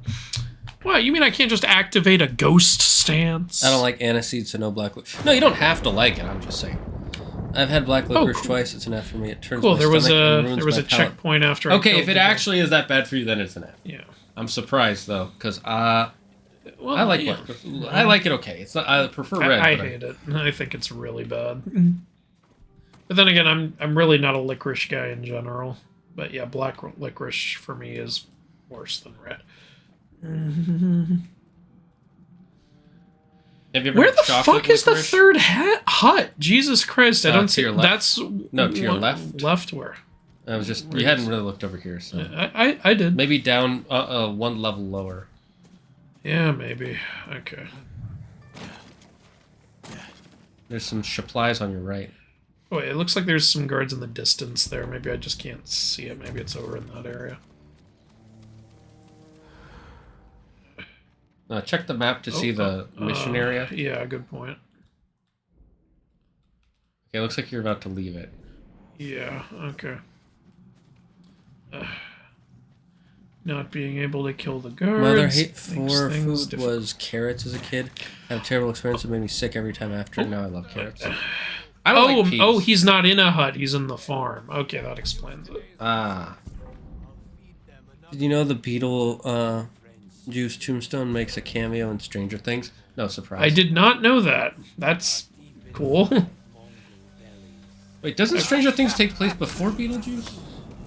[SPEAKER 3] What, you mean I can't just activate a ghost stance?
[SPEAKER 1] I don't like aniseed, so no black licorice. No, you don't have to like it, I'm just saying. I've had black licorice twice, it's an F for me. It turns
[SPEAKER 3] cool,
[SPEAKER 1] my
[SPEAKER 3] there was
[SPEAKER 1] stomach and
[SPEAKER 3] a
[SPEAKER 1] ruins
[SPEAKER 3] there was
[SPEAKER 1] my
[SPEAKER 3] a
[SPEAKER 1] palate.
[SPEAKER 3] checkpoint after I
[SPEAKER 14] Okay,
[SPEAKER 3] killed
[SPEAKER 14] if it
[SPEAKER 3] the guy.
[SPEAKER 14] actually is that bad for you, then it's an F.
[SPEAKER 3] Yeah.
[SPEAKER 14] I'm surprised, though, because
[SPEAKER 3] Well,
[SPEAKER 14] I like
[SPEAKER 3] yeah.
[SPEAKER 14] I like it okay. It's not, I prefer red.
[SPEAKER 3] I
[SPEAKER 14] but
[SPEAKER 3] hate it. I think it's really bad. But then again, I'm really not a licorice guy in general. But yeah, black licorice for me is worse than red.
[SPEAKER 14] Have you ever
[SPEAKER 3] Where
[SPEAKER 14] had
[SPEAKER 3] the
[SPEAKER 14] chocolate
[SPEAKER 3] fuck is the
[SPEAKER 14] licorice?
[SPEAKER 3] third hut? Jesus Christ, I don't
[SPEAKER 14] To
[SPEAKER 3] see.
[SPEAKER 14] your left.
[SPEAKER 3] That's
[SPEAKER 14] No, to your left.
[SPEAKER 3] Left where?
[SPEAKER 14] I was just you hadn't really looked over here, so
[SPEAKER 3] I did.
[SPEAKER 14] maybe down one level lower.
[SPEAKER 3] Yeah, maybe. Okay.
[SPEAKER 14] There's some supplies on your right.
[SPEAKER 3] Oh, wait, it looks like there's some guards in the distance there. Maybe I just can't see it. Maybe it's over in that area.
[SPEAKER 14] Check the map to see the mission area.
[SPEAKER 3] Yeah, good point.
[SPEAKER 14] Okay, looks like you're about to leave it.
[SPEAKER 3] Yeah, okay. Not being able to kill the guards.
[SPEAKER 1] Mother hate
[SPEAKER 3] makes
[SPEAKER 1] for
[SPEAKER 3] things
[SPEAKER 1] food
[SPEAKER 3] difficult.
[SPEAKER 1] was carrots as a kid. I have a terrible experience that made me sick every time after. Now I love carrots.
[SPEAKER 14] I don't like peas.
[SPEAKER 3] Oh, he's not in a hut. He's in the farm. Okay, that explains it.
[SPEAKER 1] Did you know the beetle juice tombstone makes a cameo in Stranger Things?
[SPEAKER 14] No surprise.
[SPEAKER 3] I did not know that. That's cool.
[SPEAKER 14] Wait, doesn't Stranger Things take place before Beetlejuice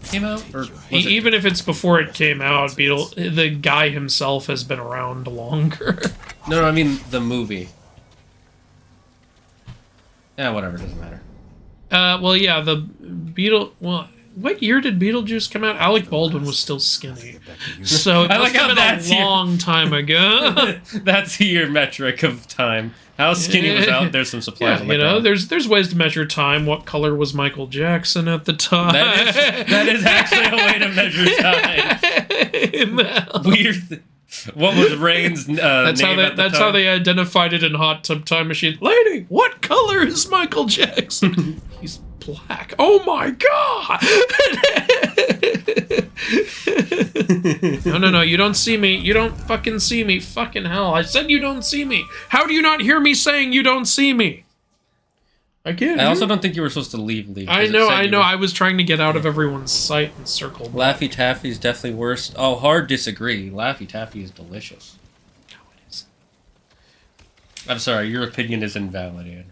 [SPEAKER 14] came out? Or was it...
[SPEAKER 3] Even if it's before it came out, the guy himself has been around longer.
[SPEAKER 14] No, I mean the movie. Yeah, whatever, doesn't matter.
[SPEAKER 3] Well, yeah, the beetle. Well, what year did Beetlejuice come out? Alec Baldwin was still skinny. So it
[SPEAKER 14] I
[SPEAKER 3] must
[SPEAKER 14] like how
[SPEAKER 3] have been
[SPEAKER 14] that's
[SPEAKER 3] a
[SPEAKER 14] your-
[SPEAKER 3] long time ago.
[SPEAKER 14] That's your metric of time. How skinny was out? There's some supplies
[SPEAKER 3] Yeah,
[SPEAKER 14] on the
[SPEAKER 3] you know,
[SPEAKER 14] ground.
[SPEAKER 3] there's ways to measure time. What color was Michael Jackson at the time?
[SPEAKER 14] That is actually a way to measure time. Weird. What was Rain's
[SPEAKER 3] That's
[SPEAKER 14] name at the
[SPEAKER 3] how
[SPEAKER 14] time?
[SPEAKER 3] they identified it in Hot Tub Time Machine. Lady, what color is Michael Jackson? He's black. Oh my god! No, you don't see me. You don't fucking see me. Fucking hell. I said you don't see me. How do you not hear me saying you don't see me? I can't.
[SPEAKER 14] I also don't think you were supposed to leave.
[SPEAKER 3] I know. I was trying to get out of everyone's sight and circle.
[SPEAKER 14] Laffy Taffy is definitely worse. Oh, hard disagree. Laffy Taffy is delicious.
[SPEAKER 3] No, it isn't.
[SPEAKER 14] I'm sorry, your opinion is invalid, Andrew.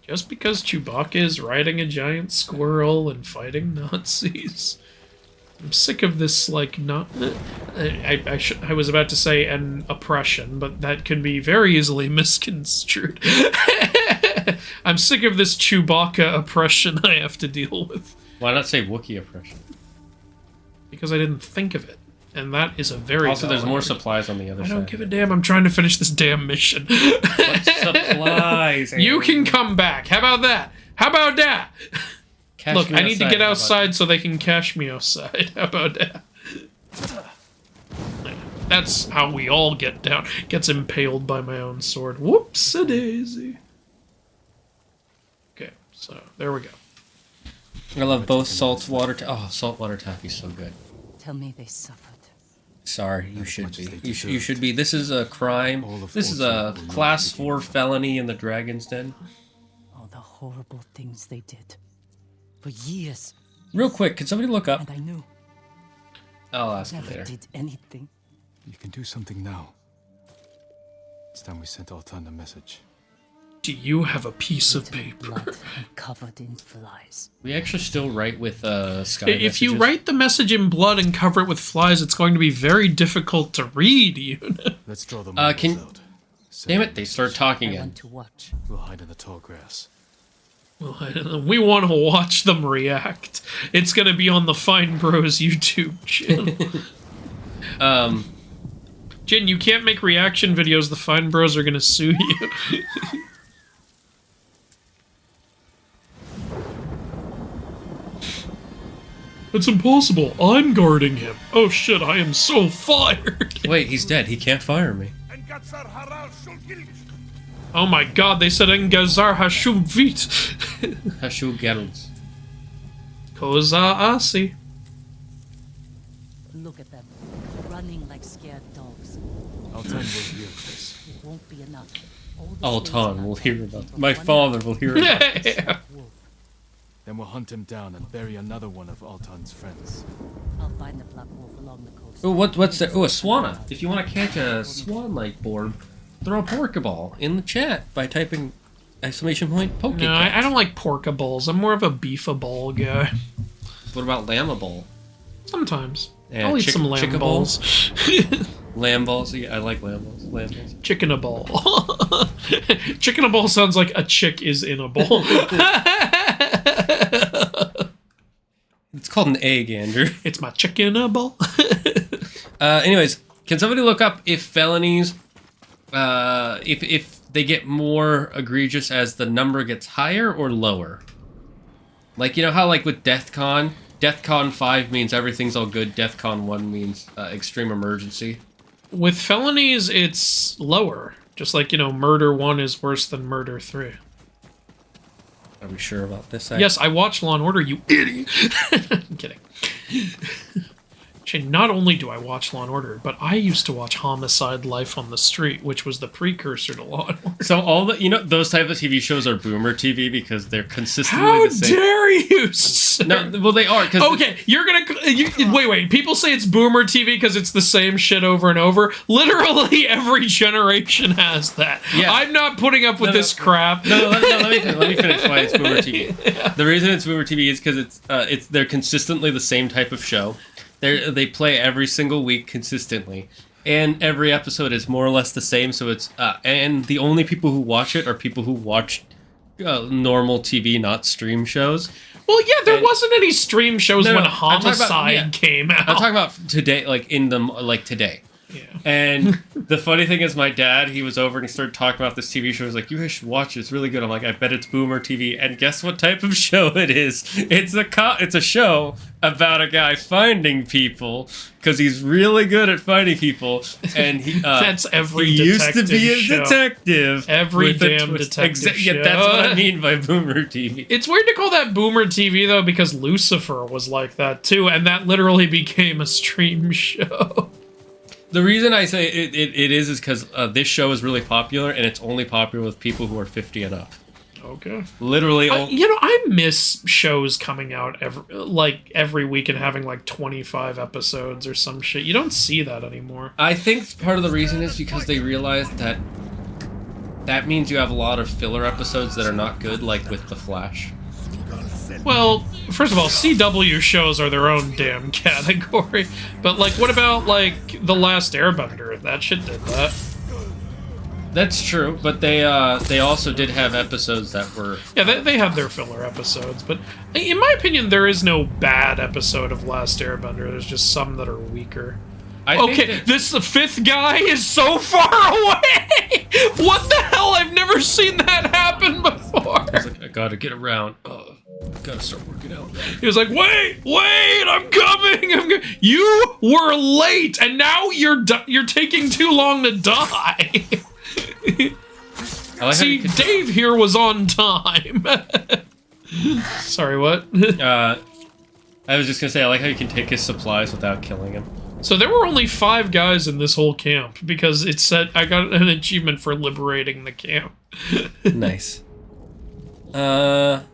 [SPEAKER 3] Just because Chewbacca is riding a giant squirrel and fighting Nazis. I'm sick of this, like, not... I was about to say an oppression, but that can be very easily misconstrued. I'm sick of this Chewbacca oppression I have to deal with.
[SPEAKER 14] Why not say Wookiee oppression?
[SPEAKER 3] Because I didn't think of it. And that is a very...
[SPEAKER 14] Also, there's
[SPEAKER 3] valid
[SPEAKER 14] more
[SPEAKER 3] argument.
[SPEAKER 14] supplies on the other side.
[SPEAKER 3] I don't give a damn. I'm trying to finish this damn mission.
[SPEAKER 14] What supplies?
[SPEAKER 3] You can come back. How about that? How about that?
[SPEAKER 14] Cash
[SPEAKER 3] Look,
[SPEAKER 14] me
[SPEAKER 3] I need to
[SPEAKER 14] outside.
[SPEAKER 3] get
[SPEAKER 14] How about
[SPEAKER 3] outside so they can cash me outside. How about that? That's how we all get down. Gets impaled by my own sword. Whoops-a-daisy. Okay, so there we go.
[SPEAKER 14] I love both saltwater. Saltwater taffy's so good.
[SPEAKER 4] Tell me they suffered.
[SPEAKER 14] Sorry, you should be. You should be. This is a crime. This is a class 4 felony in the Dragon's Den.
[SPEAKER 4] All the horrible things they did. For years.
[SPEAKER 14] Real quick, can somebody look up?
[SPEAKER 4] And I knew.
[SPEAKER 14] I'll ask you
[SPEAKER 4] Never
[SPEAKER 14] later.
[SPEAKER 4] did anything.
[SPEAKER 11] You can do something now. It's time we sent Altan a message.
[SPEAKER 3] Do you have a piece of paper?
[SPEAKER 4] Blood and covered in flies.
[SPEAKER 14] We actually still write with Sky
[SPEAKER 3] If you
[SPEAKER 14] messages.
[SPEAKER 3] write the message in blood and cover it with flies, it's going to be very difficult to read, you know?
[SPEAKER 11] Let's draw them
[SPEAKER 14] can...
[SPEAKER 11] out.
[SPEAKER 14] Damn it, they start talking again.
[SPEAKER 4] To watch.
[SPEAKER 11] We'll hide in the tall grass.
[SPEAKER 3] We want to watch them react. It's going to be on the Fine Bros YouTube channel. Jin, you can't make reaction videos. The Fine Bros are going to sue you. It's impossible. I'm guarding him. Oh shit, I am so fired.
[SPEAKER 14] Wait, he's dead. He can't fire me.
[SPEAKER 3] Oh my god, they said Engazar Hashub Vit.
[SPEAKER 14] Hashub Gerals.
[SPEAKER 3] Koza Asi.
[SPEAKER 4] Look at them. Running like scared dogs.
[SPEAKER 11] Altan will hear this.
[SPEAKER 4] It won't be enough.
[SPEAKER 14] Altan will hear about it. My father will hear about it.
[SPEAKER 11] Then we'll hunt him down and bury another one of Altan's friends.
[SPEAKER 4] I'll find the black wolf along the coast.
[SPEAKER 14] Oh, what's that? Oh, a swana. If you want to catch a swan-like board, throw a Pokeball in the chat by typing !Poke.
[SPEAKER 3] No, I don't like porkaballs. I'm more of a beefaball guy.
[SPEAKER 14] What about Lamaball?
[SPEAKER 3] Sometimes.
[SPEAKER 14] Yeah,
[SPEAKER 3] I'll eat some lamb
[SPEAKER 14] Chickaball?
[SPEAKER 3] balls.
[SPEAKER 14] Lamb balls? Yeah, I like lamb balls. Lamb balls.
[SPEAKER 3] Chicken a ball. Chicken a ball sounds like a chick is in a ball.
[SPEAKER 14] It's called an egg, Andrew.
[SPEAKER 3] It's my chicken a ball.
[SPEAKER 14] Anyways, can somebody look up if felonies, if they get more egregious as the number gets higher or lower? Like, you know how, like, with DEFCON 5 means everything's all good, DEFCON 1 means extreme emergency.
[SPEAKER 3] With felonies, it's lower. Just like, you know, murder 1 is worse than murder 3.
[SPEAKER 14] Are we sure about this?
[SPEAKER 3] Yes, I watched Law & Order, you idiot! I'm kidding. Not only do I watch Law & Order, but I used to watch Homicide: Life on the Street, which was the precursor to Law & Order.
[SPEAKER 14] So all the, you know, those type of TV shows are boomer TV because they're consistently
[SPEAKER 3] How
[SPEAKER 14] the same.
[SPEAKER 3] dare you, sir?
[SPEAKER 14] No, well, they are.
[SPEAKER 3] Okay, you're gonna... wait. People say it's boomer TV because it's the same shit over and over. Literally every generation has that.
[SPEAKER 14] Yeah.
[SPEAKER 3] I'm not putting up with this crap.
[SPEAKER 14] Let me finish why it's boomer TV. Yeah. The reason it's boomer TV is because they're consistently the same type of show. They play every single week consistently, and every episode is more or less the same. So it's and the only people who watch it are people who watch
[SPEAKER 1] normal TV, not stream shows.
[SPEAKER 3] Well, yeah, there wasn't any stream shows when Homicide came out.
[SPEAKER 1] I'm talking about today, today.
[SPEAKER 3] Yeah.
[SPEAKER 1] And the funny thing is, my dad, he was over and he started talking about this TV show. He was like, "You guys should watch it. It's really good." I'm like, "I bet it's Boomer TV." And guess what type of show it is? It's a show about a guy finding people because he's really good at finding people. And he
[SPEAKER 3] that's every
[SPEAKER 1] he used to be a
[SPEAKER 3] show.
[SPEAKER 1] Detective.
[SPEAKER 3] Every damn detective show.
[SPEAKER 1] Yeah, that's what I mean by Boomer TV.
[SPEAKER 3] It's weird to call that Boomer TV though, because Lucifer was like that too, and that literally became a stream show.
[SPEAKER 1] The reason I say it is because this show is really popular, and it's only popular with people who are 50 and up.
[SPEAKER 3] Okay.
[SPEAKER 1] Literally.
[SPEAKER 3] I miss shows coming out every week and having like 25 episodes or some shit. You don't see that anymore.
[SPEAKER 1] I think part of the reason is because they realized that means you have a lot of filler episodes that are not good, like with The Flash.
[SPEAKER 3] Well, first of all, CW shows are their own damn category. But, like, what about, like, The Last Airbender? That shit did that.
[SPEAKER 1] That's true, but they also did have episodes that were...
[SPEAKER 3] Yeah, they have their filler episodes, but in my opinion, there is no bad episode of Last Airbender. There's just some that are weaker. The fifth guy is so far away! What the hell? I've never seen that happen before!
[SPEAKER 1] I was like, I gotta get around. Gotta start working out.
[SPEAKER 3] He was like, wait, I'm coming. You were late, and now you're taking too long to die. See, Dave here was on time. Sorry, what?
[SPEAKER 1] I was just gonna say, I like how you can take his supplies without killing him.
[SPEAKER 3] So there were only 5 guys in this whole camp because it said I got an achievement for liberating the camp.
[SPEAKER 1] Nice.
[SPEAKER 3] Okay.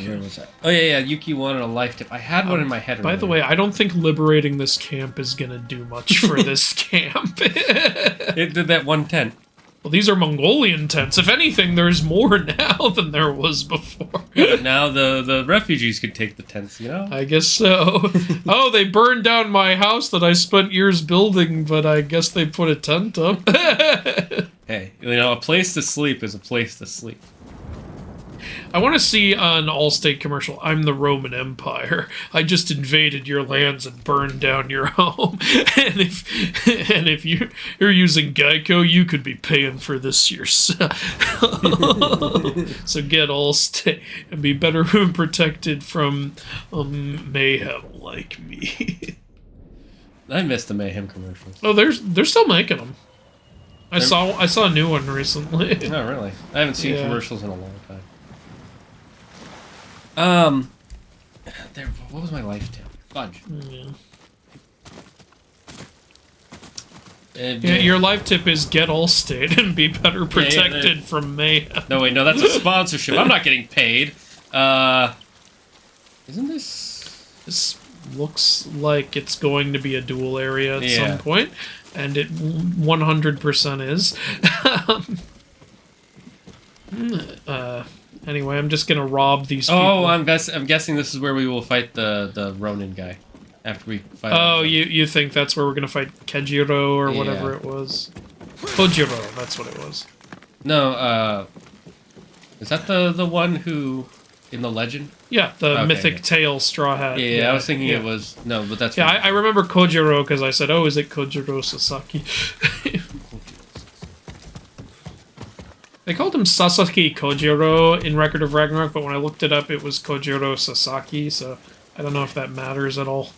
[SPEAKER 1] Where was that? Oh yeah, Yuki wanted a life tip. I had one in my head.
[SPEAKER 3] By the way, I don't think liberating this camp is gonna do much for this camp.
[SPEAKER 1] It did that one tent.
[SPEAKER 3] Well, these are Mongolian tents. If anything, there's more now than there was before.
[SPEAKER 1] Yeah, but now the refugees could take the tents, you know?
[SPEAKER 3] I guess so. Oh, they burned down my house that I spent years building, but I guess they put a tent up.
[SPEAKER 1] Hey, a place to sleep is a place to sleep.
[SPEAKER 3] I want to see an Allstate commercial. I'm the Roman Empire. I just invaded your lands and burned down your home. And if you're using Geico, you could be paying for this yourself. So get Allstate and be better protected from mayhem like me.
[SPEAKER 1] I miss the mayhem commercials.
[SPEAKER 3] Oh, they're still making them. I saw a new one recently.
[SPEAKER 1] No, really. I haven't seen commercials in a long time. What was my life tip? Fudge.
[SPEAKER 3] Yeah, your life tip is get Allstate and be better protected from mayhem.
[SPEAKER 1] No, wait, no, that's a sponsorship. I'm not getting paid. Isn't this...
[SPEAKER 3] This looks like it's going to be a dual area at some point, and it 100% is. Anyway, I'm just gonna rob these people.
[SPEAKER 1] Oh, I'm guessing this is where we will fight the Ronin guy. After we fight
[SPEAKER 3] him. You think that's where we're gonna fight Kejiro or whatever it was? Kojiro, that's what it was.
[SPEAKER 1] No, is that the one who in the legend?
[SPEAKER 3] Yeah, the mythic tail straw hat.
[SPEAKER 1] Yeah, I was thinking it was no, but that's
[SPEAKER 3] I remember Kojiro because I said, "Oh, is it Kojiro Sasaki?" They called him Sasaki Kojiro in Record of Ragnarok, but when I looked it up, it was Kojiro Sasaki, so I don't know if that matters at all.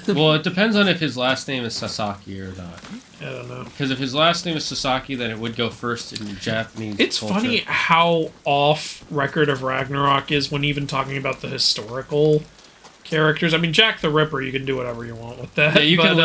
[SPEAKER 1] Well, it depends on if his last name is Sasaki or not.
[SPEAKER 3] I don't know.
[SPEAKER 1] Because if his last name is Sasaki, then it would go first in Japanese
[SPEAKER 3] It's
[SPEAKER 1] culture.
[SPEAKER 3] funny how off Record of Ragnarok is when even talking about the historical characters. I mean, Jack the Ripper, you can do whatever you want with that.
[SPEAKER 1] Yeah, you can.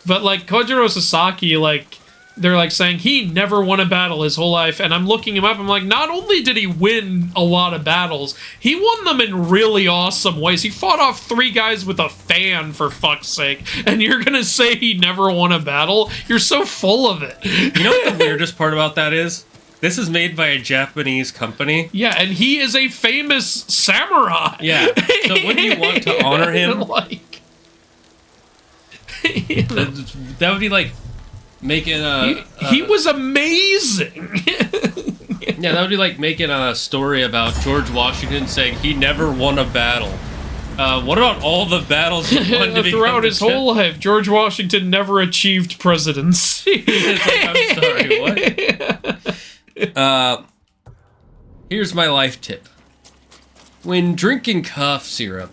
[SPEAKER 3] But like Kojiro Sasaki, like they're like saying he never won a battle his whole life, and I'm looking him up. I'm like, not only did he win a lot of battles, he won them in really awesome ways. He fought off 3 guys with a fan, for fuck's sake, and you're gonna say he never won a battle? You're so full of it.
[SPEAKER 1] You know what the weirdest part about that is? This is made by a Japanese company.
[SPEAKER 3] Yeah, and he is a famous samurai.
[SPEAKER 1] Yeah, so wouldn't you want to honor him?
[SPEAKER 3] Like,
[SPEAKER 1] that would be like making a
[SPEAKER 3] He was amazing.
[SPEAKER 1] Yeah, that would be like making a story about George Washington saying he never won a battle. What about all the battles he won to
[SPEAKER 3] throughout his whole life? George Washington never achieved presidency.
[SPEAKER 1] I'm sorry, what? Here's my life tip. When drinking cough syrup,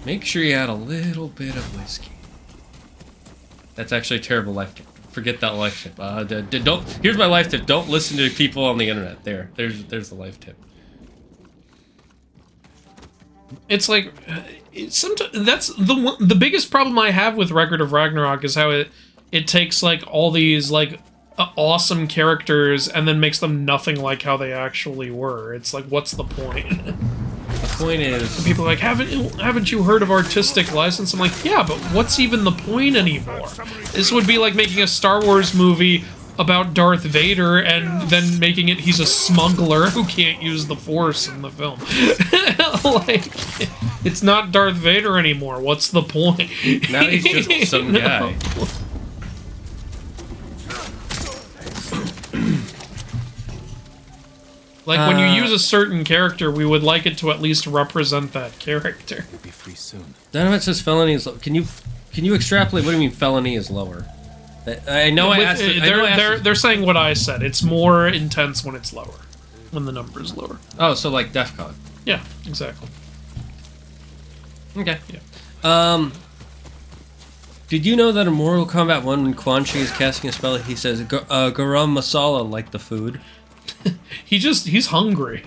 [SPEAKER 1] make sure you add a little bit of whiskey. That's actually a terrible life tip. Forget that life tip. Don't. Here's my life tip. Don't listen to people on the internet. There's the life tip.
[SPEAKER 3] It's like sometimes that's the biggest problem I have with Record of Ragnarok is how it takes like all these like awesome characters and then makes them nothing like how they actually were. It's like, what's the point?
[SPEAKER 1] The point is,
[SPEAKER 3] people are like, haven't you heard of artistic license? I'm like, yeah, but what's even the point anymore? This would be like making a Star Wars movie about Darth Vader and then making it he's a smuggler who can't use the Force in the film. Like, it's not Darth Vader anymore. What's the point?
[SPEAKER 1] Now he's just some guy.
[SPEAKER 3] Like, when you use a certain character, we would like it to at least represent that character.
[SPEAKER 11] We'll be free soon.
[SPEAKER 1] Dynamite says felony is low. Can you extrapolate? What do you mean felony is lower? I know I asked.
[SPEAKER 3] They're saying what I said. It's more intense when it's lower, when the number is lower.
[SPEAKER 1] Oh, so like DEFCON.
[SPEAKER 3] Yeah, exactly.
[SPEAKER 1] Okay. Yeah. Did you know that in Mortal Kombat 1, when Quan Chi is casting a spell, he says garam masala, like the food?
[SPEAKER 3] He's hungry.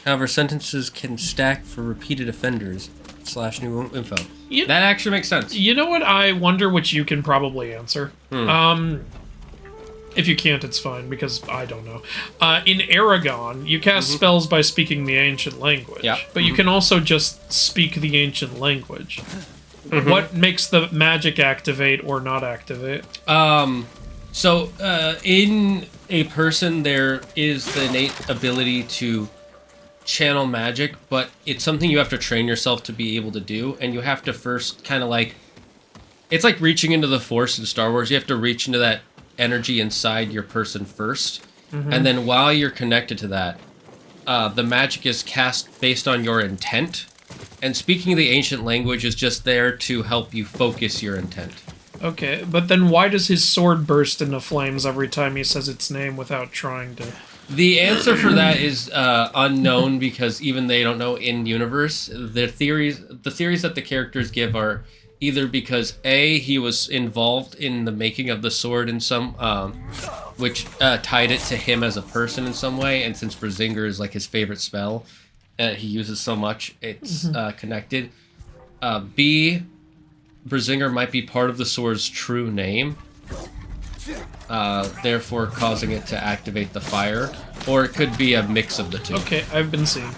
[SPEAKER 1] However, sentences can stack for repeated offenders / new info. That actually makes sense.
[SPEAKER 3] You know what I wonder, which you can probably answer? If you can't, it's fine, because I don't know. In Aragon, you cast spells by speaking the ancient language.
[SPEAKER 1] Yeah.
[SPEAKER 3] But you can also just speak the ancient language. What makes the magic activate or not activate?
[SPEAKER 1] So, in a person, there is the innate ability to channel magic, but it's something you have to train yourself to be able to do, and you have to first kind of like... It's like reaching into the Force in Star Wars. You have to reach into that energy inside your person first, and then while you're connected to that, the magic is cast based on your intent, and speaking the ancient language is just there to help you focus your intent.
[SPEAKER 3] Okay, but then why does his sword burst into flames every time he says its name without trying to...
[SPEAKER 1] The answer for that is unknown, because even they don't know in universe. The theories that the characters give are either because A, he was involved in the making of the sword in some, which tied it to him as a person in some way, and since Brazinger is like his favorite spell, he uses so much, it's connected. B, Brazinger might be part of the sword's true name, therefore causing it to activate the fire, or it could be a mix of the two.
[SPEAKER 3] Okay, I've been seeing.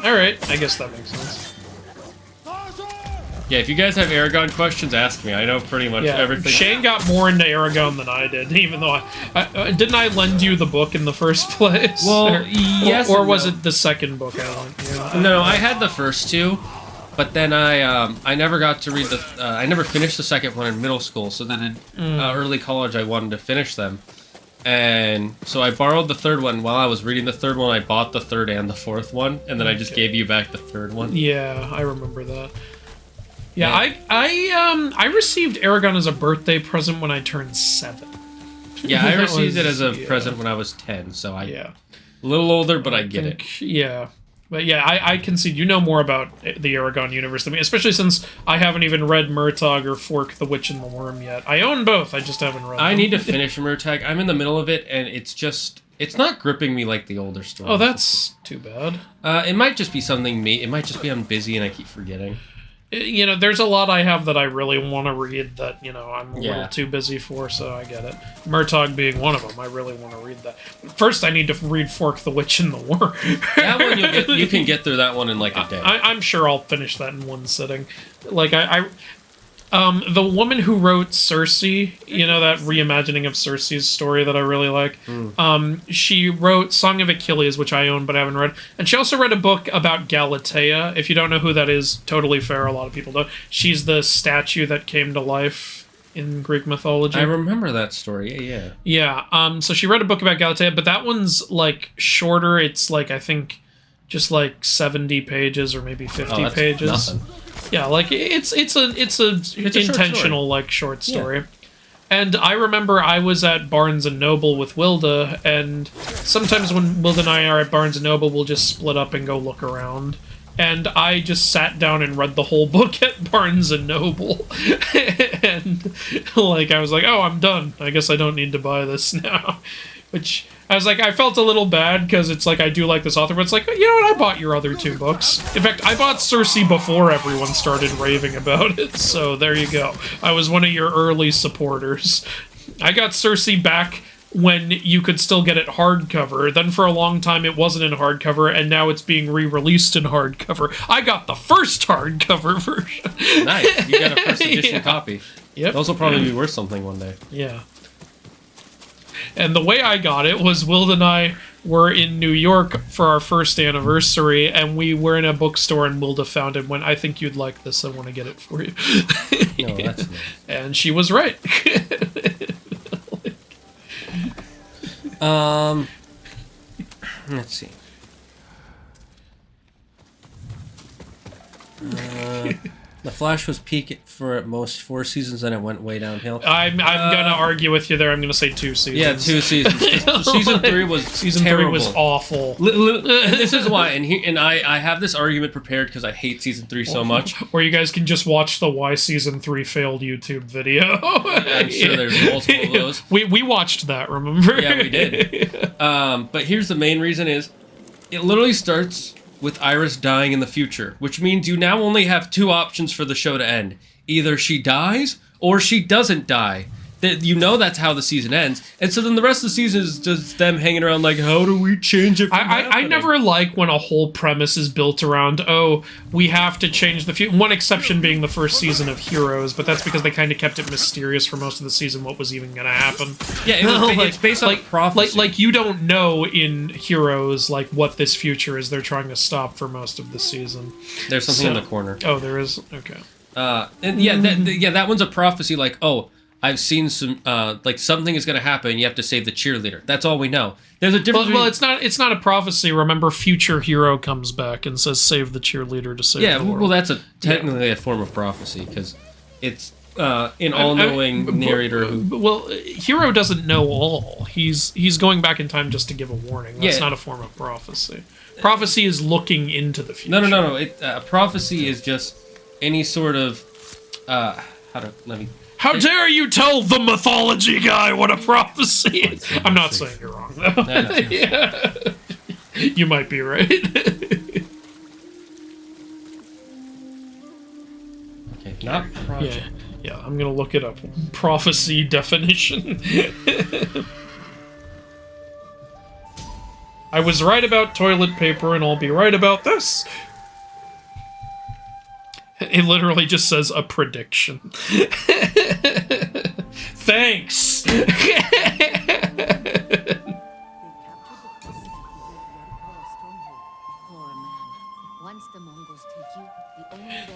[SPEAKER 3] Alright, I guess that makes sense.
[SPEAKER 1] Yeah, if you guys have Aragon questions, ask me. I know pretty much everything.
[SPEAKER 3] Shane got more into Aragon than I did, even though didn't I lend you the book in the first place?
[SPEAKER 1] Well, yes.
[SPEAKER 3] Or was it the second book I lent you?
[SPEAKER 1] No, I had the first two, but then I never got to read the... I never finished the second one in middle school, so then in early college I wanted to finish them. And so I borrowed the third one. While I was reading the third one, I bought the third and the fourth one, and then I just gave you back the third one.
[SPEAKER 3] Yeah, I remember that. Yeah, I received Aragon as a birthday present when I turned 7.
[SPEAKER 1] Yeah, I received it as a present when I was 10, so a little older, but I get it.
[SPEAKER 3] Yeah. But yeah, I concede you know more about the Aragon universe than me, especially since I haven't even read Murtagh or Fork the Witch and the Worm yet. I own both, I just haven't read them.
[SPEAKER 1] I need to finish Murtagh. I'm in the middle of it, and it's not gripping me like the older stories.
[SPEAKER 3] Oh, that's too bad.
[SPEAKER 1] It might just be something it might just be I'm busy and I keep forgetting.
[SPEAKER 3] You know, there's a lot I have that I really want to read that, I'm a little too busy for, so I get it. Murtagh being one of them, I really want to read that. First, I need to read Fork the Witch and the Worm.
[SPEAKER 1] That one, you can get through that one in like a day.
[SPEAKER 3] I'm sure I'll finish that in one sitting. Like, The woman who wrote Cersei, you know, that reimagining of Cersei's story that I really like. She wrote Song of Achilles, which I own but I haven't read. And she also read a book about Galatea. If you don't know who that is, totally fair. A lot of people don't. She's the statue that came to life in Greek mythology.
[SPEAKER 1] I remember that story. Yeah.
[SPEAKER 3] So she read a book about Galatea, but that one's like shorter. It's like, I think, just like 70 pages or maybe 50 pages.
[SPEAKER 1] Nothing.
[SPEAKER 3] Yeah, like it's an intentional like short story. Yeah. And I remember I was at Barnes and Noble with Wilda, and sometimes when Wilda and I are at Barnes and Noble, we'll just split up and go look around. And I just sat down and read the whole book at Barnes and Noble. And like I was like, oh, I'm done. I guess I don't need to buy this now. Which I was like, I felt a little bad because it's like I do like this author, but it's like, you know what? I bought your other 2 books. In fact, I bought Cersei before everyone started raving about it. So there you go. I was one of your early supporters. I got Cersei back when you could still get it hardcover. Then for a long time it wasn't in hardcover, and now it's being re-released in hardcover. I got the first hardcover version.
[SPEAKER 1] Nice. You got a first edition copy.
[SPEAKER 3] Yep.
[SPEAKER 1] Those will probably be worth something one day.
[SPEAKER 3] Yeah. And the way I got it was Will and I were in New York for our first anniversary, and we were in a bookstore, and Wilda found it and went, I think you'd like this. I want to get it for you.
[SPEAKER 1] No, that's nice.
[SPEAKER 3] And she was right.
[SPEAKER 1] Let's see. The Flash was peak for at most 4 seasons, then it went way downhill.
[SPEAKER 3] I'm gonna argue with you there. I'm gonna say 2 seasons.
[SPEAKER 1] Yeah, 2 seasons. Season 3 was
[SPEAKER 3] Season 3 was awful.
[SPEAKER 1] And this is why, and I have this argument prepared because I hate Season 3 so much.
[SPEAKER 3] Or you guys can just watch the Why Season 3 Failed YouTube video.
[SPEAKER 1] I'm sure there's multiple of those.
[SPEAKER 3] We watched that, remember?
[SPEAKER 1] Yeah, we did. But here's the main reason is, it literally starts with Iris dying in the future, which means you now only have 2 options for the show to end. Either she dies, or she doesn't die. You know that's how the season ends. And so then the rest of the season is just them hanging around like, how do we change it from
[SPEAKER 3] I never like when a whole premise is built around, oh, we have to change the future. One exception being the first season of Heroes, but that's because they kind of kept it mysterious for most of the season what was even going to happen.
[SPEAKER 1] Yeah, it's based on prophecy.
[SPEAKER 3] Like you don't know in Heroes like what this future is they're trying to stop for most of the season.
[SPEAKER 1] There's something in the corner.
[SPEAKER 3] Oh, there is? Okay.
[SPEAKER 1] And yeah, that one's a prophecy like, oh, I've seen some, like something is going to happen. You have to save the cheerleader. That's all we know. There's a difference.
[SPEAKER 3] Well, it's not a prophecy. Remember, future hero comes back and says, "Save the cheerleader to save the world."
[SPEAKER 1] Well, that's technically a form of prophecy because it's an all-knowing narrator who.
[SPEAKER 3] Well, hero doesn't know all. He's going back in time just to give a warning. That's not a form of prophecy. Prophecy is looking into the future.
[SPEAKER 1] No. Prophecy is just any sort of
[SPEAKER 3] How dare you tell the mythology guy what a prophecy is? I'm not saying you're wrong, though. Yeah. You might be right.
[SPEAKER 1] Okay, not project.
[SPEAKER 3] Yeah, I'm going to look it up. Prophecy definition. I was right about toilet paper, and I'll be right about this. It literally just says a prediction. Thanks.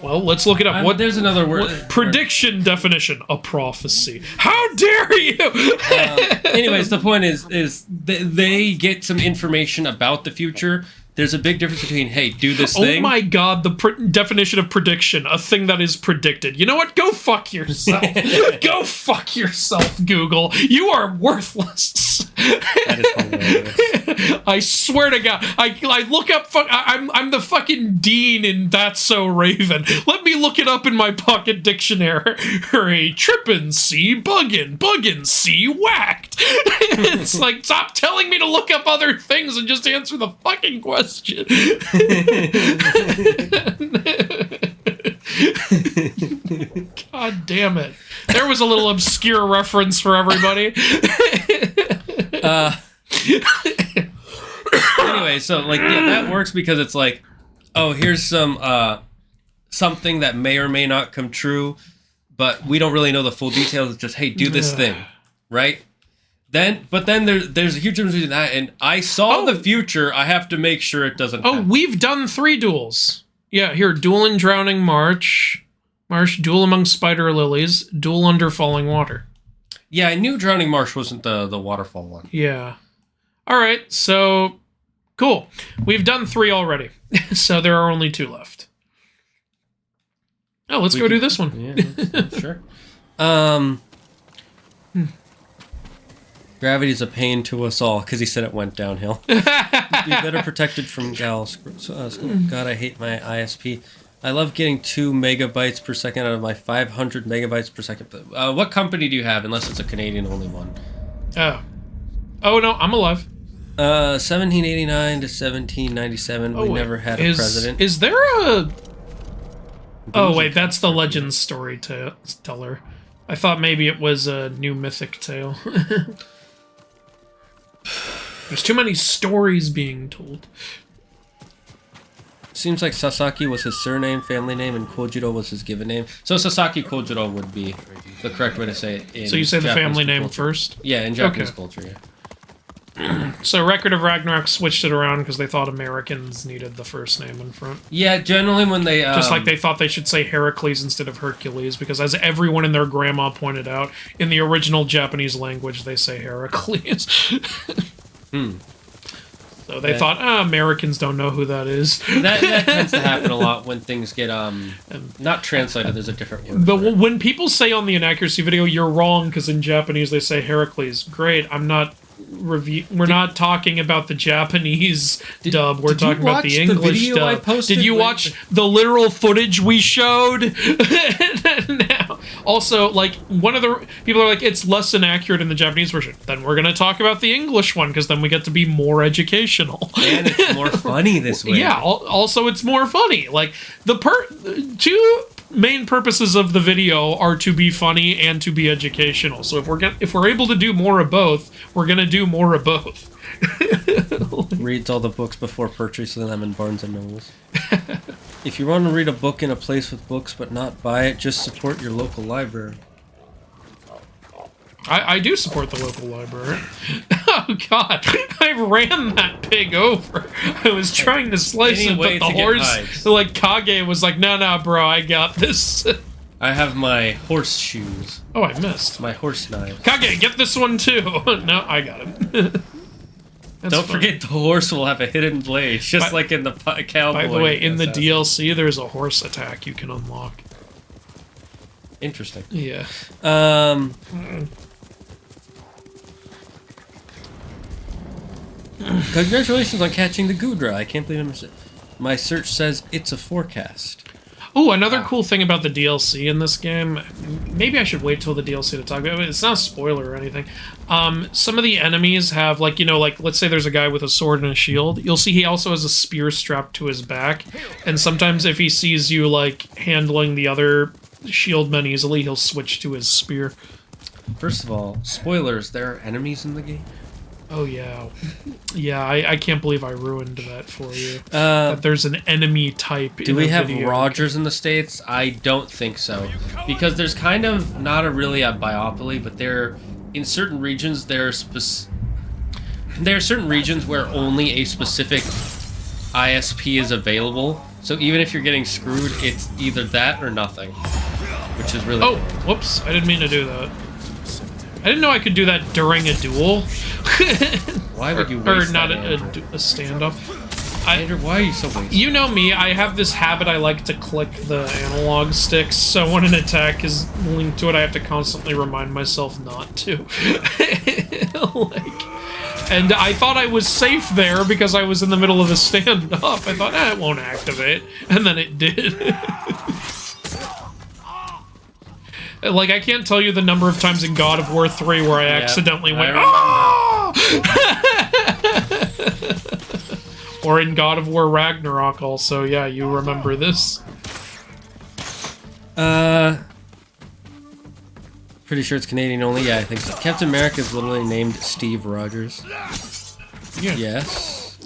[SPEAKER 3] Well, let's look it up.
[SPEAKER 1] There's another word.
[SPEAKER 3] Prediction definition: a prophecy. How dare you?
[SPEAKER 1] Anyways, the point is they get some information about the future. There's a big difference between, hey, do this thing.
[SPEAKER 3] Oh my god, the definition of prediction, a thing that is predicted. You know what? Go fuck yourself. Go fuck yourself, Google. You are worthless.
[SPEAKER 1] That is hilarious.
[SPEAKER 3] I swear to God, I look up. I'm the fucking dean in That's So Raven. Let me look it up in my pocket dictionary. Trippin', see buggin', see whacked. It's like, stop telling me to look up other things and just answer the fucking question. God damn it. There was a little obscure reference for everybody.
[SPEAKER 1] Anyway, so like that works because it's like, oh, here's some something that may or may not come true, but we don't really know the full details. It's just, hey, do this thing, right? But then there's a huge difference between that and I saw the future. I have to make sure it doesn't happen.
[SPEAKER 3] We've done 3 duels. Yeah, here, duel in Drowning Marsh, duel among spider lilies, duel under falling water.
[SPEAKER 1] Yeah, I knew Drowning Marsh wasn't the waterfall one.
[SPEAKER 3] Yeah. All right, so cool. We've done 3 already, so there are only 2 left. Oh, let's go do this one.
[SPEAKER 1] Yeah, sure. Gravity's a pain to us all, because he said it went downhill. Be better protected from gals. God, I hate my ISP. I love getting 2 megabytes per second out of my 500 megabytes per second. What company do you have, unless it's a Canadian-only one?
[SPEAKER 3] Oh, no, I'm alive.
[SPEAKER 1] 1789 to 1797, we never had a president.
[SPEAKER 3] Is there a... Oh, wait, that's the legend storyteller. I thought maybe it was a new mythic tale. There's too many stories being told.
[SPEAKER 1] Seems like Sasaki was his surname, family name, and Kojiro was his given name. So Sasaki Kojiro would be the correct way to say it.
[SPEAKER 3] So you say the
[SPEAKER 1] Japanese
[SPEAKER 3] family name
[SPEAKER 1] culture.
[SPEAKER 3] first?
[SPEAKER 1] Yeah, in Japanese culture, yeah.
[SPEAKER 3] So Record of Ragnarok switched it around because they thought Americans needed the first name in front.
[SPEAKER 1] Yeah, generally when they...
[SPEAKER 3] Just like they thought they should say Heracles instead of Hercules, because as everyone and their grandma pointed out, in the original Japanese language, they say Heracles. So they thought, Americans don't know who that is.
[SPEAKER 1] That tends to happen a lot when things get, not translated, there's a different word.
[SPEAKER 3] But when people say on the inaccuracy video, you're wrong, because in Japanese they say Heracles. Great, I'm not... We're not talking about the Japanese dub. We're talking about the English dub. Did you watch the literal footage we showed? Now, also, like, one of the people are like, it's less inaccurate in the Japanese version. Then we're going to talk about the English one, because then we get to be more educational.
[SPEAKER 1] And it's more funny this way.
[SPEAKER 3] Yeah, also it's more funny. Like, two main purposes of the video are to be funny and to be educational. So if we're able to do more of both, we're gonna do more of both.
[SPEAKER 1] Reads all the books before purchasing them in Barnes and Nobles. If you want to read a book in a place with books but not buy it, just support your local library.
[SPEAKER 3] I do support the local library. Oh god, I ran that pig over. I was trying to slice it, but the horse, like Kage, was like, no, bro, I got this.
[SPEAKER 1] I have my horseshoes.
[SPEAKER 3] Oh, I missed.
[SPEAKER 1] My horse knives.
[SPEAKER 3] Kage, get this one too. No, I got it.
[SPEAKER 1] Don't forget the horse will have a hidden blade, just like in the cowboy.
[SPEAKER 3] By the way, in the DLC, there's a horse attack you can unlock.
[SPEAKER 1] Interesting.
[SPEAKER 3] Yeah.
[SPEAKER 1] Congratulations on catching the Gudra. I can't believe I missed it. My search says it's a forecast.
[SPEAKER 3] Oh, another cool thing about the DLC in this game, maybe I should wait till the DLC to talk about it. It's not a spoiler or anything. Some of the enemies have, like, let's say there's a guy with a sword and a shield. You'll see he also has a spear strapped to his back. And sometimes if he sees you, like, handling the other shield men easily, he'll switch to his spear.
[SPEAKER 1] First of all, spoilers, there are enemies in the game.
[SPEAKER 3] Oh, yeah. Yeah, I can't believe I ruined that for you. That there's an enemy type
[SPEAKER 1] Do we have Rogers in the States? I don't think so. Because there's kind of not really a biopoly, but in certain regions, there are certain regions where only a specific ISP is available. So even if you're getting screwed, it's either that or nothing. Which is really...
[SPEAKER 3] Oh, whoops. I didn't mean to do that. I didn't know I could do that during a duel.
[SPEAKER 1] Why would you waste
[SPEAKER 3] Or not
[SPEAKER 1] that,
[SPEAKER 3] a standoff.
[SPEAKER 1] Andrew, why are you so wasted?
[SPEAKER 3] You know me, I have this habit I like to click the analog sticks, so when an attack is linked to it, I have to constantly remind myself not to. And I thought I was safe there because I was in the middle of a standoff. I thought, it won't activate. And then it did. Like, I can't tell you the number of times in God of War 3 where I accidentally went, Or in God of War Ragnarok also, yeah, you remember this.
[SPEAKER 1] Pretty sure it's Canadian only, yeah, I think so. Captain America is literally named Steve Rogers.
[SPEAKER 3] Yeah.
[SPEAKER 1] Yes.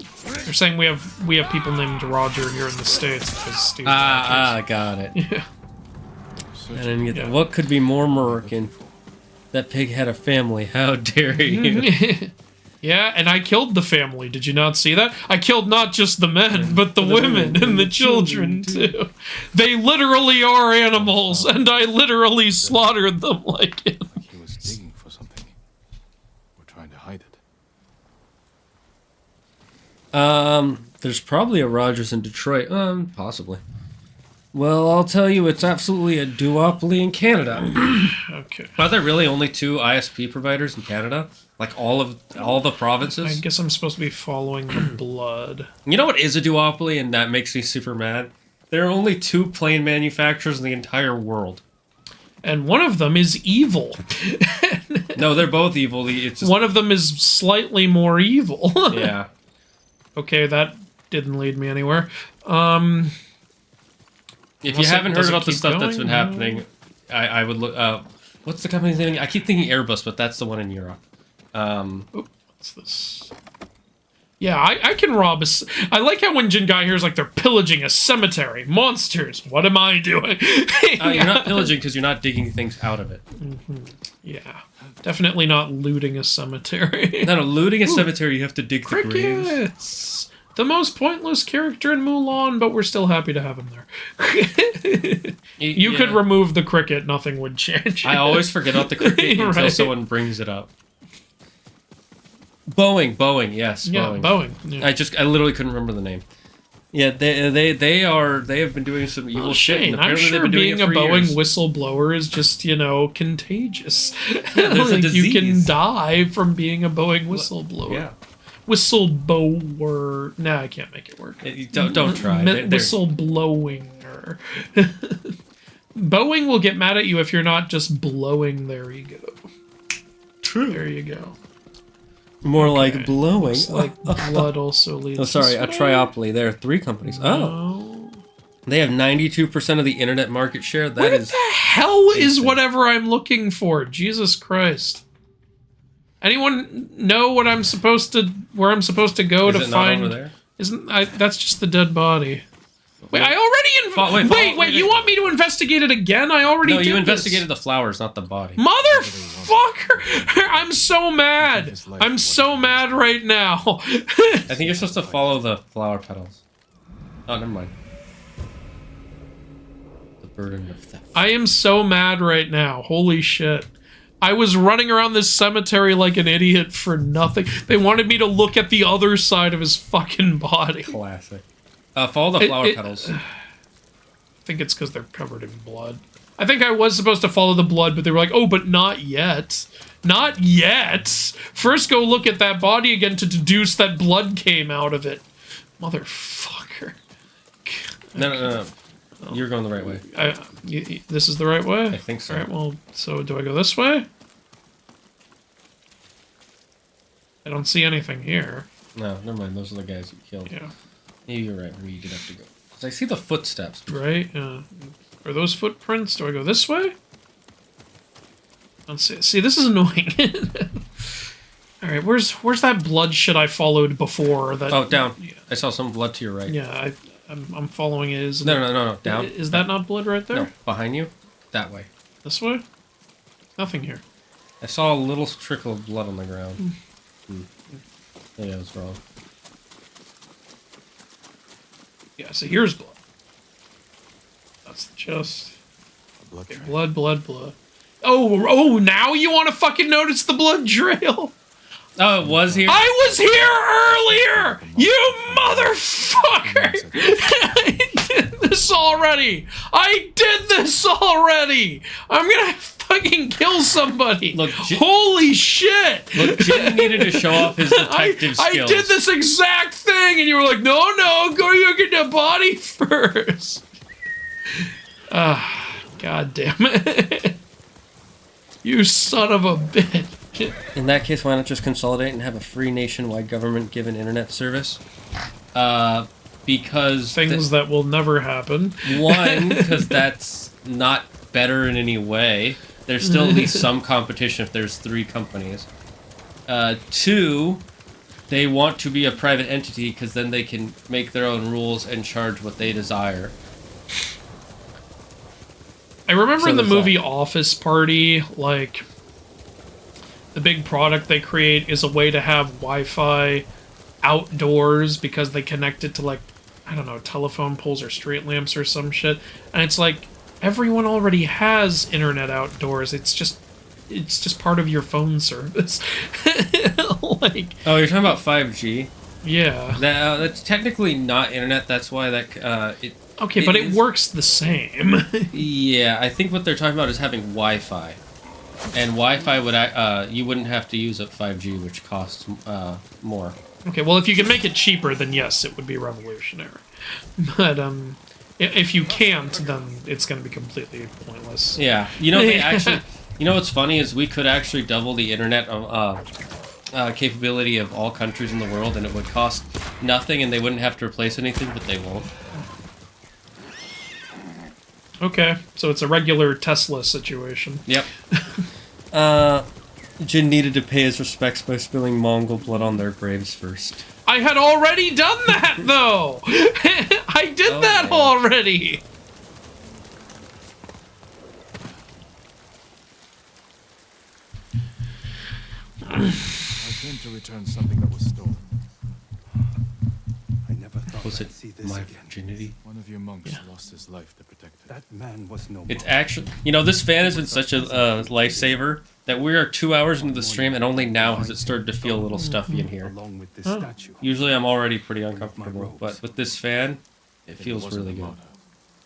[SPEAKER 3] They're saying we have people named Roger here in the States because Steve Rogers.
[SPEAKER 1] Got it.
[SPEAKER 3] Yeah.
[SPEAKER 1] I didn't get that. What could be more American? That pig had a family. How dare you?
[SPEAKER 3] Yeah, and I killed the family. Did you not see that? I killed not just the men, but the women and the children, too. They literally are animals, and I literally slaughtered them like it.
[SPEAKER 11] He was digging for something. We're trying to hide it.
[SPEAKER 1] There's probably a Rogers in Detroit. Possibly. Well, I'll tell you, it's absolutely a duopoly in Canada.
[SPEAKER 3] Okay.
[SPEAKER 1] Are there really only 2 ISP providers in Canada? Like all the provinces?
[SPEAKER 3] I guess I'm supposed to be following the blood.
[SPEAKER 1] You know what is a duopoly, and that makes me super mad? There are only 2 plane manufacturers in the entire world.
[SPEAKER 3] And one of them is evil.
[SPEAKER 1] No, they're both evil. It's just...
[SPEAKER 3] One of them is slightly more evil.
[SPEAKER 1] Yeah.
[SPEAKER 3] Okay, that didn't lead me anywhere.
[SPEAKER 1] If you haven't heard about the stuff that's been happening, I would look... what's the company's name? I keep thinking Airbus, but that's the one in Europe.
[SPEAKER 3] What's this? Yeah, I can rob a... I like how when Jin Guy hears like they're pillaging a cemetery. Monsters, what am I doing?
[SPEAKER 1] You're not pillaging because you're not digging things out of it.
[SPEAKER 3] Yeah, definitely not looting a cemetery.
[SPEAKER 1] No, looting a cemetery, you have to dig the graves.
[SPEAKER 3] Crickets! The most pointless character in Mulan, but we're still happy to have him there. You could remove the cricket, nothing would change.
[SPEAKER 1] I always forget about the cricket until someone brings it up. Boeing, yes, Boeing.
[SPEAKER 3] Yeah, Boeing. Yeah.
[SPEAKER 1] I literally couldn't remember the name. Yeah, they have been doing some evil shit. And
[SPEAKER 3] I'm
[SPEAKER 1] apparently
[SPEAKER 3] sure
[SPEAKER 1] they've been doing
[SPEAKER 3] being
[SPEAKER 1] it
[SPEAKER 3] a
[SPEAKER 1] for
[SPEAKER 3] Boeing
[SPEAKER 1] years.
[SPEAKER 3] whistleblower is just, contagious.
[SPEAKER 1] Yeah, there's a
[SPEAKER 3] You can
[SPEAKER 1] disease.
[SPEAKER 3] die from being a Boeing whistleblower.
[SPEAKER 1] Yeah.
[SPEAKER 3] Whistleblower. Nah, I can't make it work.
[SPEAKER 1] Don't try.
[SPEAKER 3] Whistleblowinger. Boeing will get mad at you if you're not just blowing their ego.
[SPEAKER 1] True.
[SPEAKER 3] There you go.
[SPEAKER 1] More like blowing.
[SPEAKER 3] Looks like blood also leads.
[SPEAKER 1] Oh, sorry, a
[SPEAKER 3] this way.
[SPEAKER 1] triopoly. There are 3 companies. Oh. They have 92% of the internet market share.
[SPEAKER 3] Where the hell is whatever I'm looking for? Jesus Christ. Anyone know what I'm supposed to, where I'm supposed to go to find?
[SPEAKER 1] Not over there?
[SPEAKER 3] That's just the dead body. Wait, I already wait, you want me to investigate it again? I already did
[SPEAKER 1] you
[SPEAKER 3] this.
[SPEAKER 1] investigated the flowers, not the body.
[SPEAKER 3] Motherfucker! I'm so mad. I'm so mad right now.
[SPEAKER 1] I think you're supposed to follow the flower petals. Oh, never mind. The burden of theft.
[SPEAKER 3] I am so mad right now. Holy shit. I was running around this cemetery like an idiot for nothing. They wanted me to look at the other side of his fucking body.
[SPEAKER 1] Classic. Follow the flower petals.
[SPEAKER 3] I think it's because they're covered in blood. I think I was supposed to follow the blood, but they were like, oh, but not yet. Not yet. First go look at that body again to deduce that blood came out of it. Motherfucker.
[SPEAKER 1] No. You're going the right way.
[SPEAKER 3] This is the right way?
[SPEAKER 1] I think so.
[SPEAKER 3] Alright, well, so do I go this way? I don't see anything here.
[SPEAKER 1] No, never mind. Those are the guys you killed.
[SPEAKER 3] Yeah.
[SPEAKER 1] Maybe you're right where you did have to go. 'Cause I see the footsteps.
[SPEAKER 3] Right? Are those footprints? Do I go this way? Let's see. See, this is annoying. Alright, where's that blood shit I followed before? That,
[SPEAKER 1] oh, down. Yeah. I saw some blood to your right.
[SPEAKER 3] Yeah, I'm following it. Is
[SPEAKER 1] No. Down.
[SPEAKER 3] Is that not blood right there?
[SPEAKER 1] No, behind you. That way.
[SPEAKER 3] This way? Nothing here.
[SPEAKER 1] I saw a little trickle of blood on the ground. Yeah, I was wrong.
[SPEAKER 3] Yeah, so here's blood. That's the chest. Blood. Oh, now you want to fucking notice the blood trail?
[SPEAKER 1] Oh, it was here?
[SPEAKER 3] I was here earlier! You motherfucker! I did this already! I'm gonna fucking kill somebody!
[SPEAKER 1] Look,
[SPEAKER 3] holy shit!
[SPEAKER 1] Look, Jin needed to show off his detective skills.
[SPEAKER 3] I did this exact thing, and you were like, no, go look at the body first. God damn it. You son of a bitch.
[SPEAKER 1] In that case, why not just consolidate and have a free nationwide government-given internet service? Because...
[SPEAKER 3] Things that will never happen.
[SPEAKER 1] One, because that's not better in any way. There's still at least some competition if there's 3 companies. 2, they want to be a private entity because then they can make their own rules and charge what they desire.
[SPEAKER 3] I I remember
[SPEAKER 1] So
[SPEAKER 3] in the
[SPEAKER 1] there's
[SPEAKER 3] movie
[SPEAKER 1] that.
[SPEAKER 3] Office Party, like, the big product they create is a way to have Wi-Fi outdoors because they connect it to, like, I don't know, telephone poles or street lamps or some shit. And it's like, everyone already has internet outdoors. It's just part of your phone service. Like,
[SPEAKER 1] Oh, you're talking about 5G?
[SPEAKER 3] yeah.
[SPEAKER 1] That's technically not internet. That's why that
[SPEAKER 3] Okay, but it works the same.
[SPEAKER 1] Yeah, I think what they're talking about is having Wi-Fi, and Wi-Fi would you wouldn't have to use a 5G, which costs more.
[SPEAKER 3] Okay, well, if you can make it cheaper, then yes, it would be revolutionary. But if you can't, then it's going to be completely pointless.
[SPEAKER 1] Yeah, you know, they actually, you know what's funny is we could actually double the internet capability of all countries in the world, and it would cost nothing, and they wouldn't have to replace anything, but they won't.
[SPEAKER 3] Okay, so it's a regular Tesla situation.
[SPEAKER 1] Yep. Jin needed to pay his respects by spilling Mongol blood on their graves first.
[SPEAKER 3] I had already done that, though! I did that already!
[SPEAKER 11] I came to return something that was stolen.
[SPEAKER 7] I never thought
[SPEAKER 1] Was
[SPEAKER 7] I'd
[SPEAKER 1] it
[SPEAKER 7] see this
[SPEAKER 1] my
[SPEAKER 7] again.
[SPEAKER 1] virginity?
[SPEAKER 11] One of your monks lost his life to protect it.
[SPEAKER 7] That man was no
[SPEAKER 1] It's
[SPEAKER 7] monk.
[SPEAKER 1] actually, you know, this fan has been such a lifesaver that we are 2 hours into the stream, and only now has it started to feel a little stuffy in here.
[SPEAKER 7] Along with this statue.
[SPEAKER 1] Usually I'm already pretty uncomfortable, but with this fan, it feels
[SPEAKER 11] wasn't
[SPEAKER 1] really
[SPEAKER 11] a
[SPEAKER 1] good.
[SPEAKER 11] martyr.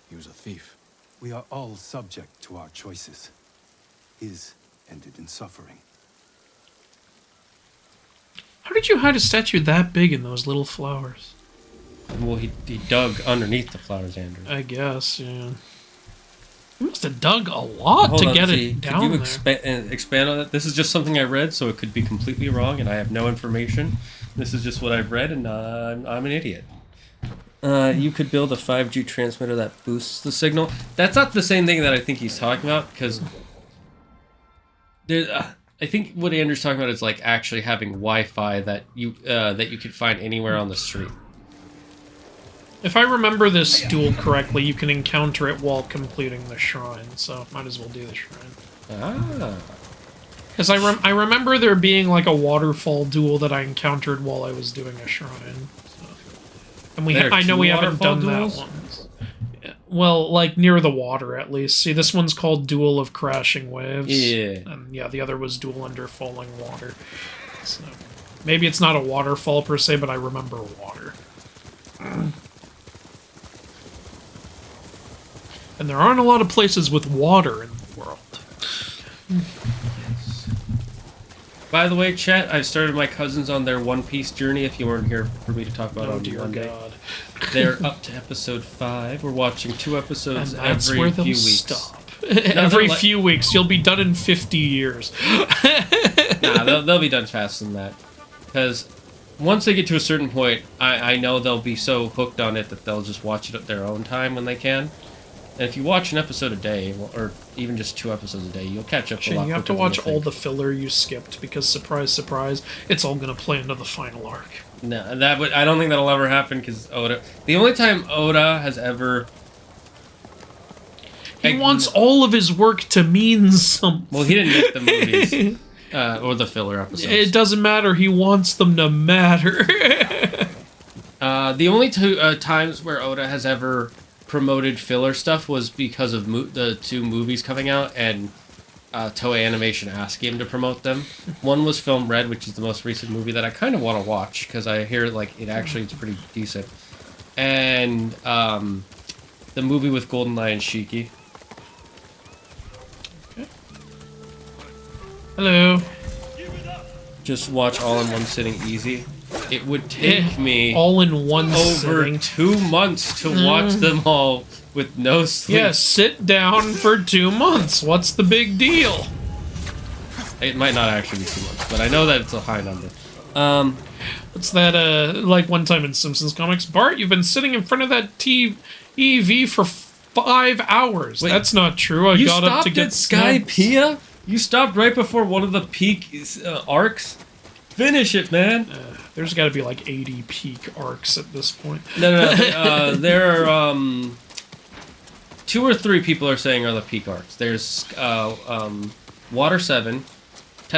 [SPEAKER 11] He was a thief.
[SPEAKER 7] We are all subject to our choices. His ended in suffering.
[SPEAKER 3] How did you hide a statue that big in those little flowers?
[SPEAKER 1] Well, he dug underneath the flowers, Andrew.
[SPEAKER 3] I guess, yeah. You must have dug a lot
[SPEAKER 1] Hold
[SPEAKER 3] to
[SPEAKER 1] on,
[SPEAKER 3] get
[SPEAKER 1] see,
[SPEAKER 3] it down
[SPEAKER 1] could you
[SPEAKER 3] there.
[SPEAKER 1] expand on that? This is just something I read, so it could be completely wrong, and I have no information. This is just what I've read, and I'm an idiot. You could build a 5G transmitter that boosts the signal. That's not the same thing that I think he's talking about, because I think what Andrew's talking about is like actually having Wi-Fi that you could find anywhere on the street.
[SPEAKER 3] If I remember this duel correctly, you can encounter it while completing the shrine, so might as well do the shrine.
[SPEAKER 1] Ah.
[SPEAKER 3] Because I remember there being like a waterfall duel that I encountered while I was doing a shrine. So. And I know we haven't done that one. Well, like near the water at least. See, this one's called Duel of Crashing Waves.
[SPEAKER 1] Yeah.
[SPEAKER 3] And yeah, the other was Duel Under Falling Water. So maybe it's not a waterfall per se, but I remember water. And there aren't a lot of places with water in the world.
[SPEAKER 1] By the way, chat, I've started my cousins on their One Piece journey. If you weren't here for me to talk about on
[SPEAKER 3] dear
[SPEAKER 1] Monday,
[SPEAKER 3] God.
[SPEAKER 1] They're up to episode 5. We're watching 2 episodes
[SPEAKER 3] And that's
[SPEAKER 1] every
[SPEAKER 3] where they'll
[SPEAKER 1] few weeks.
[SPEAKER 3] stop. Every few weeks, you'll be done in 50 years.
[SPEAKER 1] Nah, they'll be done faster than that. Because once they get to a certain point, I know they'll be so hooked on it that they'll just watch it at their own time when they can. And if you watch an episode a day, or even just 2 episodes a day, you'll catch up a lot
[SPEAKER 3] You have to
[SPEAKER 1] quicker than
[SPEAKER 3] watch
[SPEAKER 1] you
[SPEAKER 3] all
[SPEAKER 1] think.
[SPEAKER 3] the filler you skipped because, surprise, surprise, it's all going to play into the final arc.
[SPEAKER 1] No, I don't think that'll ever happen because Oda. The only time Oda has ever.
[SPEAKER 3] He wants all of his work to mean something.
[SPEAKER 1] Well, he didn't make the movies or the filler episodes.
[SPEAKER 3] It doesn't matter. He wants them to matter.
[SPEAKER 1] The only 2 times where Oda has ever promoted filler stuff was because of the 2 movies coming out, and Toei Animation asking him to promote them. One was Film Red, which is the most recent movie that I kind of want to watch because I hear like it actually is pretty decent, and the movie with Golden Lion Shiki.
[SPEAKER 3] Okay. Hello.
[SPEAKER 1] Just watch all in one sitting, easy. It would take me
[SPEAKER 3] all in one
[SPEAKER 1] over
[SPEAKER 3] sitting.
[SPEAKER 1] 2 months to watch them all with no sleep.
[SPEAKER 3] Yeah, sit down for 2 months. What's the big deal?
[SPEAKER 1] It might not actually be 2 months, but I know that it's a high number.
[SPEAKER 3] What's that, like one time in Simpsons comics? Bart, you've been sitting in front of that TV for 5 hours.
[SPEAKER 1] Wait,
[SPEAKER 3] that's not true. I got up to get
[SPEAKER 1] Skypiea? You stopped right before one of the peak arcs? Finish it, man.
[SPEAKER 3] There's got to be like 80 peak arcs at this point.
[SPEAKER 1] No. There are, 2 or 3 people are saying are the peak arcs. There's Water 7,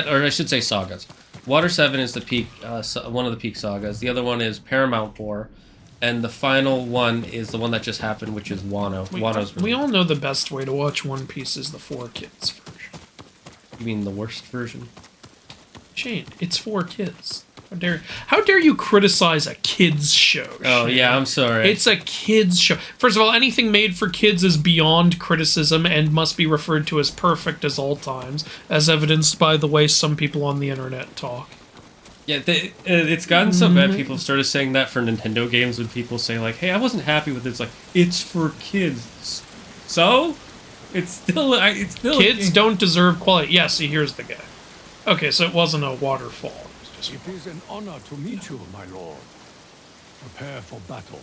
[SPEAKER 1] or I should say sagas. Water 7 is the peak, one of the peak sagas. The other one is Paramount War, and the final one is the one that just happened, which is Wano's version.
[SPEAKER 3] We all know the best way to watch One Piece is the 4Kids version.
[SPEAKER 1] You mean the worst version?
[SPEAKER 3] Shane, it's 4Kids. How dare you criticize a kids show?
[SPEAKER 1] Oh,
[SPEAKER 3] Shane?
[SPEAKER 1] yeah, I'm sorry.
[SPEAKER 3] It's a kids show. First of all, anything made for kids is beyond criticism and must be referred to as perfect as all times, as evidenced by the way some people on the internet talk.
[SPEAKER 1] Yeah, it's gotten so bad people have started saying that for Nintendo games when people say, like, hey, I wasn't happy with it. It's like, it's for kids. So? It's still
[SPEAKER 3] Kids don't deserve quality. Yeah, see, here's the guy. Okay, so it wasn't a waterfall.
[SPEAKER 8] It is an honor to meet you, my lord. Prepare for battle.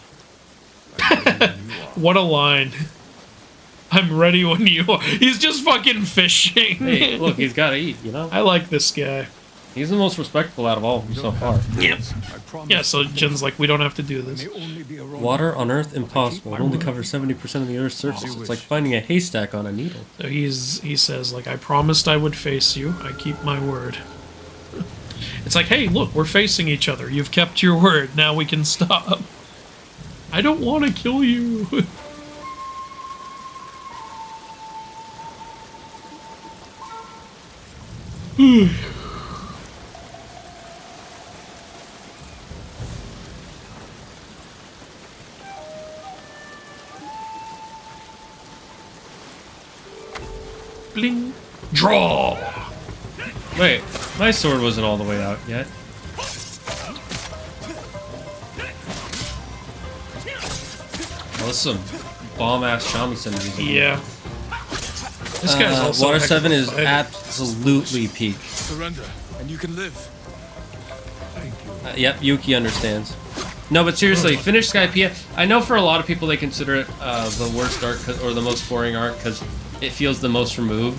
[SPEAKER 3] What a line. I'm ready when you are. He's just fucking fishing.
[SPEAKER 1] Hey, look, he's gotta eat, you know?
[SPEAKER 3] I like this guy.
[SPEAKER 1] He's the most respectable out of all of them so far.
[SPEAKER 3] Yep. Yeah, so Jin's like, we don't have to do this.
[SPEAKER 1] Water on Earth impossible. It only covers 70% of the Earth's surface. It's like finding a haystack on a needle.
[SPEAKER 3] So he says, like, I promised I would face you. I keep my word. It's like, hey, look, we're facing each other. You've kept your word. Now we can stop. I don't want to kill you. Bling. Draw!
[SPEAKER 1] Wait, my sword wasn't all the way out yet. Well, this is some bomb-ass shamisen music.
[SPEAKER 3] Yeah. This guy's also
[SPEAKER 1] Water 7 is absolutely peak.
[SPEAKER 8] Surrender, and you can live. Thank you.
[SPEAKER 1] Yep, Yuki understands. No, but seriously, finish Skypiea. I know for a lot of people they consider it the worst arc or the most boring arc because it feels the most removed,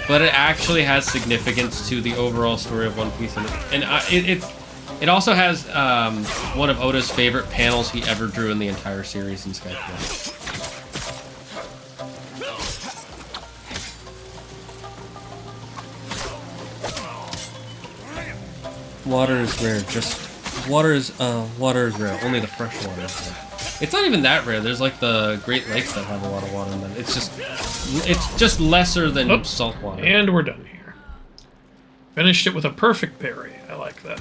[SPEAKER 1] but it actually has significance to the overall story of One Piece, and it also has one of Oda's favorite panels he ever drew in the entire series in Skypiea. Water is rare. Water is rare. Only the fresh water is rare. It's not even that rare. There's like the Great Lakes that have a lot of water in them. It's just lesser than salt water.
[SPEAKER 3] And we're done here. Finished it with a perfect parry. I like that.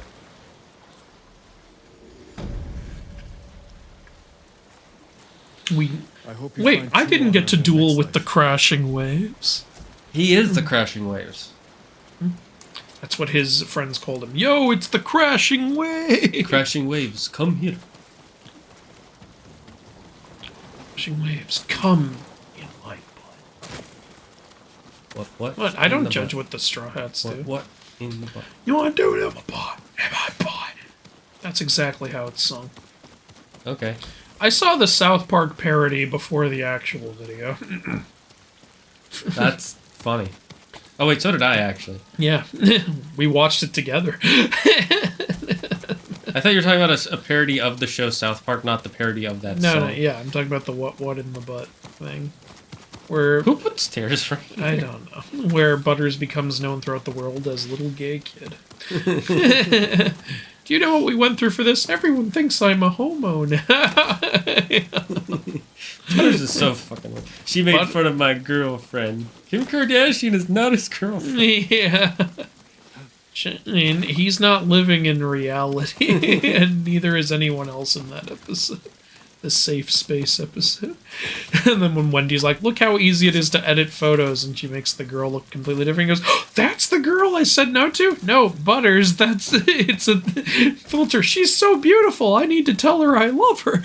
[SPEAKER 3] Wait, I didn't get to duel with the crashing waves.
[SPEAKER 1] He is the crashing waves.
[SPEAKER 3] That's what his friends called him. Yo, it's the crashing waves.
[SPEAKER 1] Crashing waves, come here.
[SPEAKER 3] Crashing waves, come in my
[SPEAKER 1] butt. What?
[SPEAKER 3] What? I don't judge what the Straw Hats do.
[SPEAKER 1] What in the butt?
[SPEAKER 3] You want to do it in my butt? In my butt. That's exactly how it's sung.
[SPEAKER 1] Okay.
[SPEAKER 3] I saw the South Park parody before the actual video.
[SPEAKER 1] That's funny. Oh wait, so did I actually.
[SPEAKER 3] Yeah, we watched it together.
[SPEAKER 1] I thought you were talking about a parody of the show South Park, not the parody of that song.
[SPEAKER 3] No, yeah, I'm talking about the what in the butt thing. Where
[SPEAKER 1] who put stairs right here?
[SPEAKER 3] I don't know. Where Butters becomes known throughout the world as Little Gay Kid. Do you know what we went through for this? Everyone thinks I'm a homo now.
[SPEAKER 1] Butters is so fucking weird. She made fun of my girlfriend. Kim Kardashian is not his girlfriend.
[SPEAKER 3] Yeah. I mean, he's not living in reality, and neither is anyone else in that episode. The safe space episode. And then when Wendy's like, look how easy it is to edit photos, and she makes the girl look completely different, and goes, oh, that's the girl I said no to? No, Butters, it's a filter. She's so beautiful, I need to tell her I love her.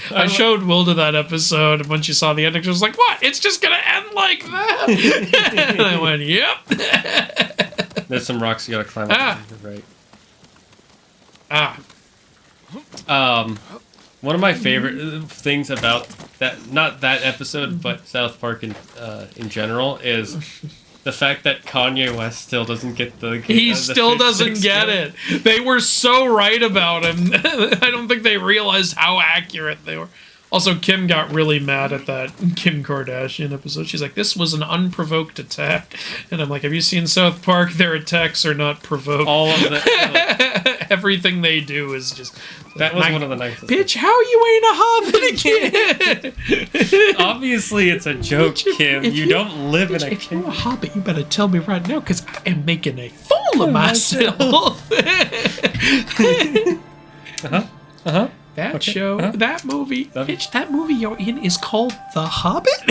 [SPEAKER 3] I showed Wilda that episode, and when she saw the ending, she was like, what? It's just gonna end like that? And I went, yep.
[SPEAKER 1] There's some rocks you gotta climb up. Right. One of my favorite things about that, not that episode, but South Park in general, is The fact that Kanye West still doesn't get the...
[SPEAKER 3] He still doesn't get it. They were so right about him. I don't think they realized how accurate they were. Also, Kim got really mad at that Kim Kardashian episode. She's like, this was an unprovoked attack. And I'm like, have you seen South Park? Their attacks are not provoked.
[SPEAKER 1] All of the...
[SPEAKER 3] Everything they do is just...
[SPEAKER 1] That was one of the nicest.
[SPEAKER 3] Bitch, how you ain't a hobbit again?
[SPEAKER 1] Obviously, it's a joke, Kim. You don't live in a
[SPEAKER 3] If you're a hobbit, you better tell me right now, because I am making a fool of myself. That show, that movie, bitch, that movie you're in is called The Hobbit?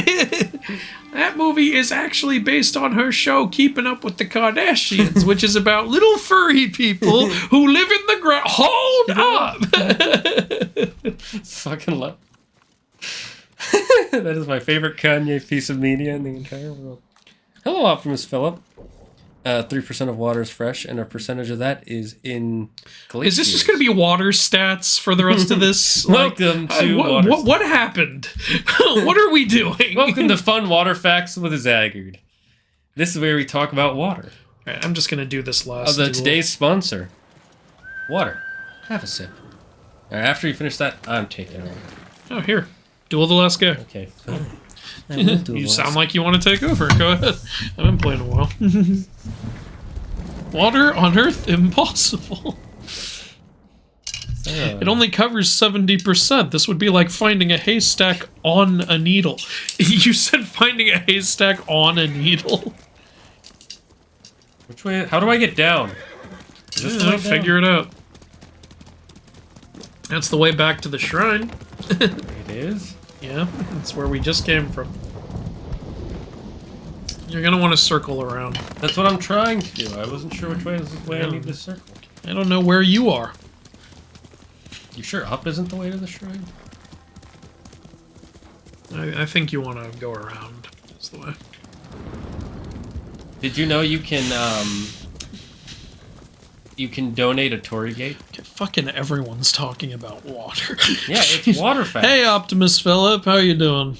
[SPEAKER 3] That movie is actually based on her show Keeping Up with the Kardashians, which is about little furry people who live in the ground. Hold up!
[SPEAKER 1] Fucking love. That is my favorite Kanye piece of media in the entire world. Hello, Optimus Philip. 3% of water is fresh, and a percentage of that is in glaciers.
[SPEAKER 3] Is this just going to be water stats for the rest of this?
[SPEAKER 1] Welcome to water
[SPEAKER 3] what happened? What are we doing?
[SPEAKER 1] Welcome to Fun Water Facts with Zaggard. This is where we talk about water.
[SPEAKER 3] All right, I'm just going to do this last
[SPEAKER 1] duel. Today's sponsor, water. Have a sip. All right, after you finish that, I'm taking over.
[SPEAKER 3] Oh, here. Duel the last guy.
[SPEAKER 1] Okay, fine.
[SPEAKER 3] You sound like you want to take over. Go ahead. I've been playing a while. Water on Earth? Impossible. It only covers 70%. This would be like finding a haystack on a needle. You said finding a haystack on a needle.
[SPEAKER 1] Which way? How do I get down?
[SPEAKER 3] Figure it out. That's the way back to the shrine.
[SPEAKER 1] It is?
[SPEAKER 3] Yeah, that's where we just came from. You're gonna want to circle around.
[SPEAKER 1] That's what I'm trying to do. I wasn't sure which way is the way I need to circle.
[SPEAKER 3] I don't know where you are.
[SPEAKER 1] You sure up isn't the way to the shrine?
[SPEAKER 3] I think you want to go around. That's the way.
[SPEAKER 1] Did you know you can donate a Tory Gate?
[SPEAKER 3] Fucking everyone's talking about water.
[SPEAKER 1] Yeah, it's water facts.
[SPEAKER 3] Hey, Optimus Philip, how you doing?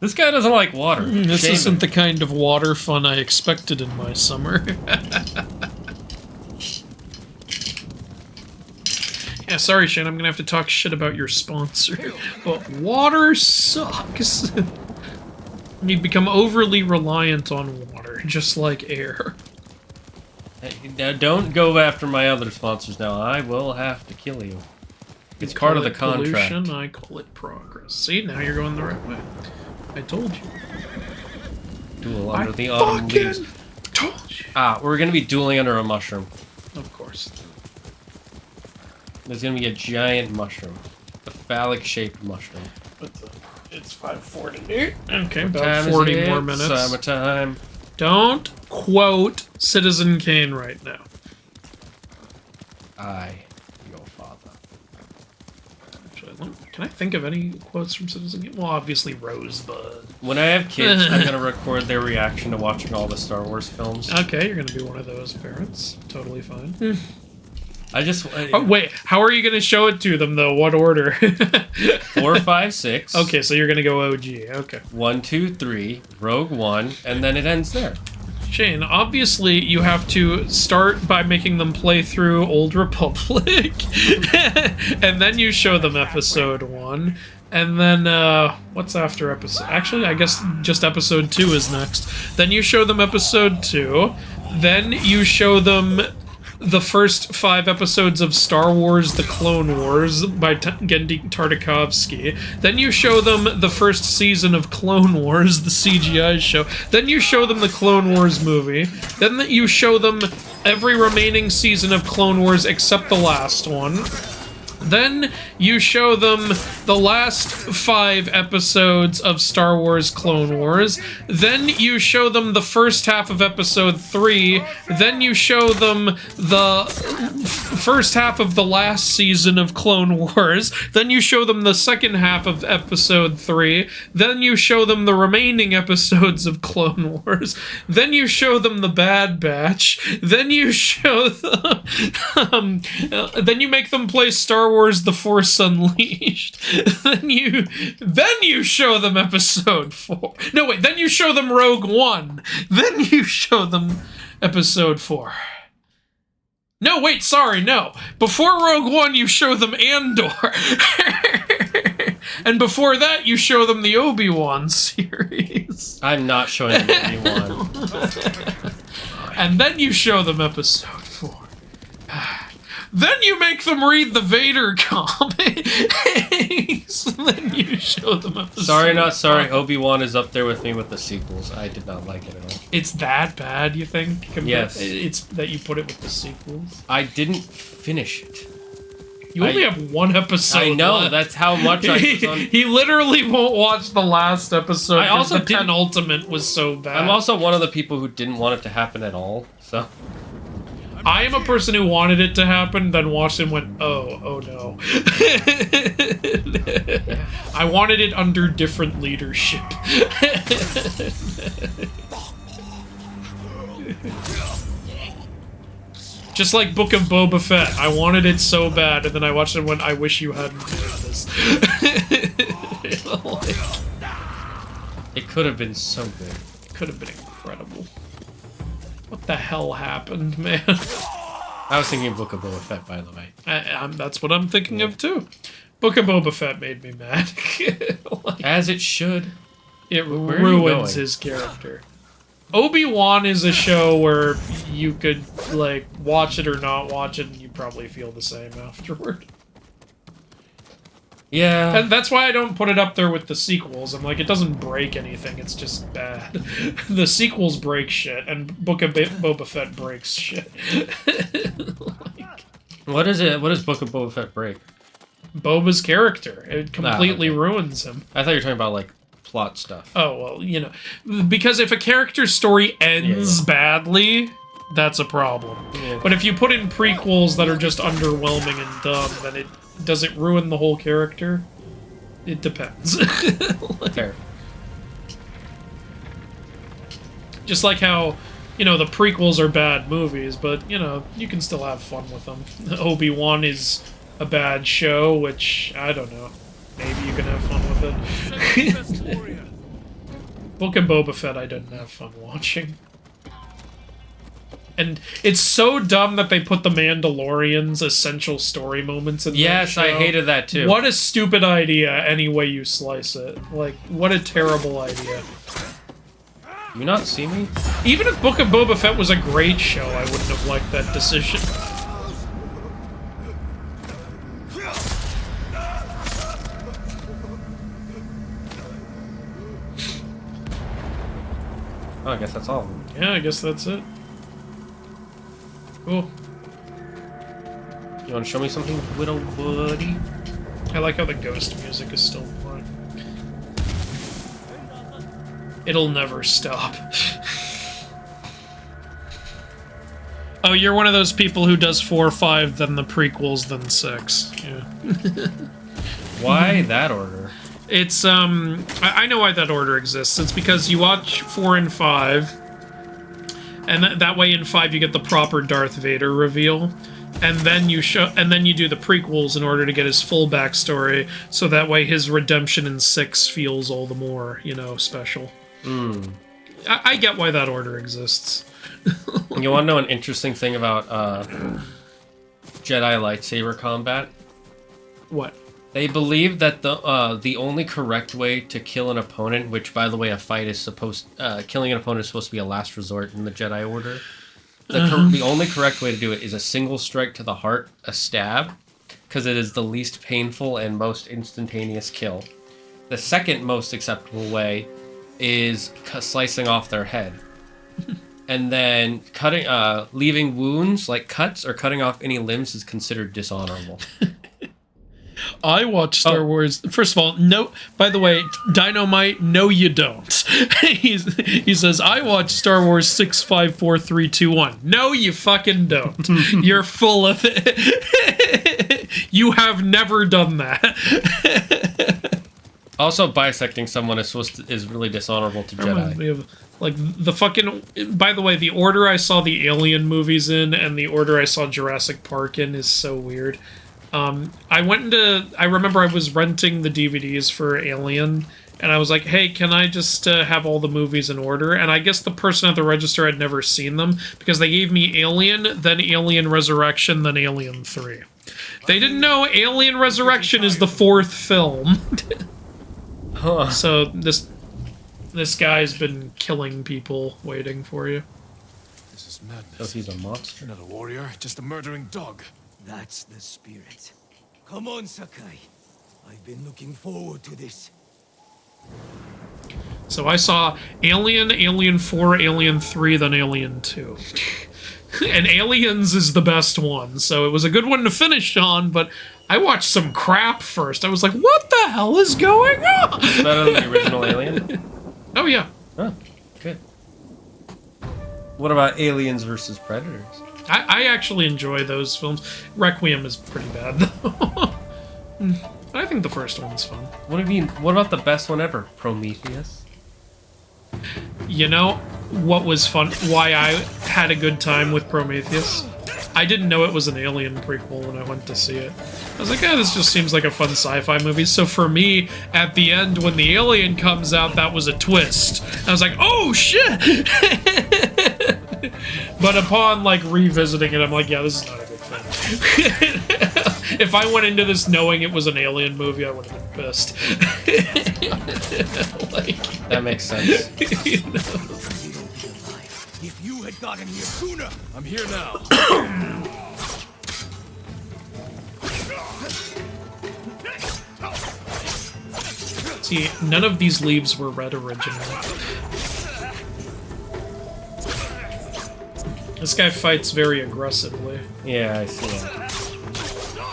[SPEAKER 1] This guy doesn't like water.
[SPEAKER 3] This isn't the kind of water fun I expected in my summer. Yeah, sorry, Shane, I'm gonna have to talk shit about your sponsor. But water sucks. You become overly reliant on water, just like air.
[SPEAKER 1] Hey, now don't go after my other sponsors now. I will have to kill you. It's part of the contract.
[SPEAKER 3] Pollution, I call it progress. See, now you're going the right way. I told you.
[SPEAKER 1] Duel under the autumn leaves.
[SPEAKER 3] Told you.
[SPEAKER 1] We're gonna be dueling under a mushroom.
[SPEAKER 3] Of course.
[SPEAKER 1] There's gonna be a giant mushroom. A phallic-shaped mushroom.
[SPEAKER 3] It's 5:40. Okay,
[SPEAKER 1] What
[SPEAKER 3] about
[SPEAKER 1] time
[SPEAKER 3] 40
[SPEAKER 1] is it?
[SPEAKER 3] more minutes.
[SPEAKER 1] Summertime.
[SPEAKER 3] Don't quote Citizen Kane right now.
[SPEAKER 1] Your father.
[SPEAKER 3] Actually, can I think of any quotes from Citizen Kane? Well, obviously Rosebud.
[SPEAKER 1] When I have kids, I'm gonna record their reaction to watching all the Star Wars films.
[SPEAKER 3] Okay, you're gonna be one of those parents. Totally fine.
[SPEAKER 1] Oh,
[SPEAKER 3] wait, how are you gonna show it to them though? What order?
[SPEAKER 1] 4, 5, 6.
[SPEAKER 3] Okay, so you're gonna go OG. Okay.
[SPEAKER 1] 1, 2, 3, Rogue One, and then it ends there.
[SPEAKER 3] Shane, obviously you have to start by making them play through Old Republic, and then you show them Episode 1, and then, what's after Episode... Actually, I guess just Episode 2 is next. Then you show them Episode 2, then you show them the first 5 episodes of Star Wars The Clone Wars by Genndy Tartakovsky. Then you show them the first season of Clone Wars, the CGI show. Then you show them the Clone Wars movie. Then you show them every remaining season of Clone Wars except the last one. Then you show them the last 5 episodes of Star Wars Clone Wars. Then you show them the first half of Episode 3. Then you show them the first half of the last season of Clone Wars. Then you show them the second half of Episode 3. Then you show them the remaining episodes of Clone Wars. Then you show them the Bad Batch. Then you show them... then you make them play Star Wars Wars: The Force Unleashed, then you show them Episode 4. No, wait, then you show them Rogue One. Then you show them Episode 4. No, wait, sorry, no. Before Rogue One, you show them Andor. And before that, you show them the Obi-Wan series.
[SPEAKER 14] I'm not showing them Obi-Wan.
[SPEAKER 3] And then you show them Episode 4. Then you make them read the Vader comics. Then you show them Episode
[SPEAKER 14] Sorry, not sorry.
[SPEAKER 3] 5.
[SPEAKER 14] Obi-Wan is up there with me with the sequels. I did not like it at all.
[SPEAKER 3] It's that bad, you think?
[SPEAKER 14] Yes.
[SPEAKER 3] It's that you put it with the sequels?
[SPEAKER 14] I didn't finish it.
[SPEAKER 3] You only have one episode
[SPEAKER 14] I know,
[SPEAKER 3] left.
[SPEAKER 14] that's how much I was on.
[SPEAKER 3] He literally won't watch the last episode.
[SPEAKER 14] I also
[SPEAKER 3] the penultimate was so bad.
[SPEAKER 14] I'm also one of the people who didn't want it to happen at all, so...
[SPEAKER 3] I am a person who wanted it to happen, then watched it and went, oh no. I wanted it under different leadership. Just like Book of Boba Fett. I wanted it so bad, and then I watched it and went, I wish you hadn't made this.
[SPEAKER 14] It could have been so good.
[SPEAKER 3] It could have been incredible. What the hell happened, man?
[SPEAKER 14] I was thinking Book of Boba Fett, by the way.
[SPEAKER 3] That's what I'm thinking of, too. Book of Boba Fett made me mad.
[SPEAKER 14] As it should.
[SPEAKER 3] It ruins his character. Obi-Wan is a show where you could, like, watch it or not watch it, and you probably feel the same afterward.
[SPEAKER 14] Yeah.
[SPEAKER 3] And that's why I don't put it up there with the sequels. I'm like, it doesn't break anything, it's just bad. The sequels break shit, and Book of Boba Fett breaks shit.
[SPEAKER 14] What is it? What does Book of Boba Fett break?
[SPEAKER 3] Boba's character. It completely ruins him.
[SPEAKER 14] I thought you were talking about, like, plot stuff.
[SPEAKER 3] Oh, well, you know. Because if a character's story ends badly, that's a problem.
[SPEAKER 14] Yeah.
[SPEAKER 3] But if you put in prequels that are just underwhelming and dumb, then does it ruin the whole character? It depends.
[SPEAKER 14] Fair.
[SPEAKER 3] Just like how, you know, the prequels are bad movies, but, you know, you can still have fun with them. Obi-Wan is a bad show, which, I don't know. Maybe you can have fun with it. Book of Boba Fett I didn't have fun watching. And it's so dumb that they put the Mandalorian's essential story moments in that show.
[SPEAKER 14] I hated that too.
[SPEAKER 3] What a stupid idea, any way you slice it. Like, what a terrible idea.
[SPEAKER 14] You not see me?
[SPEAKER 3] Even if Book of Boba Fett was a great show, I wouldn't have liked that decision.
[SPEAKER 14] Oh, I guess that's all.
[SPEAKER 3] Yeah, I guess that's it. Cool.
[SPEAKER 14] You want to show me something, little buddy?
[SPEAKER 3] I like how the ghost music is still playing. It'll never stop. Oh, you're one of those people who does 4 or 5, then the prequels, then 6. Yeah.
[SPEAKER 14] Why that order?
[SPEAKER 3] It's, I know why that order exists. It's because you watch 4 and 5, and that way in 5 you get the proper Darth Vader reveal, and then you do the prequels in order to get his full backstory, so that way his redemption in 6 feels all the more, you know, special. I get why that order exists.
[SPEAKER 14] You want to know an interesting thing about Jedi lightsaber combat?
[SPEAKER 3] What?
[SPEAKER 14] They believe that the only correct way to kill an opponent, which by the way a fight is killing an opponent is supposed to be a last resort in the Jedi Order. The only correct way to do it is a single strike to the heart, a stab, because it is the least painful and most instantaneous kill. The second most acceptable way is slicing off their head. And then leaving wounds, like cuts, or cutting off any limbs is considered dishonorable.
[SPEAKER 3] I watch Star Wars. First of all, no. By the way, Dynamite, no, you don't. He says, I watch Star Wars 6, 5, 4, 3, 2, 1. No, you fucking don't. You're full of it. You have never done that.
[SPEAKER 14] Also, bisecting someone is really dishonorable to Jedi.
[SPEAKER 3] Like, the fucking... By the way, the order I saw the Alien movies in and the order I saw Jurassic Park in is so weird. I remember I was renting the DVDs for Alien, and I was like, hey, can I just have all the movies in order? And I guess the person at the register had never seen them, because they gave me Alien, then Alien Resurrection, then Alien 3. They didn't know Alien Resurrection is the 4th film.
[SPEAKER 1] Huh.
[SPEAKER 3] So this guy's been killing people waiting for you.
[SPEAKER 11] This is madness.
[SPEAKER 1] So he's a monster.
[SPEAKER 11] Not a warrior, just a murdering dog.
[SPEAKER 8] That's the spirit. Come on, Sakai. I've been looking forward to this.
[SPEAKER 3] So I saw Alien, Alien 4, Alien 3, then Alien 2. And Aliens is the best one, so it was a good one to finish on, but I watched some crap first. I was like, what the hell is going on?
[SPEAKER 1] Is that on the original Alien?
[SPEAKER 3] Oh, yeah.
[SPEAKER 1] Oh, good. What about Aliens versus Predators?
[SPEAKER 3] I actually enjoy those films. Requiem is pretty bad, though. I think the first one's fun.
[SPEAKER 1] What do you mean? What about the best one ever? Prometheus?
[SPEAKER 3] You know what was fun? Why I had a good time with Prometheus? I didn't know it was an Alien prequel when I went to see it. I was like, oh, this just seems like a fun sci-fi movie. So for me, at the end, when the alien comes out, that was a twist. I was like, oh, shit! But upon, like, revisiting it, I'm like, yeah, this is not a good film. If I went into this knowing it was an Alien movie, I would have been pissed. Like,
[SPEAKER 1] that makes sense.
[SPEAKER 3] You know?
[SPEAKER 8] If you had gotten here sooner,
[SPEAKER 11] I'm here now.
[SPEAKER 3] See, none of these leaves were red originally. This guy fights very aggressively.
[SPEAKER 1] Yeah, I see that.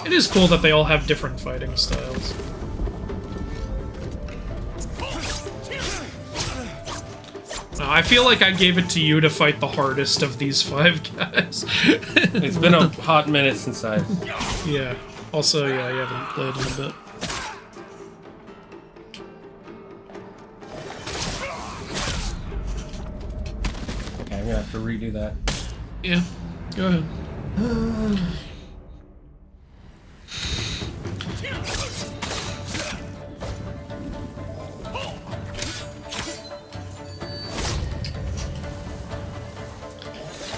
[SPEAKER 3] It is cool that they all have different fighting styles. I feel like I gave it to you to fight the hardest of these 5 guys.
[SPEAKER 1] It's been a hot minute since I...
[SPEAKER 3] Yeah. Also, yeah, you haven't played in a bit.
[SPEAKER 1] Okay, I'm gonna have to redo that.
[SPEAKER 3] Yeah, go ahead.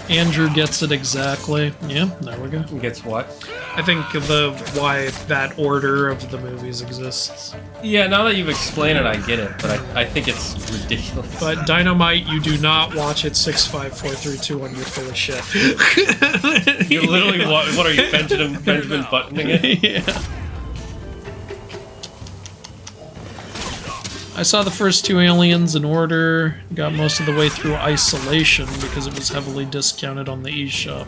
[SPEAKER 3] Andrew gets it exactly. Yeah, there we go.
[SPEAKER 1] Gets what?
[SPEAKER 3] I think why that order of the movies exists.
[SPEAKER 1] Yeah, now that you've explained it, I get it, but I think it's ridiculous.
[SPEAKER 3] But Dynamite, you do not watch it 6, 5, 4, 3, 2, 1. You're full of shit.
[SPEAKER 1] You're literally what are you, Benjamin buttoning it?
[SPEAKER 3] Yeah. I saw the first 2 Aliens in order, got most of the way through Isolation because it was heavily discounted on the eShop.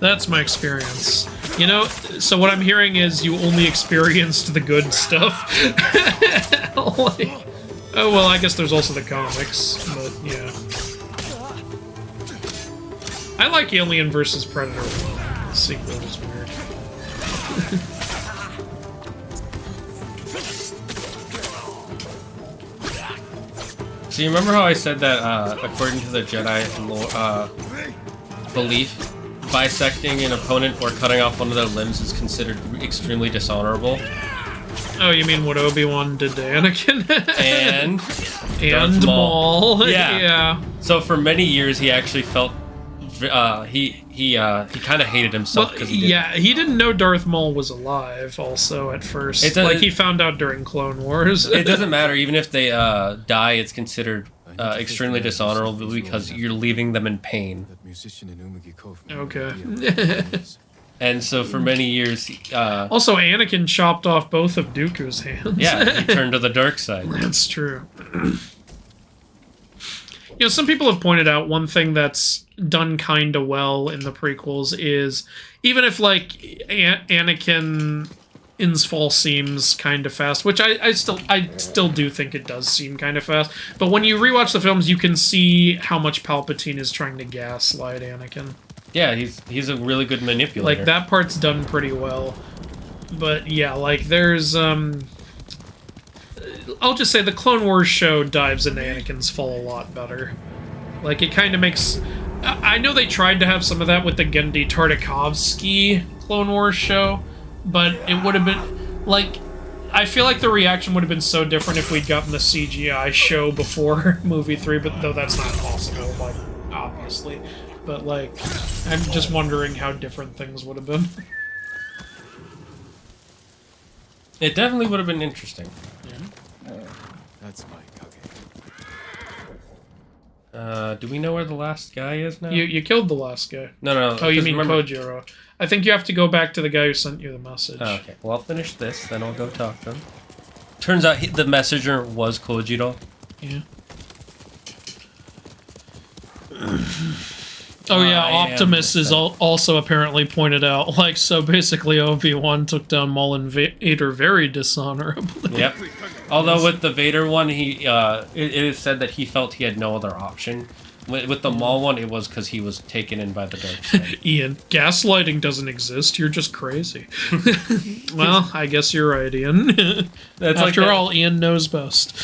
[SPEAKER 3] That's my experience. You know, so what I'm hearing is you only experienced the good stuff. Like, oh, well, I guess there's also the comics, but yeah. I like Alien vs. Predator. The sequel was weird.
[SPEAKER 1] So you remember how I said that, according to the Jedi belief, bisecting an opponent or cutting off one of their limbs is considered extremely dishonorable?
[SPEAKER 3] Oh, you mean what Obi-Wan did to Anakin?
[SPEAKER 1] and
[SPEAKER 3] Maul.
[SPEAKER 1] Yeah.
[SPEAKER 3] Yeah.
[SPEAKER 1] So for many years, he actually felt he kind of hated himself because
[SPEAKER 3] he didn't know Darth Maul was alive. Also, at first, like he found out during Clone Wars.
[SPEAKER 1] It doesn't matter, even if they die, it's considered extremely dishonorable because you're leaving them in pain.
[SPEAKER 3] Okay.
[SPEAKER 1] And so for many years,
[SPEAKER 3] also Anakin chopped off both of Dooku's hands.
[SPEAKER 1] Yeah, he turned to the dark side.
[SPEAKER 3] That's true. You know, some people have pointed out one thing that's done kind of well in the prequels is, even if, like, Anakin's fall seems kind of fast, which I still do think it does seem kind of fast, but when you rewatch the films, you can see how much Palpatine is trying to gaslight Anakin.
[SPEAKER 1] Yeah, he's a really good manipulator.
[SPEAKER 3] Like, that part's done pretty well. But, yeah, like, there's, I'll just say the Clone Wars show dives into Anakin's fall a lot better. Like, it kind of makes... I know they tried to have some of that with the Genndy Tartakovsky Clone Wars show, but it would have been like. I feel like the reaction would have been so different if we'd gotten the CGI show before movie 3, but though that's not possible, like, obviously. But, like, I'm just wondering how different things would have been.
[SPEAKER 1] It definitely would have been interesting.
[SPEAKER 3] Yeah.
[SPEAKER 11] That's Mike,
[SPEAKER 1] okay. Do we know where the last guy is now?
[SPEAKER 3] You killed the last guy.
[SPEAKER 1] No.
[SPEAKER 3] Oh, you mean Kojiro. I think you have to go back to the guy who sent you the message.
[SPEAKER 1] Oh, okay. Well, I'll finish this, then I'll go talk to him. Turns out the messenger was Kojiro.
[SPEAKER 3] Yeah. Oh yeah, Optimus is also apparently pointed out. Like, so basically Obi-Wan took down Maul and Vader very dishonorably.
[SPEAKER 1] Yep. Although with the Vader one, it is said that he felt he had no other option. With the Maul one, it was because he was taken in by the dark side.
[SPEAKER 3] Ian, gaslighting doesn't exist. You're just crazy. Well, I guess you're right, Ian. After all, Ian knows best.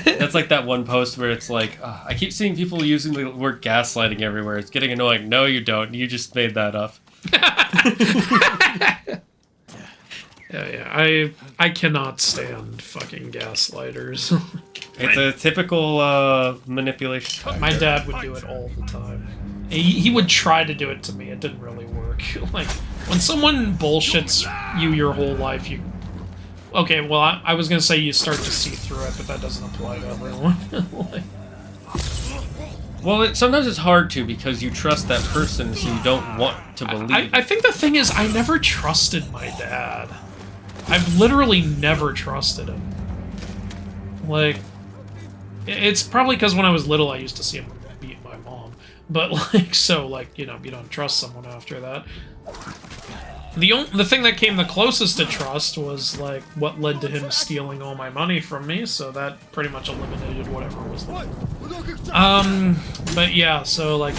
[SPEAKER 1] That's like that one post where it's like, I keep seeing people using the word gaslighting everywhere. It's getting annoying. No, you don't. You just made that up.
[SPEAKER 3] Yeah. I cannot stand fucking gaslighters.
[SPEAKER 1] It's a typical manipulation tactic.
[SPEAKER 3] My dad would do it all the time. He would try to do it to me. It didn't really work. Like, when someone bullshits you your whole life, you... Okay, well, I was gonna say you start to see through it, but that doesn't apply to everyone. Like...
[SPEAKER 1] Well, sometimes it's hard to, because you trust that person, so you don't want to believe.
[SPEAKER 3] I think the thing is, I never trusted my dad. I've literally never trusted him. Like, it's probably because when I was little, I used to see him beat my mom. But, like, so, like, you know, you don't trust someone after that. The thing that came the closest to trust was, like, what led to him stealing all my money from me, so that pretty much eliminated whatever was there. But yeah, so, like,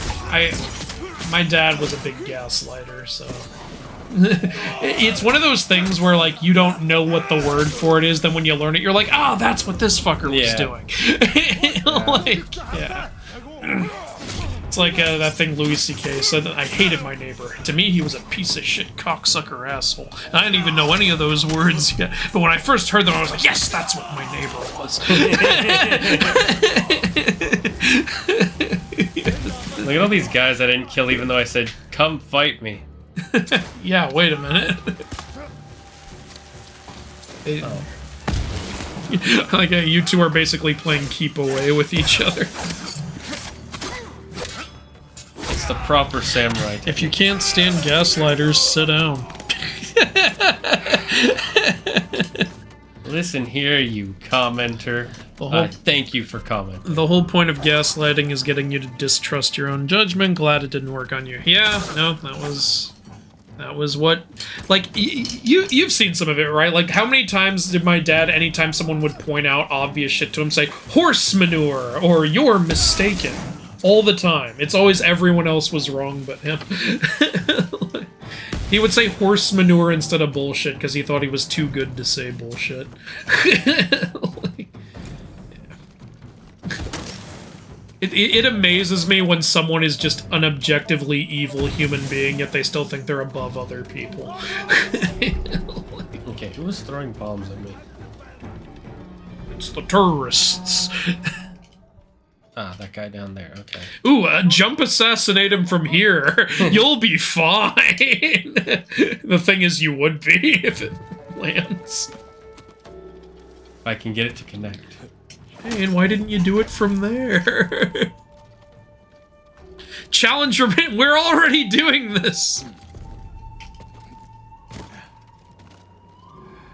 [SPEAKER 3] my dad was a big gaslighter, so... It's one of those things where, like, you don't know what the word for it is, then when you learn it, you're like, ah, that's what this fucker was doing. Like, yeah. It's like that thing Louis C.K. said that I hated my neighbor. To me, he was a piece of shit cocksucker asshole. And I didn't even know any of those words yet. But when I first heard them, I was like, yes, that's what my neighbor was.
[SPEAKER 1] Look at all these guys I didn't kill even though I said, come fight me.
[SPEAKER 3] Yeah, wait a minute. Like, you two are basically playing keep away with each other.
[SPEAKER 1] It's the proper samurai technique.
[SPEAKER 3] If you can't stand gaslighters, sit down.
[SPEAKER 1] Listen here, you commenter. Thank you for commenting.
[SPEAKER 3] The whole point of gaslighting is getting you to distrust your own judgment. Glad it didn't work on you. Yeah, no, that was what... Like, you've seen some of it, right? Like, how many times did my dad, anytime someone would point out obvious shit to him, say, horse manure, or you're mistaken? All the time. It's always everyone else was wrong but him. He would say horse manure instead of bullshit, because he thought he was too good to say bullshit. It amazes me when someone is just an objectively evil human being, yet they still think they're above other people.
[SPEAKER 1] Okay, who was throwing bombs at me?
[SPEAKER 3] It's the tourists.
[SPEAKER 1] Ah, that guy down there, okay.
[SPEAKER 3] Ooh, jump assassinate him from here. You'll be fine. The thing is, you would be if it lands.
[SPEAKER 1] If I can get it to connect.
[SPEAKER 3] Hey, and why didn't you do it from there? Challenge remaining. We're already doing this.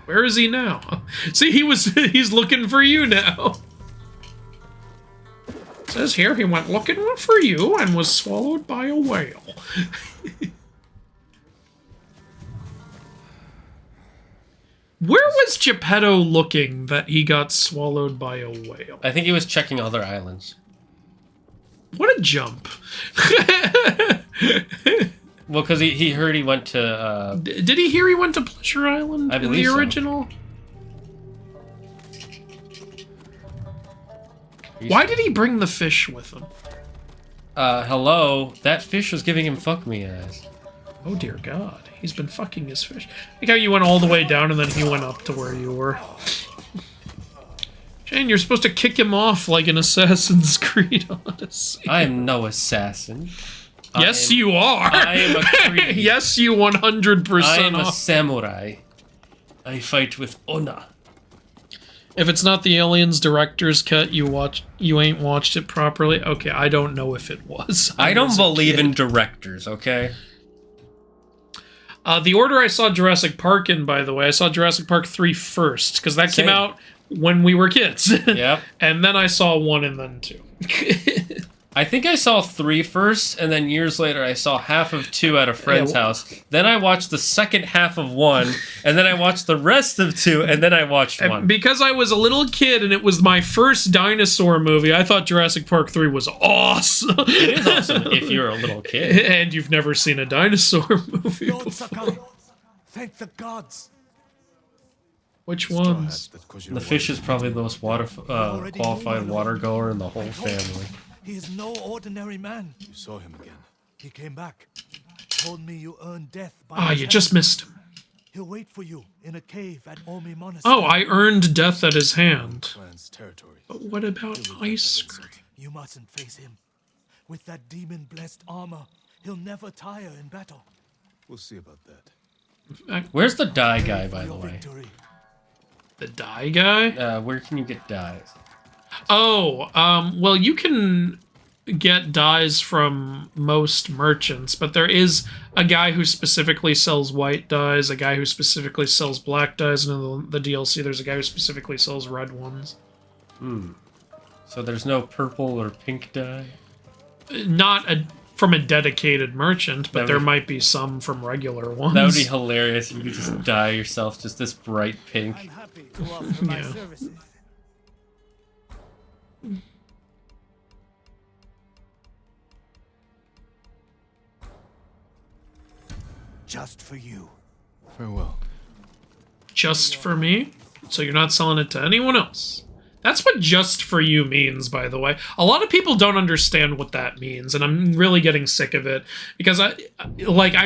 [SPEAKER 3] Where is he now? See, he's looking for you now. It says here he went looking for you and was swallowed by a whale. Where was Geppetto looking that he got swallowed by a whale?
[SPEAKER 1] I think he was checking other islands.
[SPEAKER 3] What a jump.
[SPEAKER 1] Well, because he heard he went to...
[SPEAKER 3] Did he hear he went to Pleasure Island?
[SPEAKER 1] I believe
[SPEAKER 3] the original? Why did he bring the fish with him?
[SPEAKER 1] Hello? That fish was giving him fuck me eyes.
[SPEAKER 3] Oh dear God, he's been fucking his fish. Like how you went all the way down and then he went up to where you were. Jane, you're supposed to kick him off like an Assassin's Creed Odyssey.
[SPEAKER 1] I am no assassin.
[SPEAKER 3] Yes, you are.
[SPEAKER 1] I am a Creed.
[SPEAKER 3] Yes, you 100%
[SPEAKER 1] I am a
[SPEAKER 3] are.
[SPEAKER 1] samurai. I fight with honor.
[SPEAKER 3] If it's not the Aliens director's cut, you ain't watched it properly. Okay, I don't know if it was.
[SPEAKER 1] I don't believe in directors, okay?
[SPEAKER 3] The order I saw Jurassic Park in, by the way, I saw Jurassic Park 3 first, because that came out when we were kids.
[SPEAKER 1] Yep.
[SPEAKER 3] And then I saw 1 and then 2.
[SPEAKER 1] I think I saw 3 first, and then years later I saw half of 2 at a friend's house. Then I watched the second half of 1, and then I watched the rest of 2, and then I watched 1.
[SPEAKER 3] And because I was a little kid and it was my first dinosaur movie, I thought Jurassic Park 3 was awesome.
[SPEAKER 1] It is awesome if you're a little kid.
[SPEAKER 3] And you've never seen a dinosaur movie
[SPEAKER 8] Lord
[SPEAKER 3] before.
[SPEAKER 8] Sakai, thank the gods.
[SPEAKER 3] Which ones?
[SPEAKER 1] The fish is probably the most qualified water goer in the whole family.
[SPEAKER 8] He is no ordinary man.
[SPEAKER 11] You saw him again.
[SPEAKER 8] He came back. Told me you earned death by
[SPEAKER 3] Ah,
[SPEAKER 8] his
[SPEAKER 3] you
[SPEAKER 8] hand.
[SPEAKER 3] just missed him.
[SPEAKER 8] He'll wait for you in a cave at Omi Monastery.
[SPEAKER 3] Oh, I earned death at his hand.
[SPEAKER 11] Clan's territory.
[SPEAKER 3] But what about ice cream?
[SPEAKER 8] You mustn't face him. With that demon-blessed armor, he'll never tire in battle.
[SPEAKER 11] We'll see about that.
[SPEAKER 1] Where's the dye guy, by the way?
[SPEAKER 8] Victory.
[SPEAKER 3] The dye guy?
[SPEAKER 1] Where can you get dyes?
[SPEAKER 3] Oh, well, you can get dyes from most merchants, but there is a guy who specifically sells white dyes, a guy who specifically sells black dyes, and in the DLC there's a guy who specifically sells red ones.
[SPEAKER 1] So there's no purple or pink dye?
[SPEAKER 3] Not from a dedicated merchant, but there might be some from regular ones.
[SPEAKER 1] That would be hilarious if you could just dye yourself just this bright pink.
[SPEAKER 8] I'm happy to offer my
[SPEAKER 3] Yeah.
[SPEAKER 8] services. Just for you.
[SPEAKER 11] Farewell.
[SPEAKER 3] Just for me? So you're not selling it to anyone else? That's what just for you means, by the way. A lot of people don't understand what that means, and I'm really getting sick of it. Because, I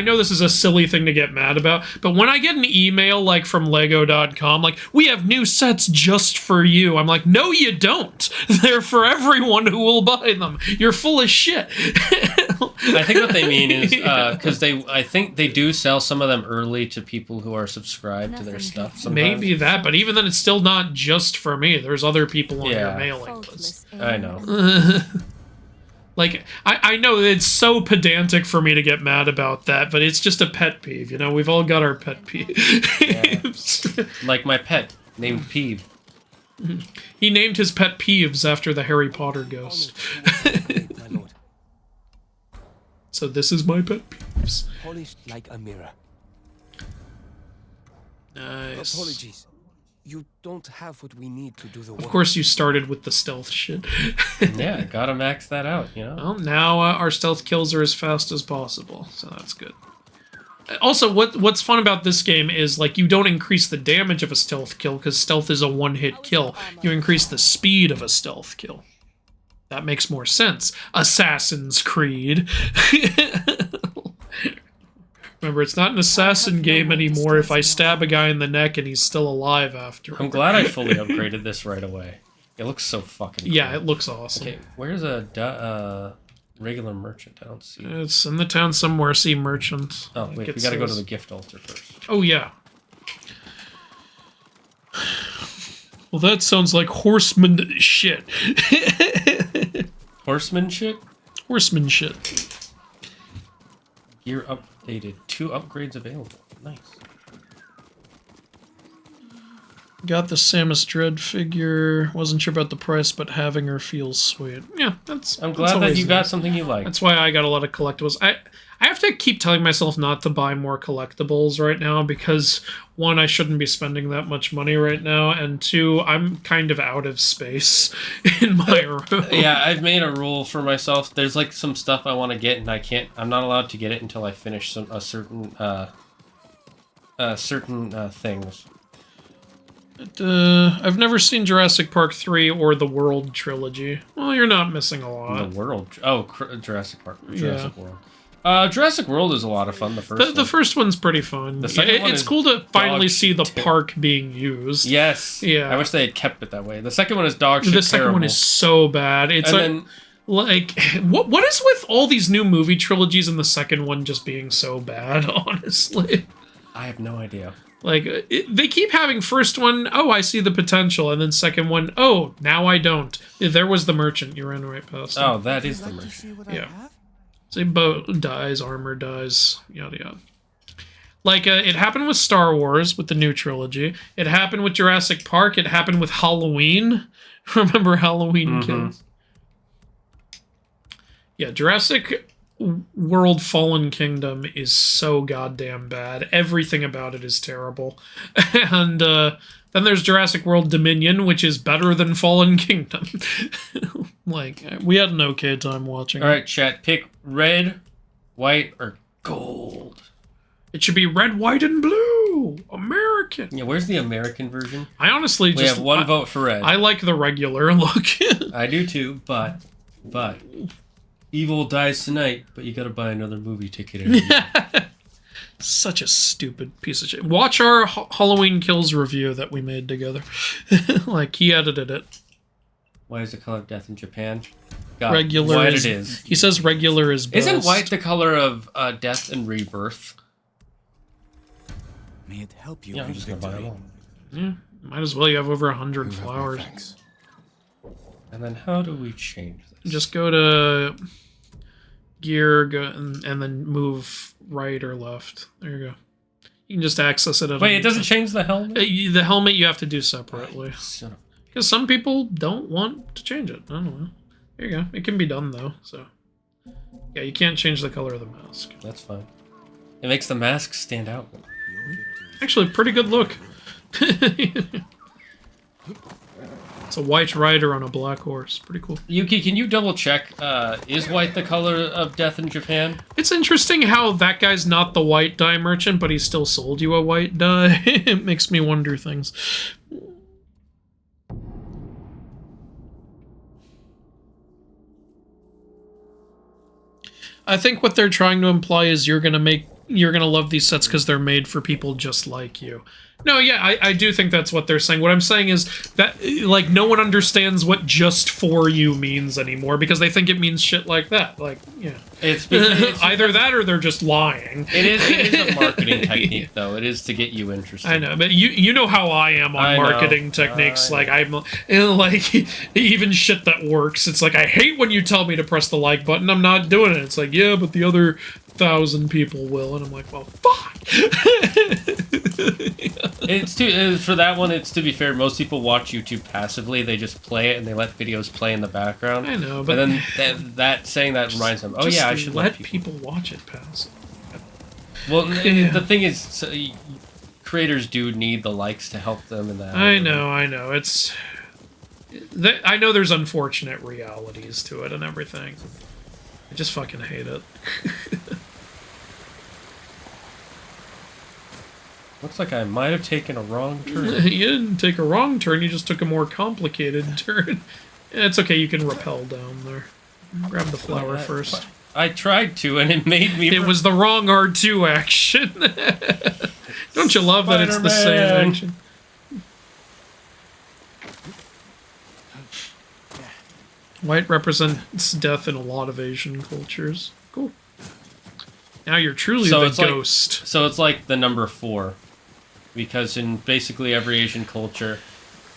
[SPEAKER 3] know this is a silly thing to get mad about, but when I get an email, like, from Lego.com, like, we have new sets just for you, I'm like, no, you don't. They're for everyone who will buy them. You're full of shit.
[SPEAKER 1] I think what they mean is, because I think they do sell some of them early to people who are subscribed to their stuff sometimes.
[SPEAKER 3] Maybe that, but even then, it's still not just for me. There's other people on your mailing list.
[SPEAKER 1] I know.
[SPEAKER 3] Like, I know it's so pedantic for me to get mad about that, but it's just a pet peeve, you know? We've all got our pet peeves.
[SPEAKER 1] Like my pet, named Peeve.
[SPEAKER 3] He named his pet peeves after the Harry Potter ghost. So this is my pet peeves.
[SPEAKER 15] Polished like a mirror.
[SPEAKER 3] Nice.
[SPEAKER 15] Apologies. You don't have what we need to do the work.
[SPEAKER 3] Of course you started with the stealth shit.
[SPEAKER 1] Yeah, gotta max that out, you know?
[SPEAKER 3] Well, now our stealth kills are as fast as possible, so that's good. Also, what's fun about this game is, like, you don't increase the damage of a stealth kill, because stealth is a one-hit kill. You increase the speed of a stealth kill. That makes more sense. Assassin's Creed. Remember, it's not an assassin game anymore if I stab a guy in the neck and he's still alive after.
[SPEAKER 1] I'm glad I fully upgraded this right away. It looks so fucking cool.
[SPEAKER 3] Yeah, it looks awesome.
[SPEAKER 1] Okay, where's a regular merchant? I don't see it.
[SPEAKER 3] It's in the town somewhere. See merchant.
[SPEAKER 1] Oh, wait, we gotta go to the gift altar first.
[SPEAKER 3] Oh, yeah. Well, that sounds like horseman shit.
[SPEAKER 1] Horseman shit?
[SPEAKER 3] Horseman shit.
[SPEAKER 1] Gear updated. 2 upgrades available. Nice.
[SPEAKER 3] Got the Samus Dread figure. Wasn't sure about the price, but having her feels sweet. Yeah,
[SPEAKER 1] I'm glad that you got something you like.
[SPEAKER 3] That's why I got a lot of collectibles. I have to keep telling myself not to buy more collectibles right now because, 1, I shouldn't be spending that much money right now, and 2, I'm kind of out of space in my room.
[SPEAKER 1] Yeah, I've made a rule for myself. There's like some stuff I want to get, and I'm not allowed to get it until I finish certain things.
[SPEAKER 3] I've never seen Jurassic Park 3 or the World Trilogy. Well, you're not missing a lot.
[SPEAKER 1] The World? Oh, Jurassic Park. Jurassic World.
[SPEAKER 14] Jurassic World is a lot of fun.
[SPEAKER 3] The first one's pretty fun.
[SPEAKER 14] The second one
[SPEAKER 3] It's
[SPEAKER 14] is
[SPEAKER 3] cool to finally
[SPEAKER 14] dog
[SPEAKER 3] see the
[SPEAKER 14] shit.
[SPEAKER 3] park being used.
[SPEAKER 14] Yes.
[SPEAKER 3] Yeah.
[SPEAKER 14] I wish they had kept it that way. The second one is dog shit.
[SPEAKER 3] The second one
[SPEAKER 14] terrible.
[SPEAKER 3] is so bad. It's
[SPEAKER 14] And
[SPEAKER 3] like what is with all these new movie trilogies and the second one just being so bad? Honestly,
[SPEAKER 14] I have no idea.
[SPEAKER 3] Like they keep having first one, oh, I see the potential, and then second one, oh, now I don't. There was the merchant you ran right past. Him.
[SPEAKER 14] Oh, that is the merchant.
[SPEAKER 3] Yeah. So boat dies, armor dies, yada yada. Like it happened with Star Wars with the new trilogy. It happened with Jurassic Park. It happened with Halloween. Remember Halloween Kills? Yeah, Jurassic World Fallen Kingdom is so goddamn bad. Everything about it is terrible. And then there's Jurassic World Dominion, which is better than Fallen Kingdom. Like, we had an okay time watching.
[SPEAKER 14] All right, chat. Pick red, white, or gold.
[SPEAKER 3] It should be red, white, and blue. American.
[SPEAKER 14] Yeah, where's the American version?
[SPEAKER 3] I honestly
[SPEAKER 14] we have one vote for red.
[SPEAKER 3] I like the regular look.
[SPEAKER 14] I do too, but evil dies tonight, but you gotta buy another movie ticket.
[SPEAKER 3] Such a stupid piece of shit. Watch our Halloween Kills review that we made together. Like, he edited it.
[SPEAKER 14] Why is the color of death in Japan? God,
[SPEAKER 3] Regular
[SPEAKER 14] white
[SPEAKER 3] is,
[SPEAKER 14] it is.
[SPEAKER 3] He says regular is best.
[SPEAKER 14] Isn't white the color of death and rebirth?
[SPEAKER 5] May it help you.
[SPEAKER 14] Yeah, I'm just gonna buy them all.
[SPEAKER 3] Yeah, might as well. You have over 100 flowers.
[SPEAKER 14] And then how do we change this?
[SPEAKER 3] Just go to gear, and then move right or left. There you go. You can just access it.
[SPEAKER 14] Wait, it doesn't change the helmet?
[SPEAKER 3] The helmet you have to do separately. Because some people don't want to change it. I don't know. There you go. It can be done, though. So, yeah, you can't change the color of the mask.
[SPEAKER 14] That's fine. It makes the mask stand out.
[SPEAKER 3] Actually, pretty good look. It's a white rider on a black horse. Pretty cool.
[SPEAKER 14] Yuki, can you double check? Is white the color of death in Japan?
[SPEAKER 3] It's interesting how that guy's not the white dye merchant, but he still sold you a white dye. It makes me wonder things. I think what they're trying to imply is you're gonna love these sets because they're made for people just like you. No, yeah, I do think that's what they're saying. What I'm saying is that, like, no one understands what just for you means anymore because they think it means shit like that. Like, yeah.
[SPEAKER 14] It's
[SPEAKER 3] either that or they're just lying.
[SPEAKER 14] It is a marketing technique, though. It is to get you interested.
[SPEAKER 3] I know, but you know how I am on marketing techniques. Like, I'm like, even shit that works. It's like, I hate when you tell me to press the like button. I'm not doing it. It's like, yeah, but the other 1,000 people will, and I'm like, well, fuck.
[SPEAKER 14] It's for that one. It's, to be fair, most people watch YouTube passively. They just play it and they let videos play in the background.
[SPEAKER 3] I know, but
[SPEAKER 14] and then that saying that reminds them. Oh yeah, I should
[SPEAKER 3] let people watch it passive.
[SPEAKER 14] Well, the thing is, creators do need the likes to help them in that.
[SPEAKER 3] I know. It's. I know there's unfortunate realities to it and everything. I just fucking hate it.
[SPEAKER 14] Looks like I might have taken a wrong turn.
[SPEAKER 3] You didn't take a wrong turn, you just took a more complicated turn. It's okay, you can rappel down there. Grab the flower first.
[SPEAKER 14] I tried to, and it made me...
[SPEAKER 3] It was the wrong R2 action. Don't you love that it's the same action? White represents death in a lot of Asian cultures. Cool. Now you're truly the ghost.
[SPEAKER 14] So it's like the number 4. Because in basically every Asian culture,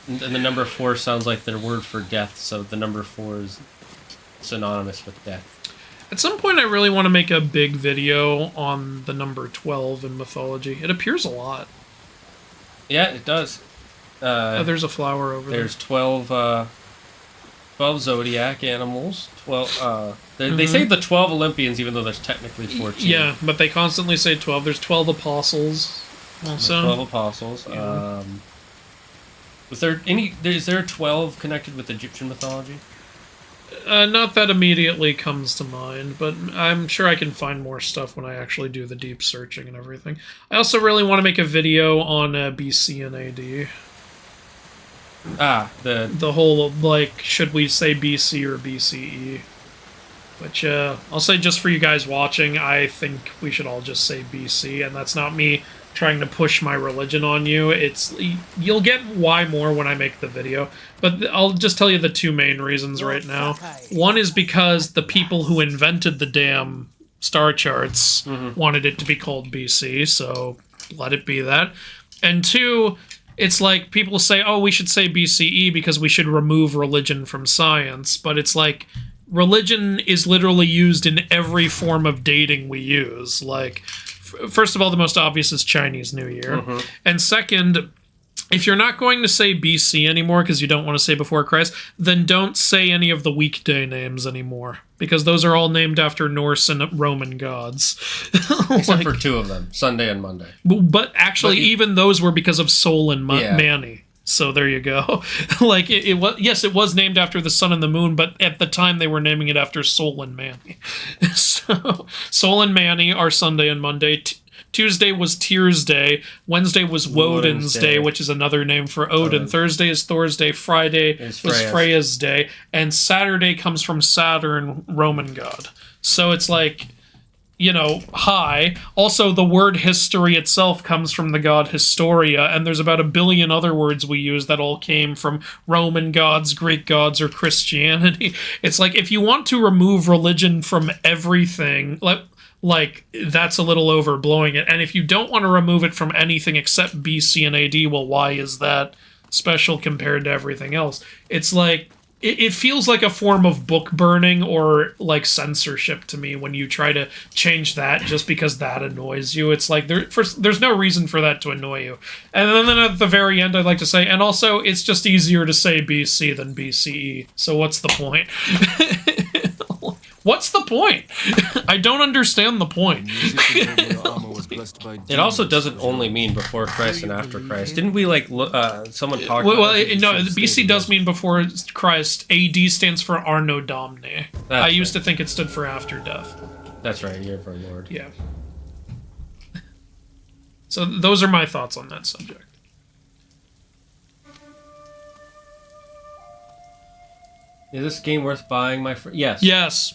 [SPEAKER 14] and the number 4 sounds like their word for death, so the number 4 is synonymous with death.
[SPEAKER 3] At some point, I really want to make a big video on the number 12 in mythology. It appears a lot.
[SPEAKER 14] Yeah, it does.
[SPEAKER 3] Oh, there's a flower over there.
[SPEAKER 14] There's 12 zodiac animals. 12. They say the 12 Olympians, even though there's technically 14.
[SPEAKER 3] Yeah, but they constantly say 12. There's 12 apostles. Also,
[SPEAKER 14] 12 apostles.
[SPEAKER 3] Yeah.
[SPEAKER 14] Was there any? Is there 12 connected with Egyptian mythology?
[SPEAKER 3] Not that immediately comes to mind, but I'm sure I can find more stuff when I actually do the deep searching and everything. I also really want to make a video on BC and AD. The whole, like, should we say BC or BCE? Which, I'll say just for you guys watching, I think we should all just say BC, and that's not me trying to push my religion on you. You'll get why more when I make the video, but I'll just tell you the two main reasons right now. One is because the people who invented the damn star charts wanted it to be called BC, so let it be that. And two, it's like people say, oh, we should say BCE because we should remove religion from science, but it's like religion is literally used in every form of dating we use. Like, first of all, the most obvious is Chinese New Year. And second, if you're not going to say BC anymore because you don't want to say before Christ, then don't say any of the weekday names anymore, because those are all named after Norse and Roman gods.
[SPEAKER 1] Except for two of them, Sunday and Monday.
[SPEAKER 3] But actually, even those were because of Sol and Mani. So there you go. Like, it was, yes, it was named after the sun and the moon, but at the time they were naming it after Sol and Mani. So Sol and Mani are Sunday and Monday. Tuesday was Tyr's Day. Wednesday was Woden's Day, which is another name for Odin. Thursday is Thor's Day. Friday was Freya's Day. And Saturday comes from Saturn, Roman god. So it's like, you know, high. Also, the word history itself comes from the god Historia, and there's about 1 billion other words we use that all came from Roman gods, Greek gods, or Christianity. It's like, if you want to remove religion from everything, like, that's a little overblowing it. And if you don't want to remove it from anything except BC and AD, well, why is that special compared to everything else? It's like, it feels like a form of book burning or like censorship to me when you try to change that just because that annoys you. It's like there's no reason for that to annoy you. And then at the very end, I'd like to say, and also it's just easier to say BC than BCE. So what's the point? What's the point? I don't understand the point.
[SPEAKER 1] It also doesn't only mean before Christ and after Christ. Didn't we, like, someone talk
[SPEAKER 3] well,
[SPEAKER 1] about
[SPEAKER 3] no, BC does mean before Christ. AD stands for Anno Domini. I used to think it stood for after death.
[SPEAKER 1] That's right, year of our Lord.
[SPEAKER 3] Yeah. So those are my thoughts on that subject.
[SPEAKER 1] Is this game worth buying, my friend? Yes.
[SPEAKER 3] Yes.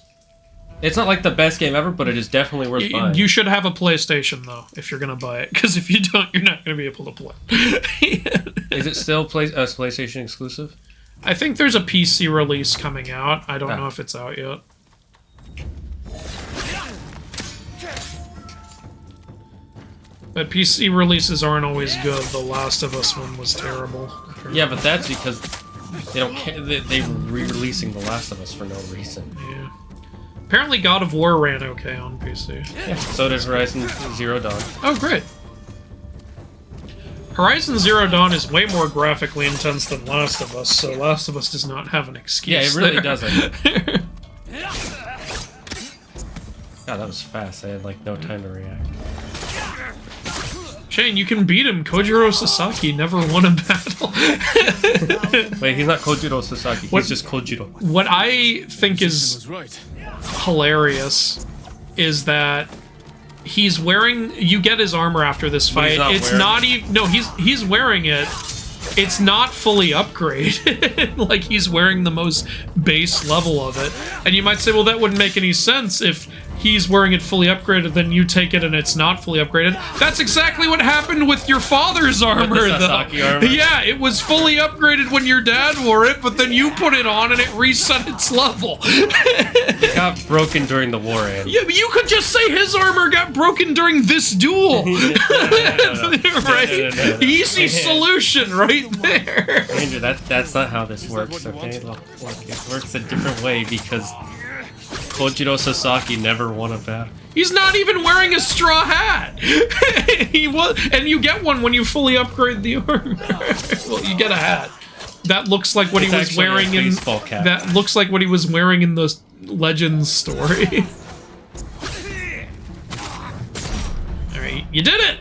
[SPEAKER 1] It's not like the best game ever, but it is definitely worth buying.
[SPEAKER 3] You should have a PlayStation, though, if you're going to buy it. Because if you don't, you're not going to be able to play.
[SPEAKER 1] Is it still PlayStation exclusive?
[SPEAKER 3] I think there's a PC release coming out. I don't know if it's out yet. But PC releases aren't always good. The Last of Us one was terrible.
[SPEAKER 1] Yeah, but that's because they don't care. They were re-releasing The Last of Us for no reason.
[SPEAKER 3] Yeah. Apparently God of War ran okay on PC.
[SPEAKER 1] Yeah, so did Horizon Zero Dawn.
[SPEAKER 3] Oh, great. Horizon Zero Dawn is way more graphically intense than Last of Us, so Last of Us does not have an excuse.
[SPEAKER 1] Yeah, it really doesn't. God, that was fast. I had, like, no time to react.
[SPEAKER 3] Shane, you can beat him. Kojiro Sasaki never won a battle.
[SPEAKER 1] Wait, he's not Kojiro Sasaki. He's just Kojiro.
[SPEAKER 3] What I think is hilarious is that he's wearing. You get his armor after this fight. It's not even. No, he's wearing it. It's not fully upgraded. Like, he's wearing the most base level of it. And you might say, well, that wouldn't make any sense if he's wearing it fully upgraded, then you take it and it's not fully upgraded. That's exactly what happened with your father's armor, though.
[SPEAKER 1] Armor.
[SPEAKER 3] Yeah, it was fully upgraded when your dad wore it, but then you put it on and it reset its level.
[SPEAKER 1] It got broken during the war, Andy.
[SPEAKER 3] Yeah, but you could just say his armor got broken during this duel. Right? Easy solution right there.
[SPEAKER 1] Andrew, that's not how this works, okay? Look, it works a different way because Kojiro Sasaki never won a battle.
[SPEAKER 3] He's not even wearing a straw hat. He was, and you get one when you fully upgrade the armor. Well, you get a hat that looks like what he was wearing in
[SPEAKER 1] cap.
[SPEAKER 3] That looks like what he was wearing in the Legends story. All right, you did it.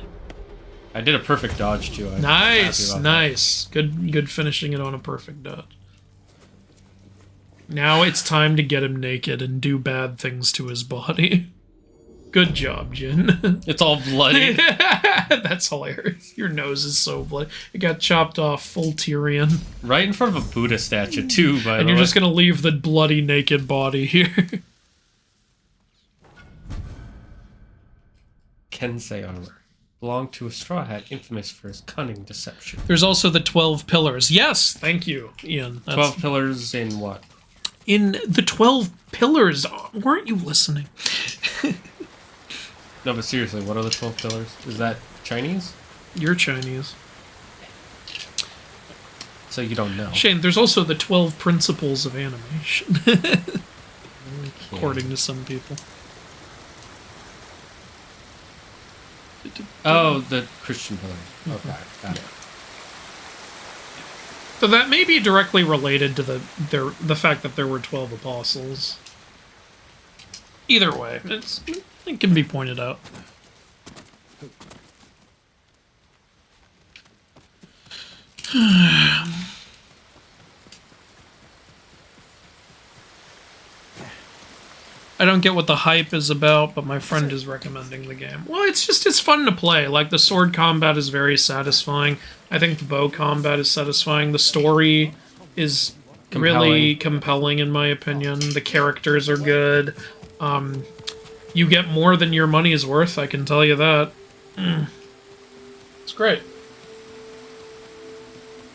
[SPEAKER 1] I did a perfect dodge too.
[SPEAKER 3] Nice. Good finishing it on a perfect dodge. Now it's time to get him naked and do bad things to his body. Good job, Jin.
[SPEAKER 1] It's all bloody.
[SPEAKER 3] That's hilarious. Your nose is so bloody. It got chopped off full Tyrion.
[SPEAKER 1] Right in front of a Buddha statue, too, by the way.
[SPEAKER 3] And you're just gonna leave the bloody naked body here.
[SPEAKER 1] Kensei armor. Belonged to a Straw Hat infamous for his cunning deception.
[SPEAKER 3] There's also the 12 pillars. Yes, thank you, Ian.
[SPEAKER 1] 12 pillars in what?
[SPEAKER 3] In the 12 pillars. Weren't you listening?
[SPEAKER 1] No, but seriously, what are the 12 pillars? Is that Chinese?
[SPEAKER 3] You're Chinese.
[SPEAKER 1] So you don't know.
[SPEAKER 3] Shane, there's also the 12 principles of animation. According to some people.
[SPEAKER 1] Oh, the Christian pillar. Okay, got it.
[SPEAKER 3] So that may be directly related to the fact that there were 12 apostles. Either way, it can be pointed out. I don't get what the hype is about, but my friend is recommending the game. Well, it's fun to play. Like, the sword combat is very satisfying. I think the bow combat is satisfying. The story is really compelling, in my opinion. The characters are good. You get more than your money is worth, I can tell you that. It's great.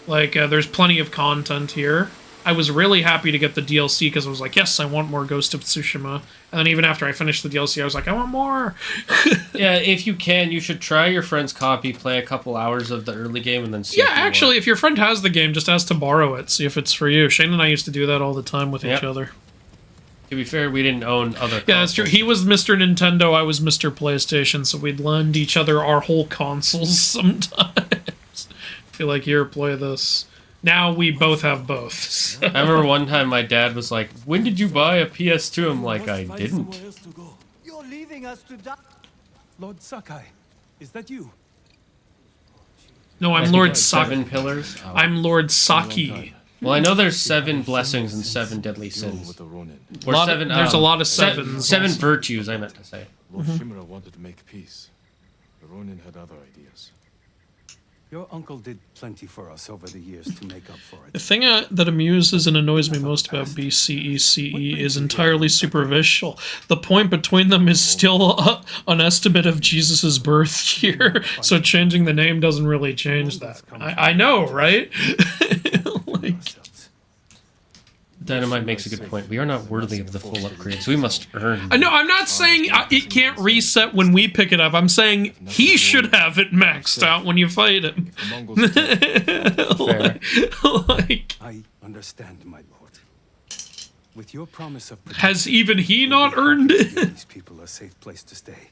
[SPEAKER 3] Like, there's plenty of content here. I was really happy to get the DLC because I was like, yes, I want more Ghost of Tsushima. And then even after I finished the DLC, I was like, I want more.
[SPEAKER 1] Yeah, if you can, you should try your friend's copy, play a couple hours of the early game, and then see.
[SPEAKER 3] Yeah, actually, if your friend has the game, just ask to borrow it. See if it's for you. Shane and I used to do that all the time with each other.
[SPEAKER 1] To be fair, we didn't own other consoles.
[SPEAKER 3] Yeah, that's true. He was Mr. Nintendo, I was Mr. PlayStation, so we'd lend each other our whole consoles sometimes. Feel like, here, play this. Now we both have both. So.
[SPEAKER 1] I remember one time my dad was like, when did you buy a PS2? I'm like, I didn't.
[SPEAKER 7] You're leaving us to die. Lord Sakai, is that you?
[SPEAKER 3] No, I'm Lord Saki.
[SPEAKER 1] 7 pillars? Oh.
[SPEAKER 3] I'm Lord Saki.
[SPEAKER 1] Well, I know there's 7 blessings and 7 deadly sins. Or
[SPEAKER 3] there's a lot of sevens.
[SPEAKER 1] 7 virtues, I meant to say.
[SPEAKER 11] Lord Shimura wanted to make peace. The Ronin had other ideas.
[SPEAKER 7] Your uncle did plenty for us over the years to make up for it.
[SPEAKER 3] The thing that amuses and annoys me most about BCE CE is entirely superficial. The point between them is still an estimate of Jesus' birth year, so changing the name doesn't really change that. I know, right? Like,
[SPEAKER 1] Dynamite makes a good point. We are not worthy of the full upgrades. We must earn.
[SPEAKER 3] No, I'm not saying it can't reset when we pick it up. I'm saying he should have it maxed out when you fight him. like,
[SPEAKER 7] I understand, my lord. With your promise of
[SPEAKER 3] has even he not earned it?
[SPEAKER 7] These people a safe place to stay.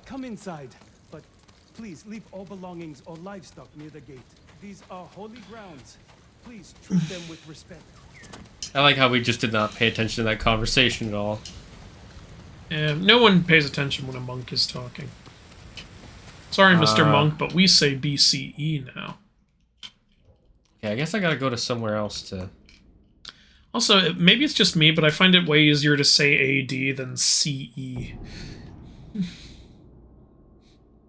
[SPEAKER 7] Come inside, but please leave all belongings or livestock near the gate. These are holy grounds. Please treat them with respect.
[SPEAKER 1] I like how we just did not pay attention to that conversation at all.
[SPEAKER 3] Yeah, no one pays attention when a monk is talking. Sorry, Mr. Monk, but we say BCE now.
[SPEAKER 1] Yeah, I guess I gotta go to somewhere else to...
[SPEAKER 3] Also, maybe it's just me, but I find it way easier to say AD than CE.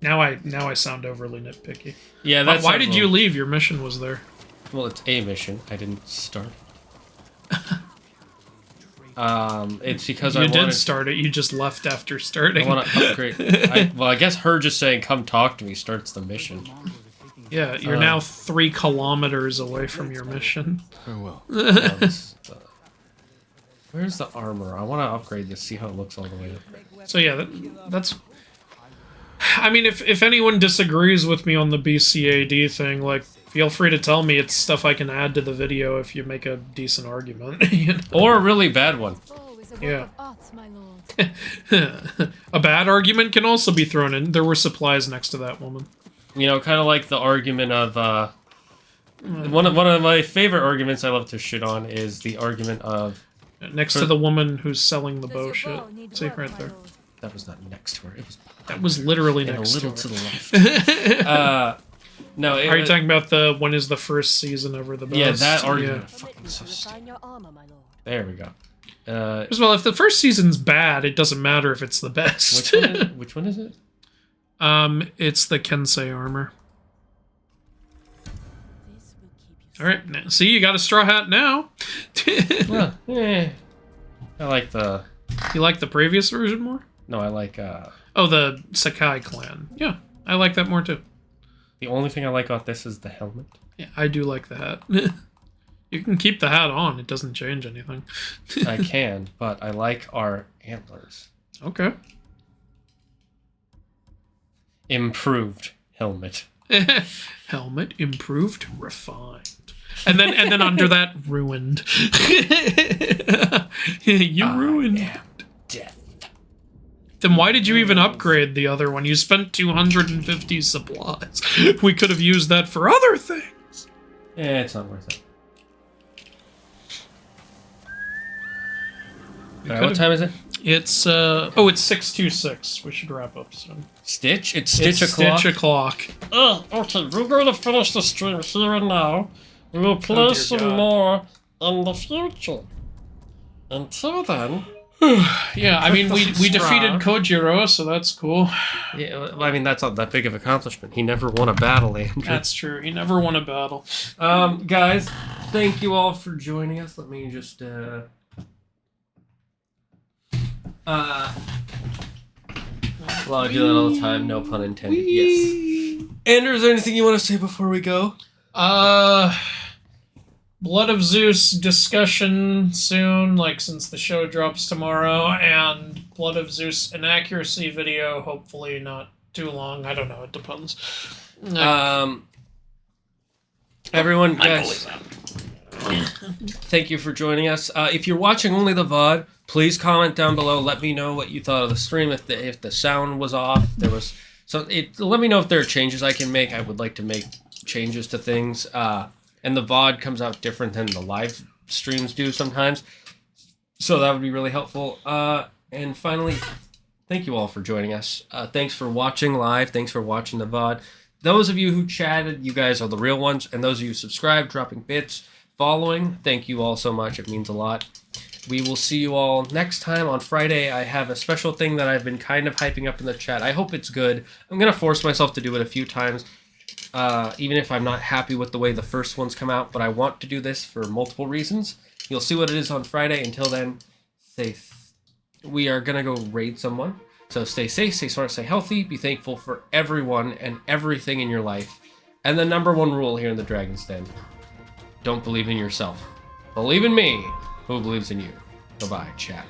[SPEAKER 3] Now I sound overly nitpicky.
[SPEAKER 1] Yeah, that's
[SPEAKER 3] why did you leave? Your mission was there.
[SPEAKER 1] Well, it's a mission. I didn't start. It's because
[SPEAKER 3] you did start it. You just left after starting.
[SPEAKER 1] I want to upgrade. Well, I guess her just saying "come talk to me" starts the mission.
[SPEAKER 3] Yeah, you're now 3 kilometers away from your mission.
[SPEAKER 11] Farewell.
[SPEAKER 1] Where's the armor? I want to upgrade this. See how it looks all the way up.
[SPEAKER 3] So yeah, that's. I mean, if anyone disagrees with me on the BCAD thing, like, feel free to tell me. It's stuff I can add to the video if you make a decent argument. You know?
[SPEAKER 1] Or a really bad one.
[SPEAKER 3] Yeah. A bad argument can also be thrown in. There were supplies next to that woman.
[SPEAKER 1] You know, kind of like the argument of... One of my favorite arguments I love to shit on is the argument of...
[SPEAKER 3] Next to the woman who's selling the bow shit. See, right there.
[SPEAKER 1] That was not next to her. It was...
[SPEAKER 3] That was literally next
[SPEAKER 1] to her. A little to
[SPEAKER 3] the
[SPEAKER 1] left. No,
[SPEAKER 3] are you talking about the when is the first season ever the best?
[SPEAKER 1] Yeah, that argument. Fucking so stupid. There we go.
[SPEAKER 3] As well, if the first season's bad, it doesn't matter if it's the best.
[SPEAKER 1] Which one is it?
[SPEAKER 3] It's the Kensei armor. All right, see, you got a straw hat now.
[SPEAKER 14] I like the...
[SPEAKER 3] You like the previous version more?
[SPEAKER 14] No, I like...
[SPEAKER 3] Oh, the Sakai clan. Yeah, I like that more too.
[SPEAKER 14] The only thing I like about this is the helmet.
[SPEAKER 3] Yeah, I do like the hat. You can keep the hat on. It doesn't change anything.
[SPEAKER 14] I can, but I like our antlers.
[SPEAKER 3] Okay.
[SPEAKER 14] Improved helmet.
[SPEAKER 3] Helmet improved, refined. And then under that, ruined. You ruined.
[SPEAKER 14] Am death.
[SPEAKER 3] Then why did you even upgrade the other one? You spent 250 supplies. We could have used that for other things.
[SPEAKER 14] Yeah, it's not worth it. Alright, what time is it?
[SPEAKER 3] It's it's 6:26. We should wrap up soon.
[SPEAKER 14] Stitch? It's Stitch o'clock?
[SPEAKER 3] Stitch o'clock.
[SPEAKER 2] Okay, we're going to finish the stream here and now. We will play some more in the future. Until then...
[SPEAKER 3] Yeah, I mean, we defeated Kojiro, so that's cool.
[SPEAKER 14] Yeah, well, I mean, that's not that big of an accomplishment. He never won a battle, Andrew.
[SPEAKER 3] That's true. He never won a battle.
[SPEAKER 14] Guys, thank you all for joining us. Let me just, well, I do that all the time, no pun intended. Yes. Andrew, is there anything you want to say before we go?
[SPEAKER 3] Blood of Zeus discussion soon, like since the show drops tomorrow, and Blood of Zeus inaccuracy video, hopefully not too long. I don't know, it depends.
[SPEAKER 14] Everyone, guys, thank you for joining us. If you're watching only the VOD, please comment down below. Let me know what you thought of the stream. If the sound was off, if there was let me know if there are changes I can make. I would like to make changes to things. And the VOD comes out different than the live streams do sometimes, so that would be really helpful. And finally, thank you all for joining us. Thanks for watching live. Thanks for watching the VOD. Those of you who chatted, you guys are the real ones. And those of you who subscribed, dropping bits, following, thank you all so much. It means a lot. We will see you all next time on Friday. I have a special thing that I've been kind of hyping up in the chat. I hope it's good. I'm going to force myself to do it a few times, even if I'm not happy with the way the first ones come out. But I want to do this for multiple reasons. You'll see what it is on Friday. Until then, we are going to go raid someone. So stay safe, stay smart, stay healthy. Be thankful for everyone and everything in your life. And the number one rule here in the Dragon's Den: don't believe in yourself. Believe in me, who believes in you. Bye-bye, chat.